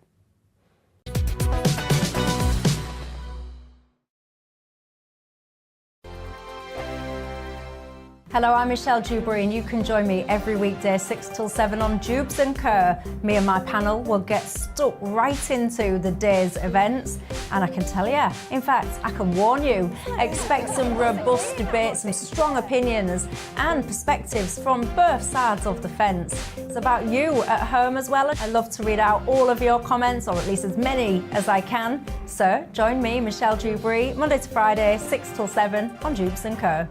Speaker 11: Hello, I'm Michelle Dewberry, and you can join me every weekday 6 till 7 on Jubes and Kerr. Me and my panel will get stuck right into the day's events, and I can tell you, in fact, I can warn you, expect some robust debate, some strong opinions and perspectives from both sides of the fence. It's about you at home as well. I love to read out all of your comments, or at least as many as I can. So join me, Michelle Dewberry, Monday to Friday, 6 till 7 on Jubes and Kerr.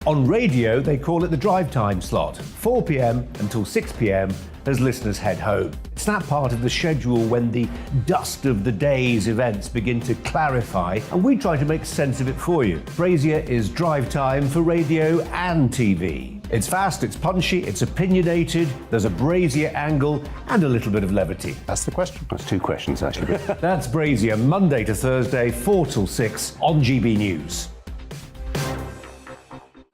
Speaker 9: On radio, they call it the drive time slot, 4 p.m. until 6 p.m. as listeners head home. It's that part of the schedule when the dust of the day's events begin to clarify, and we try to make sense of it for you. Brazier is drive time for radio and TV. It's fast, it's punchy, it's opinionated, there's a Brazier angle and a little bit of levity.
Speaker 10: That's the question. That's two questions, actually.
Speaker 9: That's Brazier, Monday to Thursday, 4 till 6 on GB News.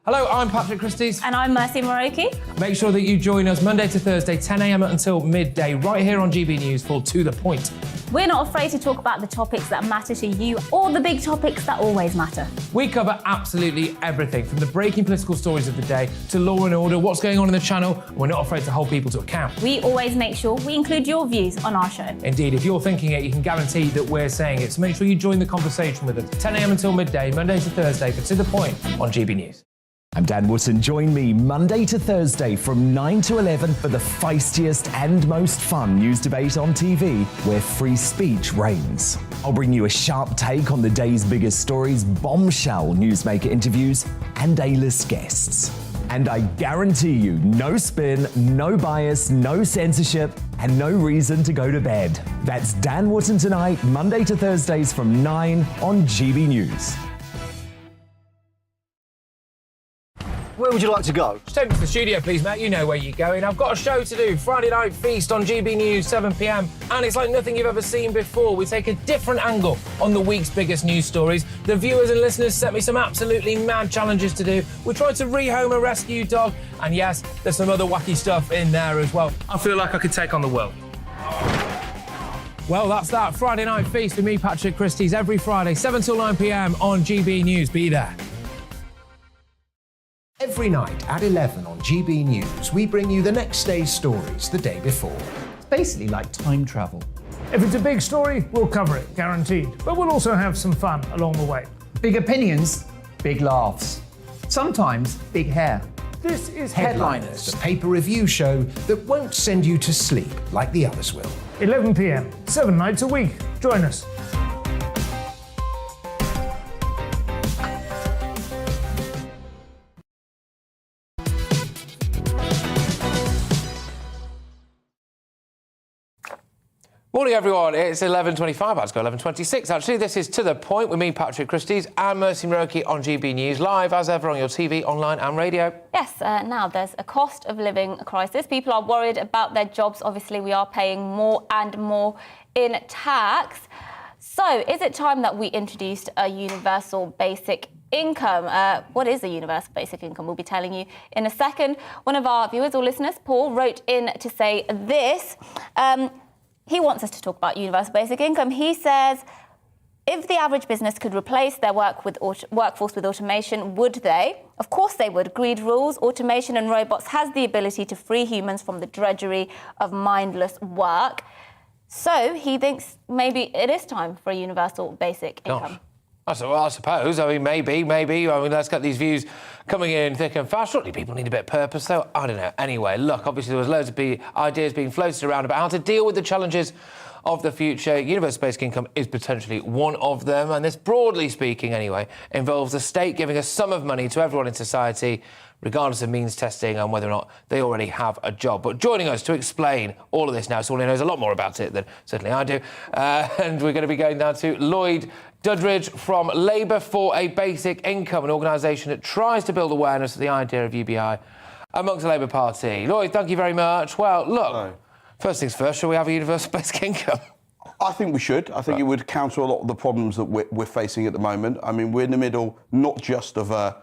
Speaker 1: Hello, I'm Patrick Christys.
Speaker 6: And I'm Mercy Muroki.
Speaker 1: Make sure that you join us Monday to Thursday, 10 a.m. until midday, right here on GB News for To The Point.
Speaker 6: We're not afraid to talk about the topics that matter to you or the big topics that always matter.
Speaker 1: We cover absolutely everything, from the breaking political stories of the day to law and order, what's going on in the channel. We're not afraid to hold people to account.
Speaker 6: We always make sure we include your views on our show.
Speaker 1: Indeed, if you're thinking it, you can guarantee that we're saying it. So make sure you join the conversation with us, 10 a.m. until midday, Monday to Thursday, for To The Point on GB News.
Speaker 12: I'm Dan Wootton. Join me Monday to Thursday from 9 to 11 for the feistiest and most fun news debate on TV, where free speech reigns. I'll bring you a sharp take on the day's biggest stories, bombshell newsmaker interviews, and A-list guests. And I guarantee you, no spin, no bias, no censorship, and no reason to go to bed. That's Dan Wootton tonight, Monday to Thursdays from 9 on GB News.
Speaker 3: Where would you like to go?
Speaker 1: Just take me to the studio, please, mate. You know where you're going. I've got a show to do. Friday Night Feast on GB News, 7 p.m. And it's like nothing you've ever seen before. We take a different angle on the week's biggest news stories. The viewers and listeners sent me some absolutely mad challenges to do. We tried to rehome a rescue dog. And yes, there's some other wacky stuff in there as well. I feel like I could take on the world. Well, that's that. Friday Night Feast with me, Patrick Christys, every Friday, 7 till 9 p.m. on GB News. Be there.
Speaker 22: Every night at 11 on GB News, we bring you the next day's stories the day before. It's basically like time travel.
Speaker 23: If it's a big story, we'll cover it, guaranteed. But we'll also have some fun along the way.
Speaker 24: Big opinions, big laughs. Sometimes big hair.
Speaker 23: This is
Speaker 22: Headliners, the paper review show that won't send you to sleep like the others will.
Speaker 23: 11 p.m, 7 nights a week. Join us.
Speaker 1: Morning, everyone. It's 11:25. Let's go 11:26. Actually, this is To The Point with me, Patrick Christys, and Mercy Muroki on GB News, live as ever on your TV, online, and radio.
Speaker 6: Yes, now there's a cost of living crisis. People are worried about their jobs. Obviously, we are paying more and more in tax. So, is it time that we introduced a universal basic income? What is a universal basic income? We'll be telling you in a second. One of our viewers or listeners, Paul, wrote in to say this. He wants us to talk about universal basic income. He says, if the average business could replace their workforce with automation, would they? Of course they would. Greed rules. Automation and robots has the ability to free humans from the drudgery of mindless work. So he thinks maybe it is time for a universal basic income.
Speaker 1: I suppose. I mean, maybe. I mean, let's get these views coming in thick and fast. Surely people need a bit of purpose, though. I don't know. Anyway, look, obviously there was loads of ideas being floated around about how to deal with the challenges of the future. Universal basic income is potentially one of them. And this, broadly speaking anyway, involves the state giving a sum of money to everyone in society, regardless of means testing and whether or not they already have a job. But joining us to explain all of this now, someone who knows a lot more about it than certainly I do, and we're going to be going down to Lloyd Dudridge from Labour for a Basic Income, an organisation that tries to build awareness of the idea of UBI amongst the Labour Party. Lloyd, thank you very much. Well, look, first things first, shall we have a universal basic income?
Speaker 25: I think we should. I think it would counter a lot of the problems that we're facing at the moment. I mean, we're in the middle not just of a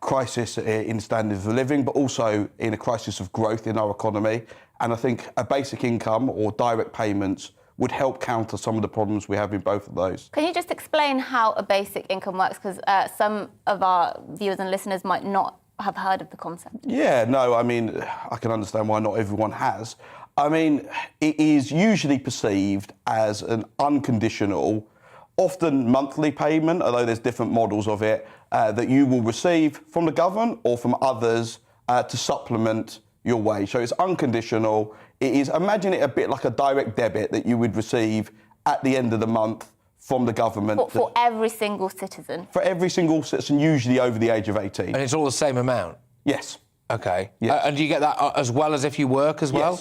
Speaker 25: crisis in standards of living, but also in a crisis of growth in our economy. And I think a basic income or direct payments would help counter some of the problems we have in both of those.
Speaker 6: Can you just explain how a basic income works? Because some of our viewers and listeners might not have heard of the concept.
Speaker 25: Yeah, no, I mean, I can understand why not everyone has. I mean, it is usually perceived as an unconditional, often monthly payment, although there's different models of it, that you will receive from the government or from others to supplement your wage. So it's unconditional. It is, imagine it a bit like a direct debit that you would receive at the end of the month from the government.
Speaker 6: For every single citizen?
Speaker 25: For every single citizen, usually over the age of 18.
Speaker 1: And it's all the same amount?
Speaker 25: Yes.
Speaker 1: OK.
Speaker 25: Yes.
Speaker 1: And do you get that as well as if you work as well?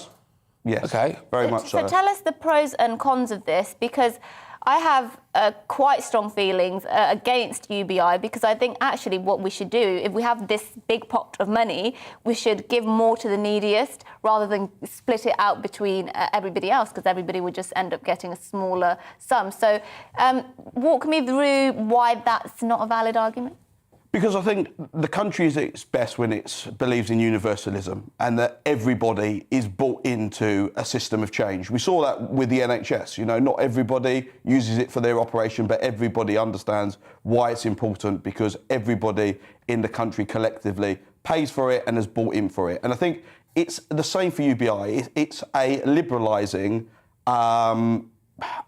Speaker 25: Yes.
Speaker 1: OK.
Speaker 25: Very much so.
Speaker 6: So tell us the pros and cons of this, because I have quite strong feelings against UBI, because I think actually what we should do, if we have this big pot of money, we should give more to the neediest rather than split it out between everybody else, because everybody would just end up getting a smaller sum. So walk me through why that's not a valid argument.
Speaker 25: Because I think the country is at its best when it believes in universalism and that everybody is bought into a system of change. We saw that with the NHS. You know, not everybody uses it for their operation, but everybody understands why it's important because everybody in the country collectively pays for it and has bought in for it. And I think it's the same for UBI. It's a liberalising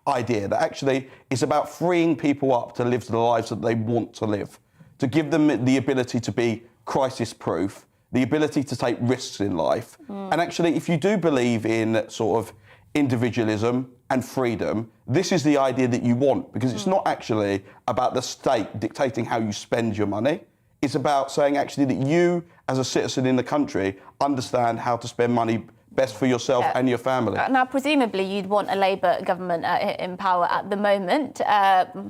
Speaker 25: idea that actually is about freeing people up to live the lives that they want to live, to give them the ability to be crisis-proof, the ability to take risks in life. And actually, if you do believe in sort of individualism and freedom, this is the idea that you want, because it's not actually about the state dictating how you spend your money. It's about saying actually that you, as a citizen in the country, understand how to spend money best for yourself and your family.
Speaker 6: Now, presumably, you'd want a Labour government in power at the moment,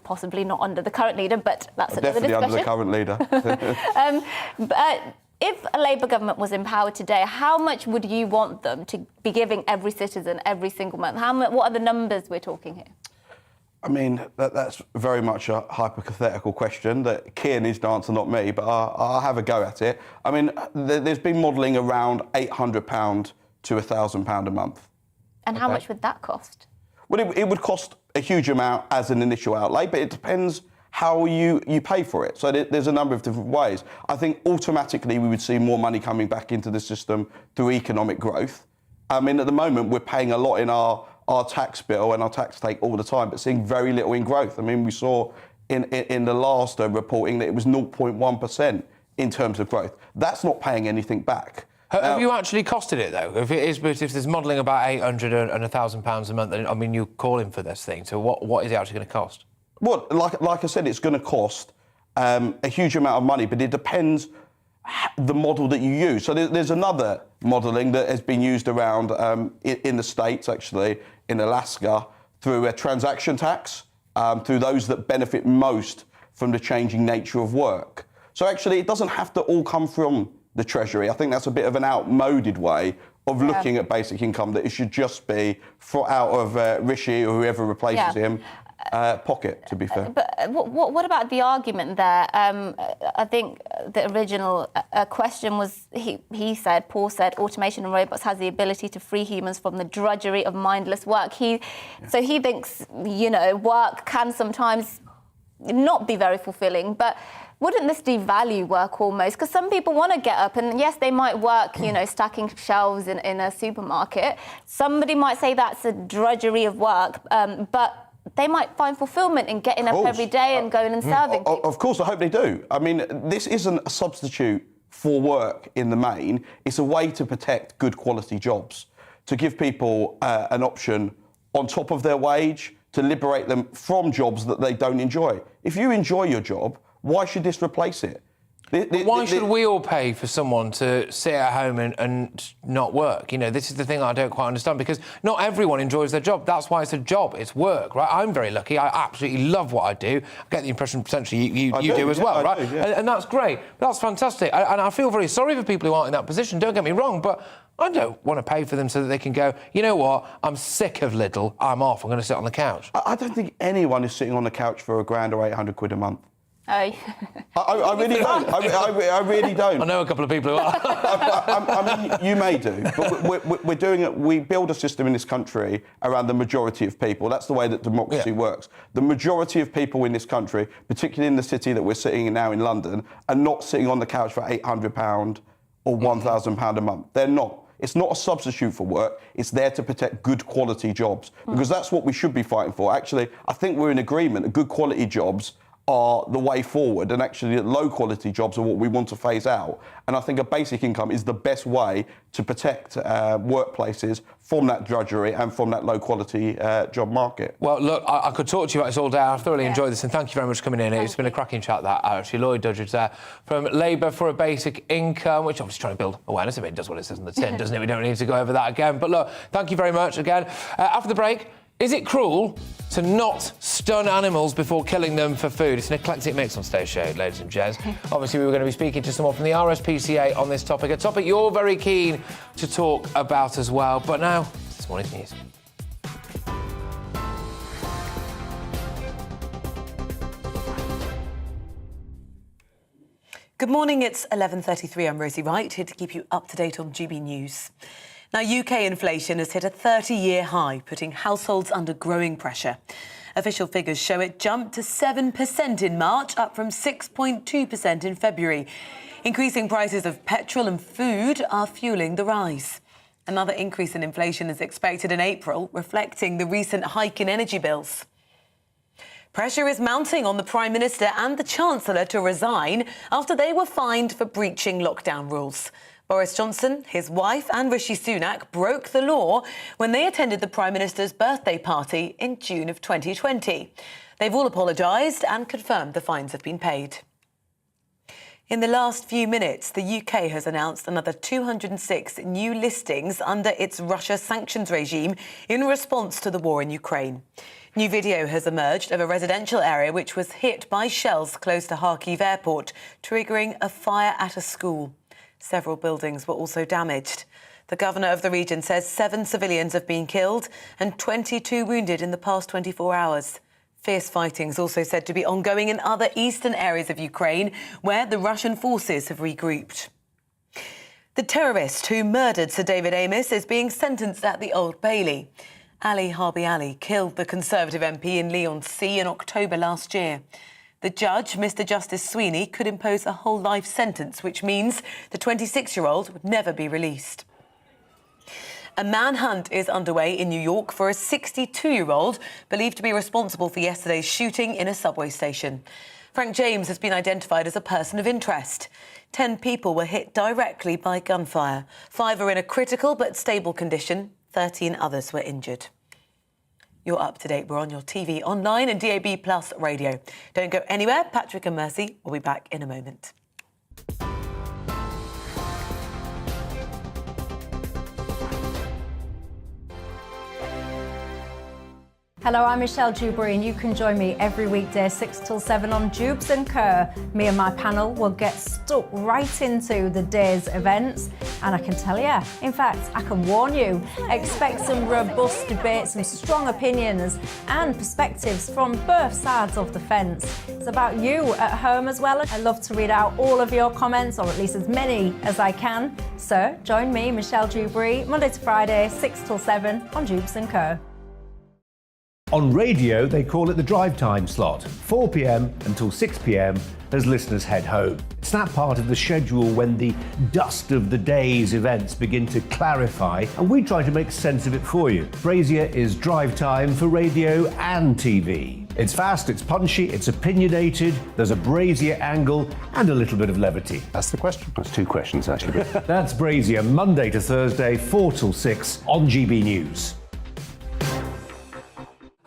Speaker 6: possibly not under the current leader, but that's another discussion.
Speaker 25: Definitely under the current leader.
Speaker 6: If a Labour government was in power today, how much would you want them to be giving every citizen every single month? What are the numbers we're talking here?
Speaker 25: I mean, that's very much a hypothetical question that Keir needs to answer, not me, but I'll have a go at it. I mean, there's been modelling around £800 to £1,000 a month.
Speaker 6: And how much would that cost?
Speaker 25: Well, it would cost a huge amount as an initial outlay, but it depends how you pay for it. So there's a number of different ways. I think automatically we would see more money coming back into the system through economic growth. I mean, at the moment, we're paying a lot in our tax bill and our tax take all the time, but seeing very little in growth. I mean, we saw in the last reporting that it was 0.1% in terms of growth. That's not paying anything back.
Speaker 1: Have you actually costed it, though? If there's modelling about £800 and £1,000 a month, I mean, you're calling for this thing. So what is it actually going to cost?
Speaker 25: Well, like I said, it's going to cost a huge amount of money, but it depends the model that you use. So there's another modelling that has been used around in the States, actually, in Alaska, through a transaction tax, through those that benefit most from the changing nature of work. So actually, it doesn't have to all come from the Treasury. I think that's a bit of an outmoded way of looking at basic income, that it should just be out of Rishi or whoever replaces him pocket, to be fair.
Speaker 6: But what about the argument there? I think the original question was, Paul said, automation and robots has the ability to free humans from the drudgery of mindless work. So he thinks, you know, work can sometimes not be very fulfilling, but wouldn't this devalue work almost? Because some people want to get up and, yes, they might work, you know, stacking shelves in a supermarket. Somebody might say that's a drudgery of work, but they might find fulfilment in getting up every day and going and serving people.
Speaker 25: Of course, I hope they do. I mean, this isn't a substitute for work in the main. It's a way to protect good quality jobs, to give people an option on top of their wage, to liberate them from jobs that they don't enjoy. If you enjoy your job, why should this replace it?
Speaker 1: Why should we all pay for someone to sit at home and not work? You know, this is the thing I don't quite understand, because not everyone enjoys their job. That's why it's a job. It's work, right? I'm very lucky. I absolutely love what I do. I get the impression potentially you do as well, right? And that's great. That's fantastic. And I feel very sorry for people who aren't in that position. Don't get me wrong, but I don't want to pay for them so that they can go, you know what, I'm sick of Lidl. I'm off. I'm going to sit on the couch.
Speaker 25: I don't think anyone is sitting on the couch for £1,000 or £800 a month.
Speaker 6: I
Speaker 25: really don't. I really don't.
Speaker 1: I know a couple of people who are.
Speaker 25: I mean, you may do, but we're doing it. We build a system in this country around the majority of people. That's the way that democracy works. The majority of people in this country, particularly in the city that we're sitting in now in London, are not sitting on the couch for £800 or £1,000 a month. They're not. It's not a substitute for work. It's there to protect good quality jobs, because that's what we should be fighting for. Actually, I think we're in agreement that good quality jobs are the way forward, and actually low quality jobs are what we want to phase out. And I think a basic income is the best way to protect workplaces from that drudgery and from that low quality job market.
Speaker 1: Well, look, I could talk to you about this all day. I've thoroughly enjoyed this, and thank you very much for coming in. It's been a cracking chat, that, actually. Lloyd Dudgeridge there from Labour for a Basic Income, which obviously trying to build awareness of it. It does what it says on the tin, doesn't it? We don't need to go over that again. But look, thank you very much again. After the break, is it cruel to not stun animals before killing them for food? It's an eclectic mix on Stay Shade, ladies and gents. Obviously, we were going to be speaking to someone from the RSPCA on this topic, a topic you're very keen to talk about as well. But now, this morning's news.
Speaker 2: Good morning, it's 11:33. I'm Rosie Wright, here to keep you up to date on GB News. Now, UK inflation has hit a 30-year high, putting households under growing pressure. Official figures show it jumped to 7% in March, up from 6.2% in February. Increasing prices of petrol and food are fuelling the rise. Another increase in inflation is expected in April, reflecting the recent hike in energy bills. Pressure is mounting on the Prime Minister and the Chancellor to resign after they were fined for breaching lockdown rules. Boris Johnson, his wife and Rishi Sunak broke the law when they attended the Prime Minister's birthday party in June of 2020. They've all apologised and confirmed the fines have been paid. In the last few minutes, the UK has announced another 206 new listings under its Russia sanctions regime in response to the war in Ukraine. New video has emerged of a residential area which was hit by shells close to Kharkiv airport, triggering a fire at a school. Several buildings were also damaged. The governor of the region says 7 civilians have been killed and 22 wounded in the past 24 hours. Fierce fighting is also said to be ongoing in other eastern areas of Ukraine, where the Russian forces have regrouped. The terrorist who murdered Sir David Amess is being sentenced at the Old Bailey. Ali Harbi Ali killed the Conservative MP in Leigh-on-Sea in October last year. The judge, Mr Justice Sweeney, could impose a whole life sentence, which means the 26-year-old would never be released. A manhunt is underway in New York for a 62-year-old believed to be responsible for yesterday's shooting in a subway station. Frank James has been identified as a person of interest. 10 people were hit directly by gunfire. 5 are in a critical but stable condition. 13 others were injured. You're up to date. We're on your TV, online and DAB+ radio. Don't go anywhere. Patrick and Mercy will be back in a moment.
Speaker 11: Hello, I'm Michelle Dewberry and you can join me every weekday 6 till 7 on Jubes and Kerr. Me and my panel will get stuck right into the day's events, and I can tell you, in fact, I can warn you, expect some robust debates, some strong opinions and perspectives from both sides of the fence. It's about you at home as well. I love to read out all of your comments, or at least as many as I can. So join me, Michelle Dewberry, Monday to Friday, 6 till 7 on Jubes and Kerr.
Speaker 9: On radio, they call it the drive time slot, 4 p.m. until 6 p.m. as listeners head home. It's that part of the schedule when the dust of the day's events begin to clarify, and we try to make sense of it for you. Brazier is drive time for radio and TV. It's fast, it's punchy, it's opinionated, there's a Brazier angle and a little bit of levity.
Speaker 10: That's the question. That's 2 questions, actually.
Speaker 9: That's Brazier, Monday to Thursday, 4 till 6 on GB News.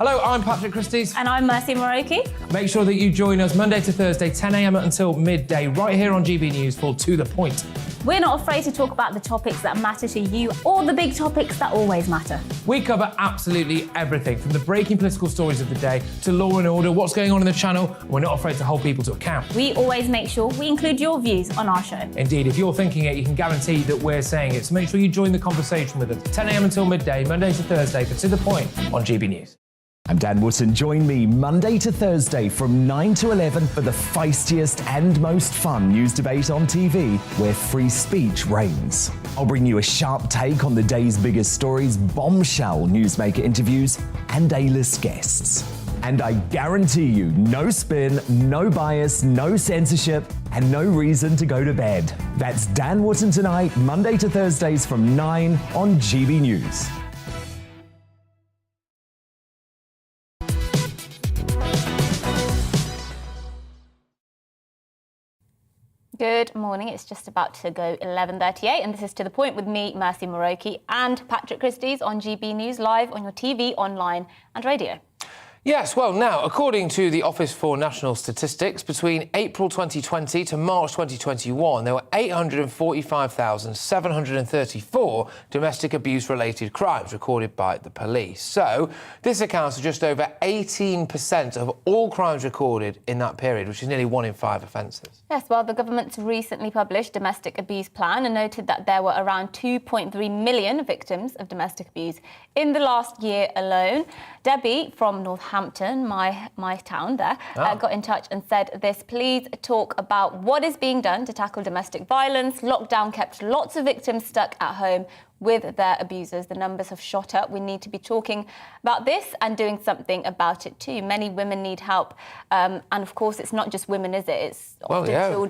Speaker 1: Hello, I'm Patrick Christys.
Speaker 6: And I'm Mercy Muroki.
Speaker 1: Make sure that you join us Monday to Thursday, 10 a.m. until midday, right here on GB News for To The Point.
Speaker 6: We're not afraid to talk about the topics that matter to you or the big topics that always matter.
Speaker 1: We cover absolutely everything, from the breaking political stories of the day to law and order, what's going on in the channel. We're not afraid to hold people to account.
Speaker 6: We always make sure we include your views on our show.
Speaker 1: Indeed, if you're thinking it, you can guarantee that we're saying it. So make sure you join the conversation with us, 10 a.m. until midday, Monday to Thursday, for To The Point on GB News.
Speaker 12: I'm Dan Wootton. Join me Monday to Thursday from 9 to 11 for the feistiest and most fun news debate on TV, where free speech reigns. I'll bring you a sharp take on the day's biggest stories, bombshell newsmaker interviews, and A-list guests. And I guarantee you, no spin, no bias, no censorship, and no reason to go to bed. That's Dan Wootton Tonight, Monday to Thursdays from 9 on GB News.
Speaker 6: Good morning. It's just about to go 11:38, and this is To The Point with me, Mercy Muroki, and Patrick Christys on GB News, live on your TV, online and radio.
Speaker 1: Yes, well, now, according to the Office for National Statistics, between April 2020 to March 2021, there were 845,734 domestic abuse-related crimes recorded by the police. So this accounts for just over 18% of all crimes recorded in that period, which is nearly 1 in 5 offences.
Speaker 6: Yes, well, the government's recently published domestic abuse plan and noted that there were around 2.3 million victims of domestic abuse in the last year alone. Debbie from North Southampton, my town there, got in touch and said this. Please talk about what is being done to tackle domestic violence. Lockdown kept lots of victims stuck at home with their abusers. The numbers have shot up. We need to be talking about this and doing something about it too. Many women need help. And of course, it's not just women, is it? It's often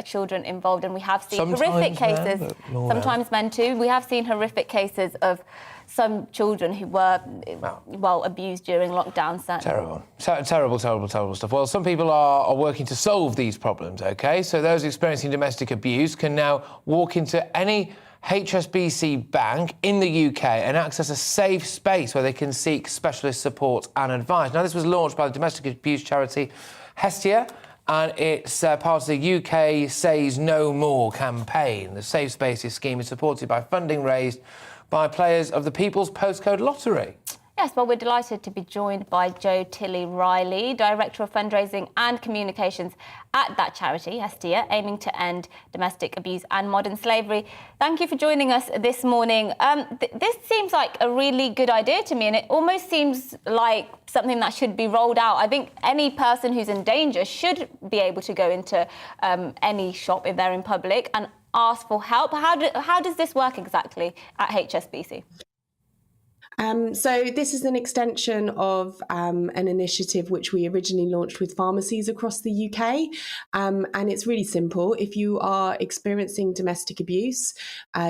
Speaker 6: children involved. And we have seen horrific cases, sometimes men too. We have seen horrific cases of some children who were, abused during lockdown.
Speaker 1: Terrible. Terrible stuff. Well, some people are working to solve these problems, OK? So those experiencing domestic abuse can now walk into any HSBC bank in the UK and access a safe space where they can seek specialist support and advice. Now, this was launched by the domestic abuse charity Hestia, and it's part of the UK Says No More campaign. The Safe Spaces scheme is supported by funding raised by players of the People's Postcode Lottery.
Speaker 6: Yes, well, we're delighted to be joined by Jo Tilley-Riley, Director of Fundraising and Communications at that charity, Hestia, aiming to end domestic abuse and modern slavery. Thank you for joining us this morning. This seems like a really good idea to me, and it almost seems like something that should be rolled out. I think any person who's in danger should be able to go into any shop if they're in public and ask for help. How does this work exactly at HSBC?
Speaker 5: So this is an extension of an initiative which we originally launched with pharmacies across the UK. And it's really simple. If you are experiencing domestic abuse,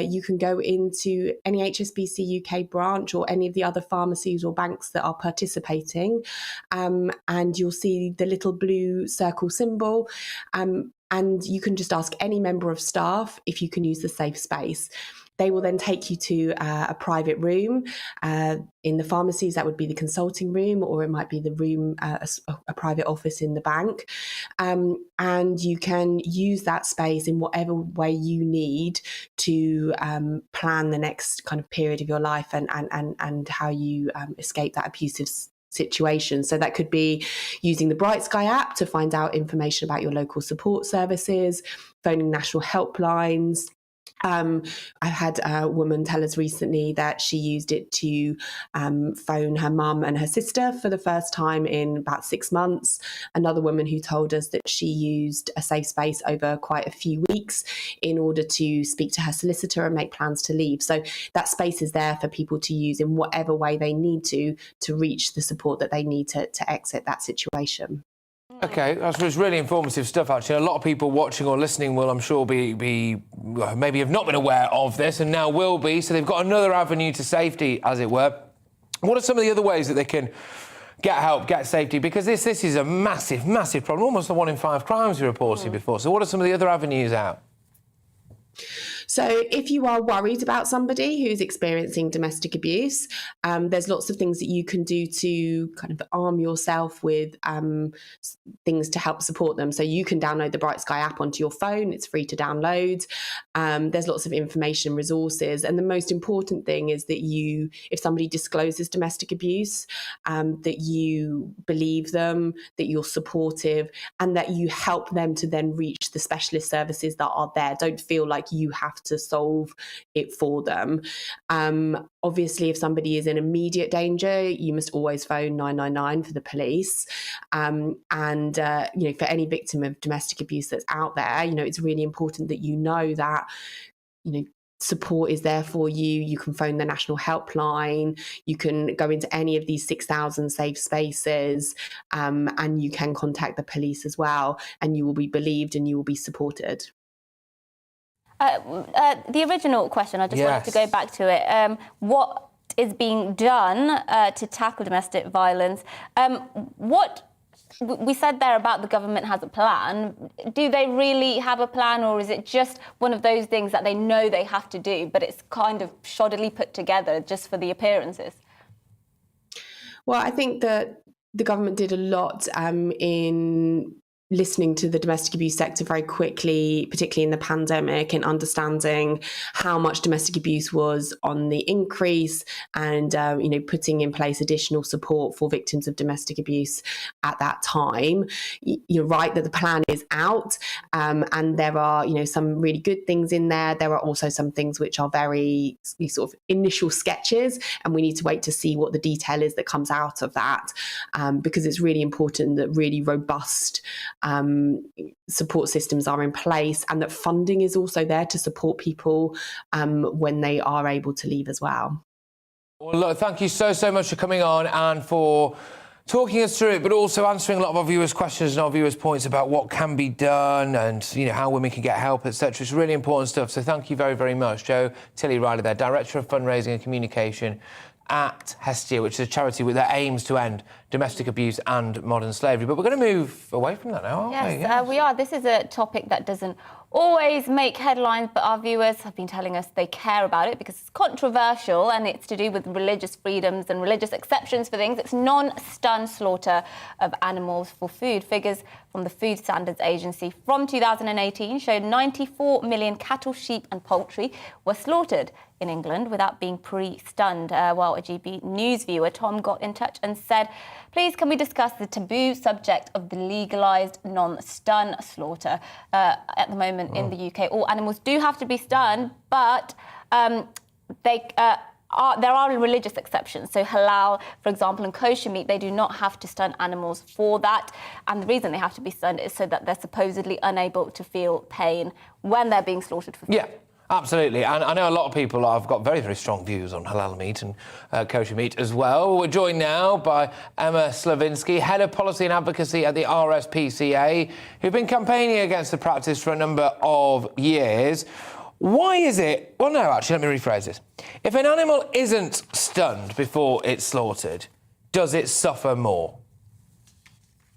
Speaker 5: you can go into any HSBC UK branch or any of the other pharmacies or banks that are participating, and you'll see the little blue circle symbol. And you can just ask any member of staff if you can use the safe space. They will then take you to a private room. In the pharmacies, that would be the consulting room, or it might be the room, a private office in the bank. And you can use that space in whatever way you need to plan the next kind of period of your life and how you escape that abusive situation. So that could be using the Bright Sky app to find out information about your local support services, phoning national helplines. I've had a woman tell us recently that she used it to phone her mum and her sister for the first time in about 6 months. Another woman who told us that she used a safe space over quite a few weeks in order to speak to her solicitor and make plans to leave. So that space is there for people to use in whatever way they need to reach the support that they need to exit that situation.
Speaker 1: OK, that's really informative stuff, actually. A lot of people watching or listening will, I'm sure, be maybe have not been aware of this and now will be, so they've got another avenue to safety, as it were. What are some of the other ways that they can get help, get safety? Because this is a massive, massive problem, almost a 1 in 5 crimes we reported before. So what are some of the other avenues out?
Speaker 5: So if you are worried about somebody who's experiencing domestic abuse, there's lots of things that you can do to kind of arm yourself with things to help support them. So you can download the Bright Sky app onto your phone. It's free to download. There's lots of information resources. And the most important thing is that if somebody discloses domestic abuse, that you believe them, that you're supportive, and that you help them to then reach the specialist services that are there. Don't feel like you have to solve it for them. Obviously, if somebody is in immediate danger, you must always phone 999 for the police. And for any victim of domestic abuse that's out there, it's really important that you know that, support is there for you. You can phone the national helpline. You can go into any of these 6,000 safe spaces, and you can contact the police as well, and you will be believed and you will be supported.
Speaker 6: The original question, I just wanted to go back to it. What is being done to tackle domestic violence? What we said there about the government has a plan. Do they really have a plan, or is it just one of those things that they know they have to do, but it's kind of shoddily put together just for the appearances?
Speaker 5: Well, I think that the government did a lot in listening to the domestic abuse sector very quickly, particularly in the pandemic, and understanding how much domestic abuse was on the increase, and putting in place additional support for victims of domestic abuse at that time. You're right that the plan is out, and there are some really good things in there. There are also some things which are very sort of initial sketches, and we need to wait to see what the detail is that comes out of that, because it's really important that really robust support systems are in place, and that funding is also there to support people when they are able to leave as well.
Speaker 1: Well, look, thank you so much for coming on and for talking us through it, but also answering a lot of our viewers' questions and our viewers' points about what can be done and how women can get help, etc. It's really important stuff. So thank you very, very much. Jo Tilley-Riley there, Director of Fundraising and Communication at Hestia, which is a charity that aims to end domestic abuse and modern slavery. But we're going to move away from that now, aren't we?
Speaker 6: Yes, we are. This is a topic that doesn't always make headlines, but our viewers have been telling us they care about it because it's controversial, and it's to do with religious freedoms and religious exceptions for things. It's non-stun slaughter of animals for food. Figures from the Food Standards Agency from 2018 showed 94 million cattle, sheep and poultry were slaughtered in England without being pre-stunned. Well, a GBNews viewer, Tom, got in touch and said, please can we discuss the taboo subject of the legalised non-stun slaughter? At the moment in the UK, all animals do have to be stunned, but there are religious exceptions. So halal, for example, and kosher meat, they do not have to stun animals for that. And the reason they have to be stunned is so that they're supposedly unable to feel pain when they're being slaughtered for food.
Speaker 1: Yeah. Absolutely, and I know a lot of people have got very, very strong views on halal meat and kosher meat as well. We're joined now by Emma Slavinsky, Head of Policy and Advocacy at the RSPCA, who've been campaigning against the practice for a number of years. Why is it... Well, no, actually, let me rephrase this. If an animal isn't stunned before it's slaughtered, does it suffer more?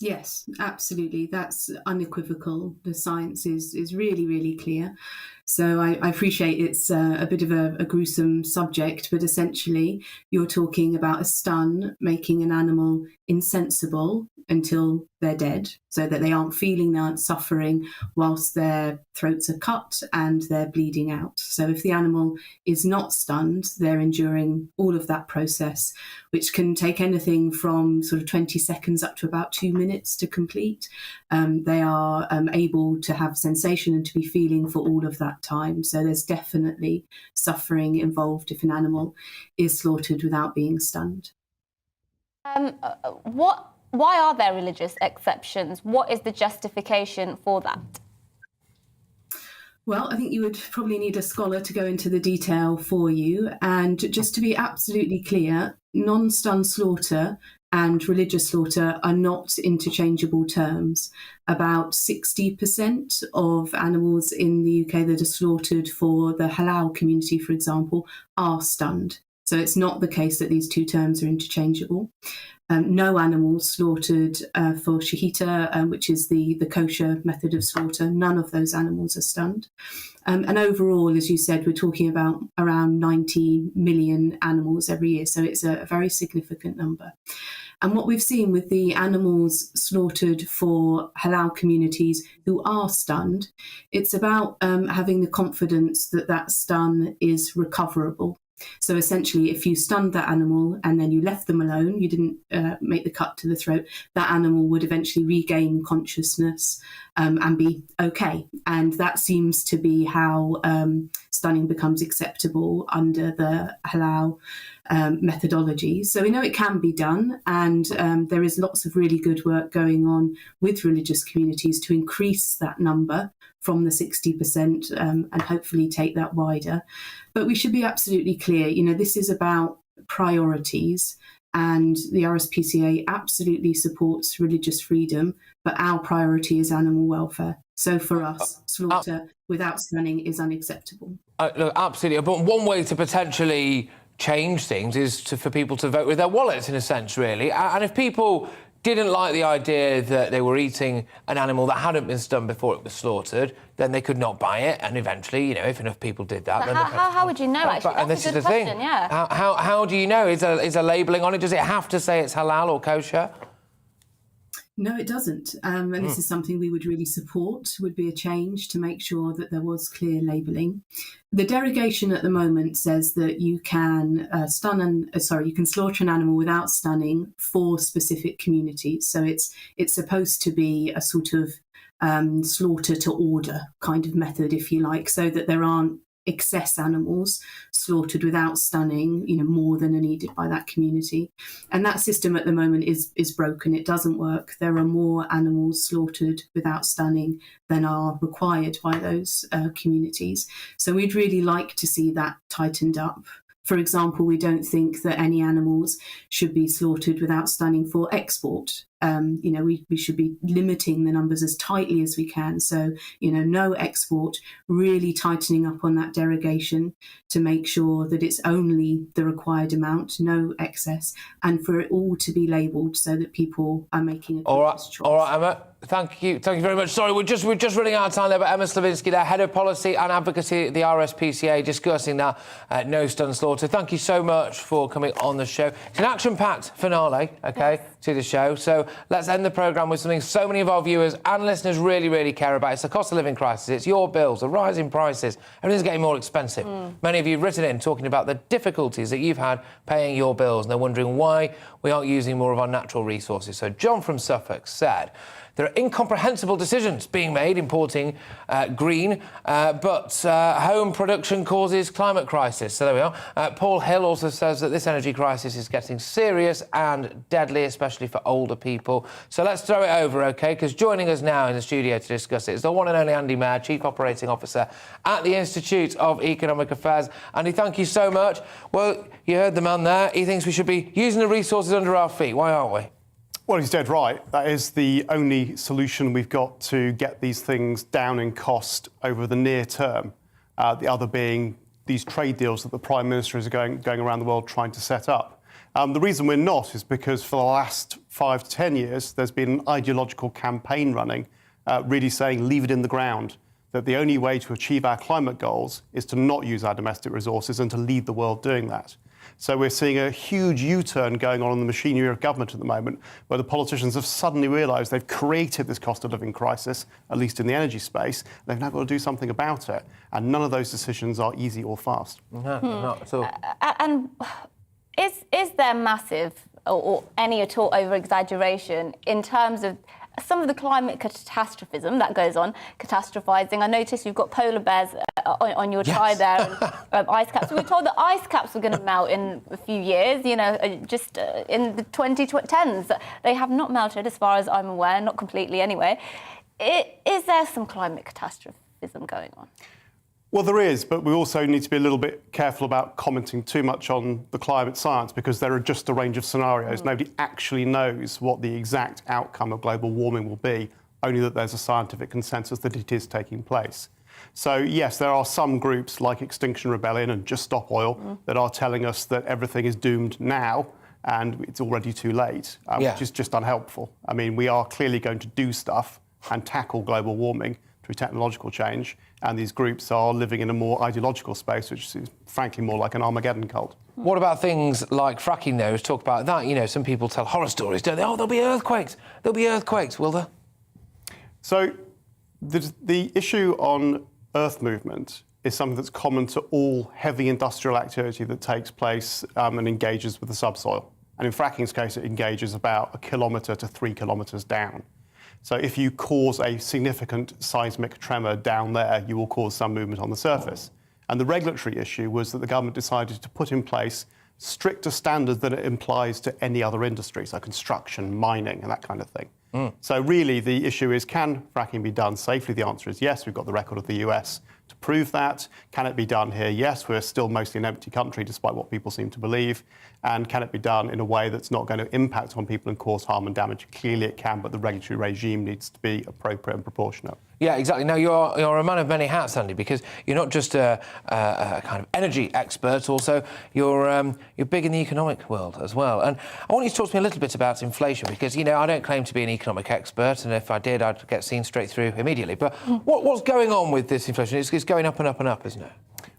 Speaker 7: Yes, absolutely. That's unequivocal. The science is really, really clear. So I appreciate it's a bit of a gruesome subject, but essentially you're talking about a stun making an animal insensible until they're dead, so that they aren't feeling, they aren't suffering whilst their throats are cut and they're bleeding out. So if the animal is not stunned, they're enduring all of that process, which can take anything from sort of 20 seconds up to about 2 minutes to complete. They are able to have sensation and to be feeling for all of that time. So there's definitely suffering involved if an animal is slaughtered without being stunned.
Speaker 6: Why are there religious exceptions? What is the justification for that?
Speaker 7: Well, I think you would probably need a scholar to go into the detail for you. And just to be absolutely clear, non-stun slaughter and religious slaughter are not interchangeable terms. About 60% of animals in the UK that are slaughtered for the halal community, for example, are stunned. So it's not the case that these two terms are interchangeable. No animals slaughtered for shahita, which is the kosher method of slaughter. None of those animals are stunned. And overall, as you said, we're talking about around 90 million animals every year. So it's a very significant number. And what we've seen with the animals slaughtered for halal communities who are stunned, it's about having the confidence that that stun is recoverable. So essentially, if you stunned that animal and then you left them alone, you didn't make the cut to the throat, that animal would eventually regain consciousness and be okay. And that seems to be how stunning becomes acceptable under the halal methodology. So we know it can be done, and there is lots of really good work going on with religious communities to increase that number from the 60% and hopefully take that wider. But we should be absolutely clear, this is about priorities, and the RSPCA absolutely supports religious freedom, but our priority is animal welfare. So for us, slaughter without stunning is unacceptable.
Speaker 1: Look, absolutely. But one way to potentially change things is for people to vote with their wallets, in a sense, really. And if people didn't like the idea that they were eating an animal that hadn't been stunned before it was slaughtered, then they could not buy it. And eventually, if enough people did that...
Speaker 6: But how would you know, actually?
Speaker 1: And this is the
Speaker 6: question,
Speaker 1: thing.
Speaker 6: Yeah.
Speaker 1: How do you know? Is there labelling on it? Does it have to say it's halal or kosher?
Speaker 7: No, it doesn't. And this is something we would really support, would be a change to make sure that there was clear labelling. The derogation at the moment says that you can you can slaughter an animal without stunning for specific communities. So it's supposed to be a sort of slaughter to order kind of method, if you like, so that there aren't excess animals slaughtered without stunning, more than are needed by that community. And that system at the moment is broken. It doesn't work. There are more animals slaughtered without stunning than are required by those communities. So we'd really like to see that tightened up. For example, we don't think that any animals should be slaughtered without stunning for export. We should be limiting the numbers as tightly as we can. So, no export, really tightening up on that derogation to make sure that it's only the required amount, no excess, and for it all to be labelled so that people are making a conscious choice.
Speaker 1: All right, Emma. Thank you very much. Sorry, we're just running out of time there, but Emma Slavinsky, there, Head of Policy and Advocacy at the RSPCA, discussing that no stun slaughter. Thank you so much for coming on the show. It's an action-packed finale, to the show. So let's end the programme with something so many of our viewers and listeners really, really care about. It's the cost of living crisis. It's your bills, the rising prices. Everything's getting more expensive. Many of you have written in talking about the difficulties that you've had paying your bills, and they're wondering why we aren't using more of our natural resources. So John from Suffolk said, there are incomprehensible decisions being made importing green, but home production causes climate crisis. So there we are. Paul Hill also says that this energy crisis is getting serious and deadly, especially for older people. So let's throw it over, because joining us now in the studio to discuss it is the one and only Andy Mair, Chief Operating Officer at the Institute of Economic Affairs. Andy, thank you so much. Well, you heard the man there. He thinks we should be using the resources under our feet. Why aren't we?
Speaker 13: Well, he's dead right. That is the only solution we've got to get these things down in cost over the near term. The other being these trade deals that the Prime Minister is going around the world trying to set up. The reason we're not is because for the last 5 to 10 years, there's been an ideological campaign running, really saying, leave it in the ground, that the only way to achieve our climate goals is to not use our domestic resources and to lead the world doing that. So we're seeing a huge U-turn going on in the machinery of government at the moment, where the politicians have suddenly realised they've created this cost of living crisis, at least in the energy space. They've now got to do something about it. And none of those decisions are easy or fast.
Speaker 1: No, not at all.
Speaker 6: And is there massive or any at all over-exaggeration in terms of some of the climate catastrophism that goes on, catastrophizing? I noticed you've got polar bears on your tie there, and ice caps. We were told that ice caps were going to melt in a few years, just in the 2010s. They have not melted, as far as I'm aware, not completely anyway. Is there some climate catastrophism going on?
Speaker 13: Well, there is, but we also need to be a little bit careful about commenting too much on the climate science, because there are just a range of scenarios. Nobody actually knows what the exact outcome of global warming will be, only that there's a scientific consensus that it is taking place. So, yes, there are some groups like Extinction Rebellion and Just Stop Oil that are telling us that everything is doomed now and it's already too late, which is just unhelpful. I mean, we are clearly going to do stuff and tackle global warming through technological change, and these groups are living in a more ideological space, which is frankly more like an Armageddon cult.
Speaker 1: What about things like fracking, though? Talk about that. Some people tell horror stories, don't they? Oh, there'll be earthquakes. There'll be earthquakes, will there?
Speaker 13: So the issue on earth movement is something that's common to all heavy industrial activity that takes place and engages with the subsoil. And in fracking's case, it engages about 1 kilometre to 3 kilometres down. So if you cause a significant seismic tremor down there, you will cause some movement on the surface. And the regulatory issue was that the government decided to put in place stricter standards than it implies to any other industry, so construction, mining, and that kind of thing. So really, the issue is, can fracking be done safely? The answer is yes. We've got the record of the US to prove that. Can it be done here? Yes. We're still mostly an empty country, despite what people seem to believe. And can it be done in a way that's not going to impact on people and cause harm and damage? Clearly it can, but the regulatory regime needs to be appropriate and proportionate.
Speaker 1: Yeah, exactly. Now, you're a man of many hats, Andy, because you're not just a kind of energy expert, also you're big in the economic world as well. And I want you to talk to me a little bit about inflation, because, I don't claim to be an economic expert, and if I did, I'd get seen straight through immediately. But what's going on with this inflation? It's going up and up and up, isn't it?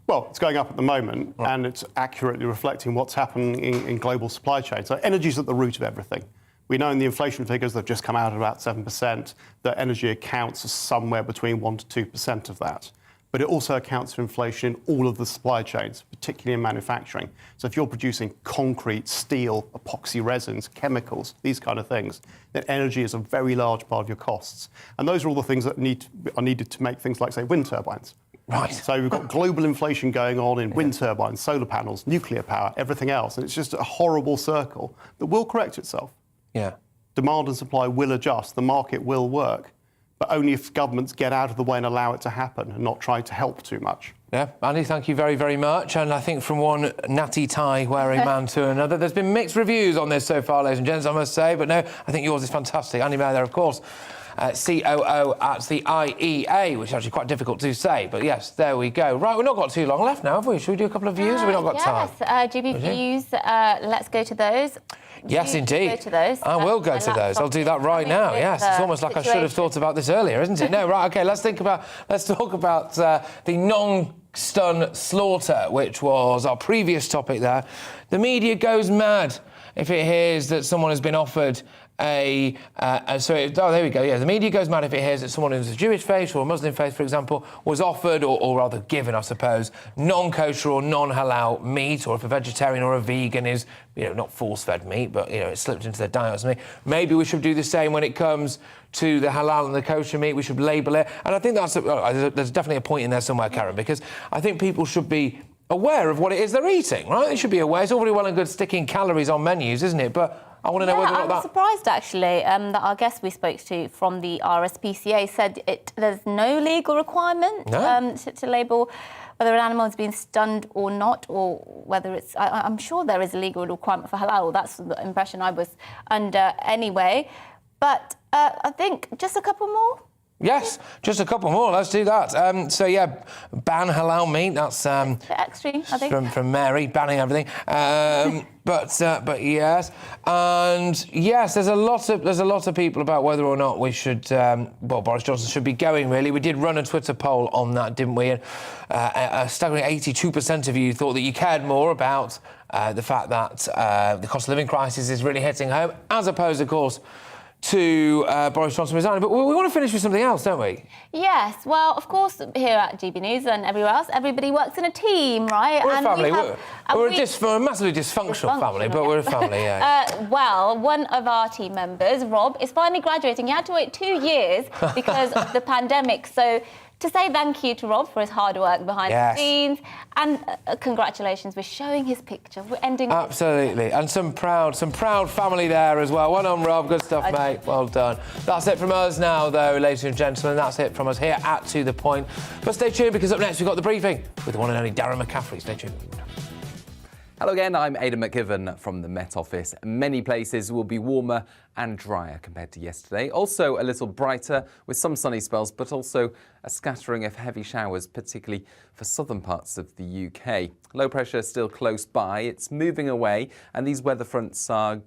Speaker 13: Well, it's going up at the moment, and it's accurately reflecting what's happening in global supply chains. So energy's at the root of everything. We know in the inflation figures that have just come out at about 7%, that energy accounts for somewhere between 1 to 2% of that. But it also accounts for inflation in all of the supply chains, particularly in manufacturing. So if you're producing concrete, steel, epoxy resins, chemicals, these kind of things, then energy is a very large part of your costs. And those are all the things that are needed to make things like, say, wind turbines.
Speaker 1: Right.
Speaker 13: So we've got global inflation going on in wind turbines, solar panels, nuclear power, everything else. And it's just a horrible circle that will correct itself.
Speaker 1: Yeah.
Speaker 13: Demand and supply will adjust. The market will work. But only if governments get out of the way and allow it to happen and not try to help too much.
Speaker 1: Yeah, Andy, thank you very, very much. And I think from one natty tie-wearing man to another, there's been mixed reviews on this so far, ladies and gents, I must say. But no, I think yours is fantastic. Andy Mayer there, of course, COO at the IEA, which is actually quite difficult to say. But yes, there we go. Right, we've not got too long left now, have we? Should we do a couple of views? Or we've not got time?
Speaker 6: Yes, GBNews, let's go to those.
Speaker 1: Yes, indeed.
Speaker 6: Go to those.
Speaker 1: I will go to those. I'll do that right now. Yes, it's almost like I should have thought about this earlier, isn't it? No, right. Okay, let's talk about the non-stun slaughter, which was our previous topic there. The media goes mad if it hears that someone has been offered there we go. Yeah, the media goes mad if it hears that someone who's a Jewish faith or a Muslim faith, for example, was offered, or rather given, I suppose, non-kosher or non-halal meat, or if a vegetarian or a vegan is, not force-fed meat, but, it's slipped into their diet or something. Maybe we should do the same when it comes to the halal and the kosher meat. We should label it. And I think there's definitely a point in there somewhere, Karen, because I think people should be aware of what it is they're eating, right? They should be aware. It's all very well and good sticking calories on menus, isn't it? But I want to know whether or not
Speaker 6: I'm surprised, actually, that our guest we spoke to from the RSPCA said there's no legal requirement to label whether an animal has been stunned or not, or whether it's... I'm sure there is a legal requirement for halal. That's the impression I was under anyway. But I think just a couple more.
Speaker 1: Yes, just a couple more. Let's do that. Ban halal meat. That's
Speaker 6: a bit extreme, I think.
Speaker 1: From Mary, banning everything. But yes, and yes, there's a lot of people about whether or not we should. Boris Johnson should be going. Really, we did run a Twitter poll on that, didn't we? And a staggering 82% of you thought that you cared more about the fact that the cost of living crisis is really hitting home, as opposed, of course, to Boris Johnson resigning. But we want to finish with something else, don't we?
Speaker 6: Yes. Well, of course, here at GBNews and everywhere else, everybody works in a team, right?
Speaker 1: We're a family. We're a massively dysfunctional family, but we're a family, yeah.
Speaker 6: Well, one of our team members, Rob, is finally graduating. He had to wait 2 years because of the pandemic. So to say thank you to Rob for his hard work behind the scenes, and congratulations, we're showing his picture. We're ending.
Speaker 1: Absolutely, and some proud family there as well. Well done, Rob. Good stuff, mate. Well done. That's it from us now, though, ladies and gentlemen. That's it from us here at To The Point. But stay tuned, because up next we've got the briefing with the one and only Darren McCaffrey. Stay tuned.
Speaker 8: Hello again, I'm Aidan McGivern from the Met Office. Many places will be warmer and drier compared to yesterday. Also a little brighter with some sunny spells, but also a scattering of heavy showers, particularly for southern parts of the UK. Low pressure still close by. It's moving away, and these weather fronts are,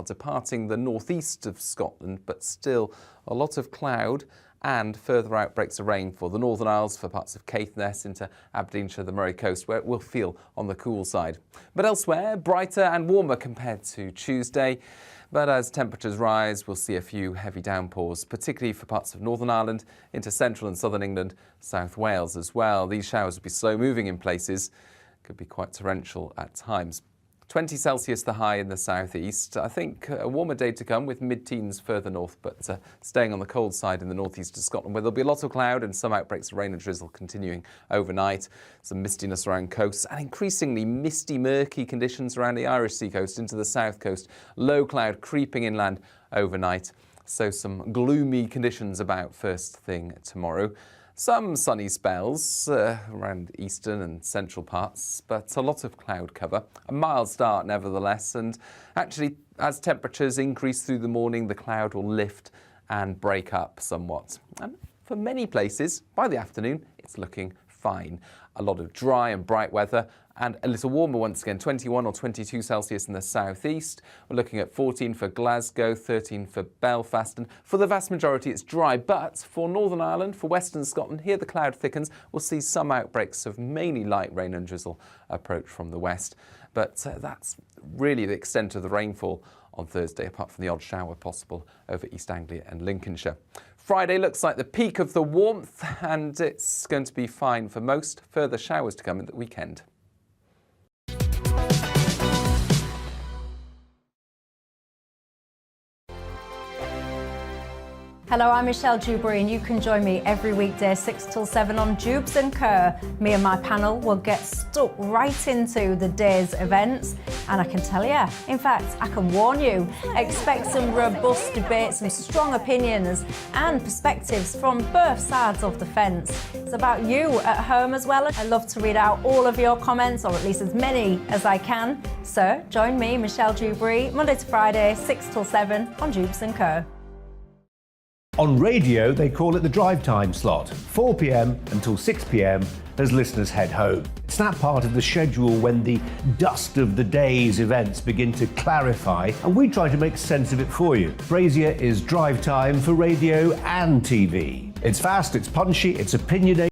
Speaker 8: departing the northeast of Scotland, but still a lot of cloud and further outbreaks of rain for the Northern Isles, for parts of Caithness into Aberdeenshire, the Murray Coast, where it will feel on the cool side. But elsewhere, brighter and warmer compared to Tuesday. But as temperatures rise, we'll see a few heavy downpours, particularly for parts of Northern Ireland, into central and southern England, South Wales as well. These showers will be slow moving in places, could be quite torrential at times. 20 Celsius the high in the southeast. I think a warmer day to come with mid-teens further north, but staying on the cold side in the northeast of Scotland, where there'll be a lot of cloud and some outbreaks of rain and drizzle continuing overnight. Some mistiness around coasts and increasingly misty, murky conditions around the Irish sea coast into the south coast. Low cloud creeping inland overnight. So some gloomy conditions about first thing tomorrow. Some sunny spells around eastern and central parts, but a lot of cloud cover. A mild start nevertheless, and actually as temperatures increase through the morning, the cloud will lift and break up somewhat. And for many places, by the afternoon, it's looking fine. A lot of dry and bright weather, and a little warmer once again, 21 or 22 Celsius in the southeast. We're looking at 14 for Glasgow, 13 for Belfast, and for the vast majority it's dry, but for Northern Ireland, for Western Scotland, here the cloud thickens. We'll see some outbreaks of mainly light rain and drizzle approach from the west. But that's really the extent of the rainfall on Thursday, apart from the odd shower possible over East Anglia and Lincolnshire. Friday looks like the peak of the warmth, and it's going to be fine for most. Further showers to come in the weekend.
Speaker 11: Hello, I'm Michelle Dewberry, and you can join me every weekday 6 till 7 on Jubes and Kerr. Me and my panel will get stuck right into the day's events, and I can tell you, in fact, I can warn you, expect some robust debate, some strong opinions and perspectives from both sides of the fence. It's about you at home as well. I love to read out all of your comments, or at least as many as I can. So join me, Michelle Dewberry, Monday to Friday, 6 till 7 on Jubes and Kerr.
Speaker 9: On radio, they call it the drive time slot, 4 p.m. until 6 p.m. as listeners head home. It's that part of the schedule when the dust of the day's events begin to clarify, and we try to make sense of it for you. Brazier is drive time for radio and TV. It's fast, it's punchy, it's opinionated.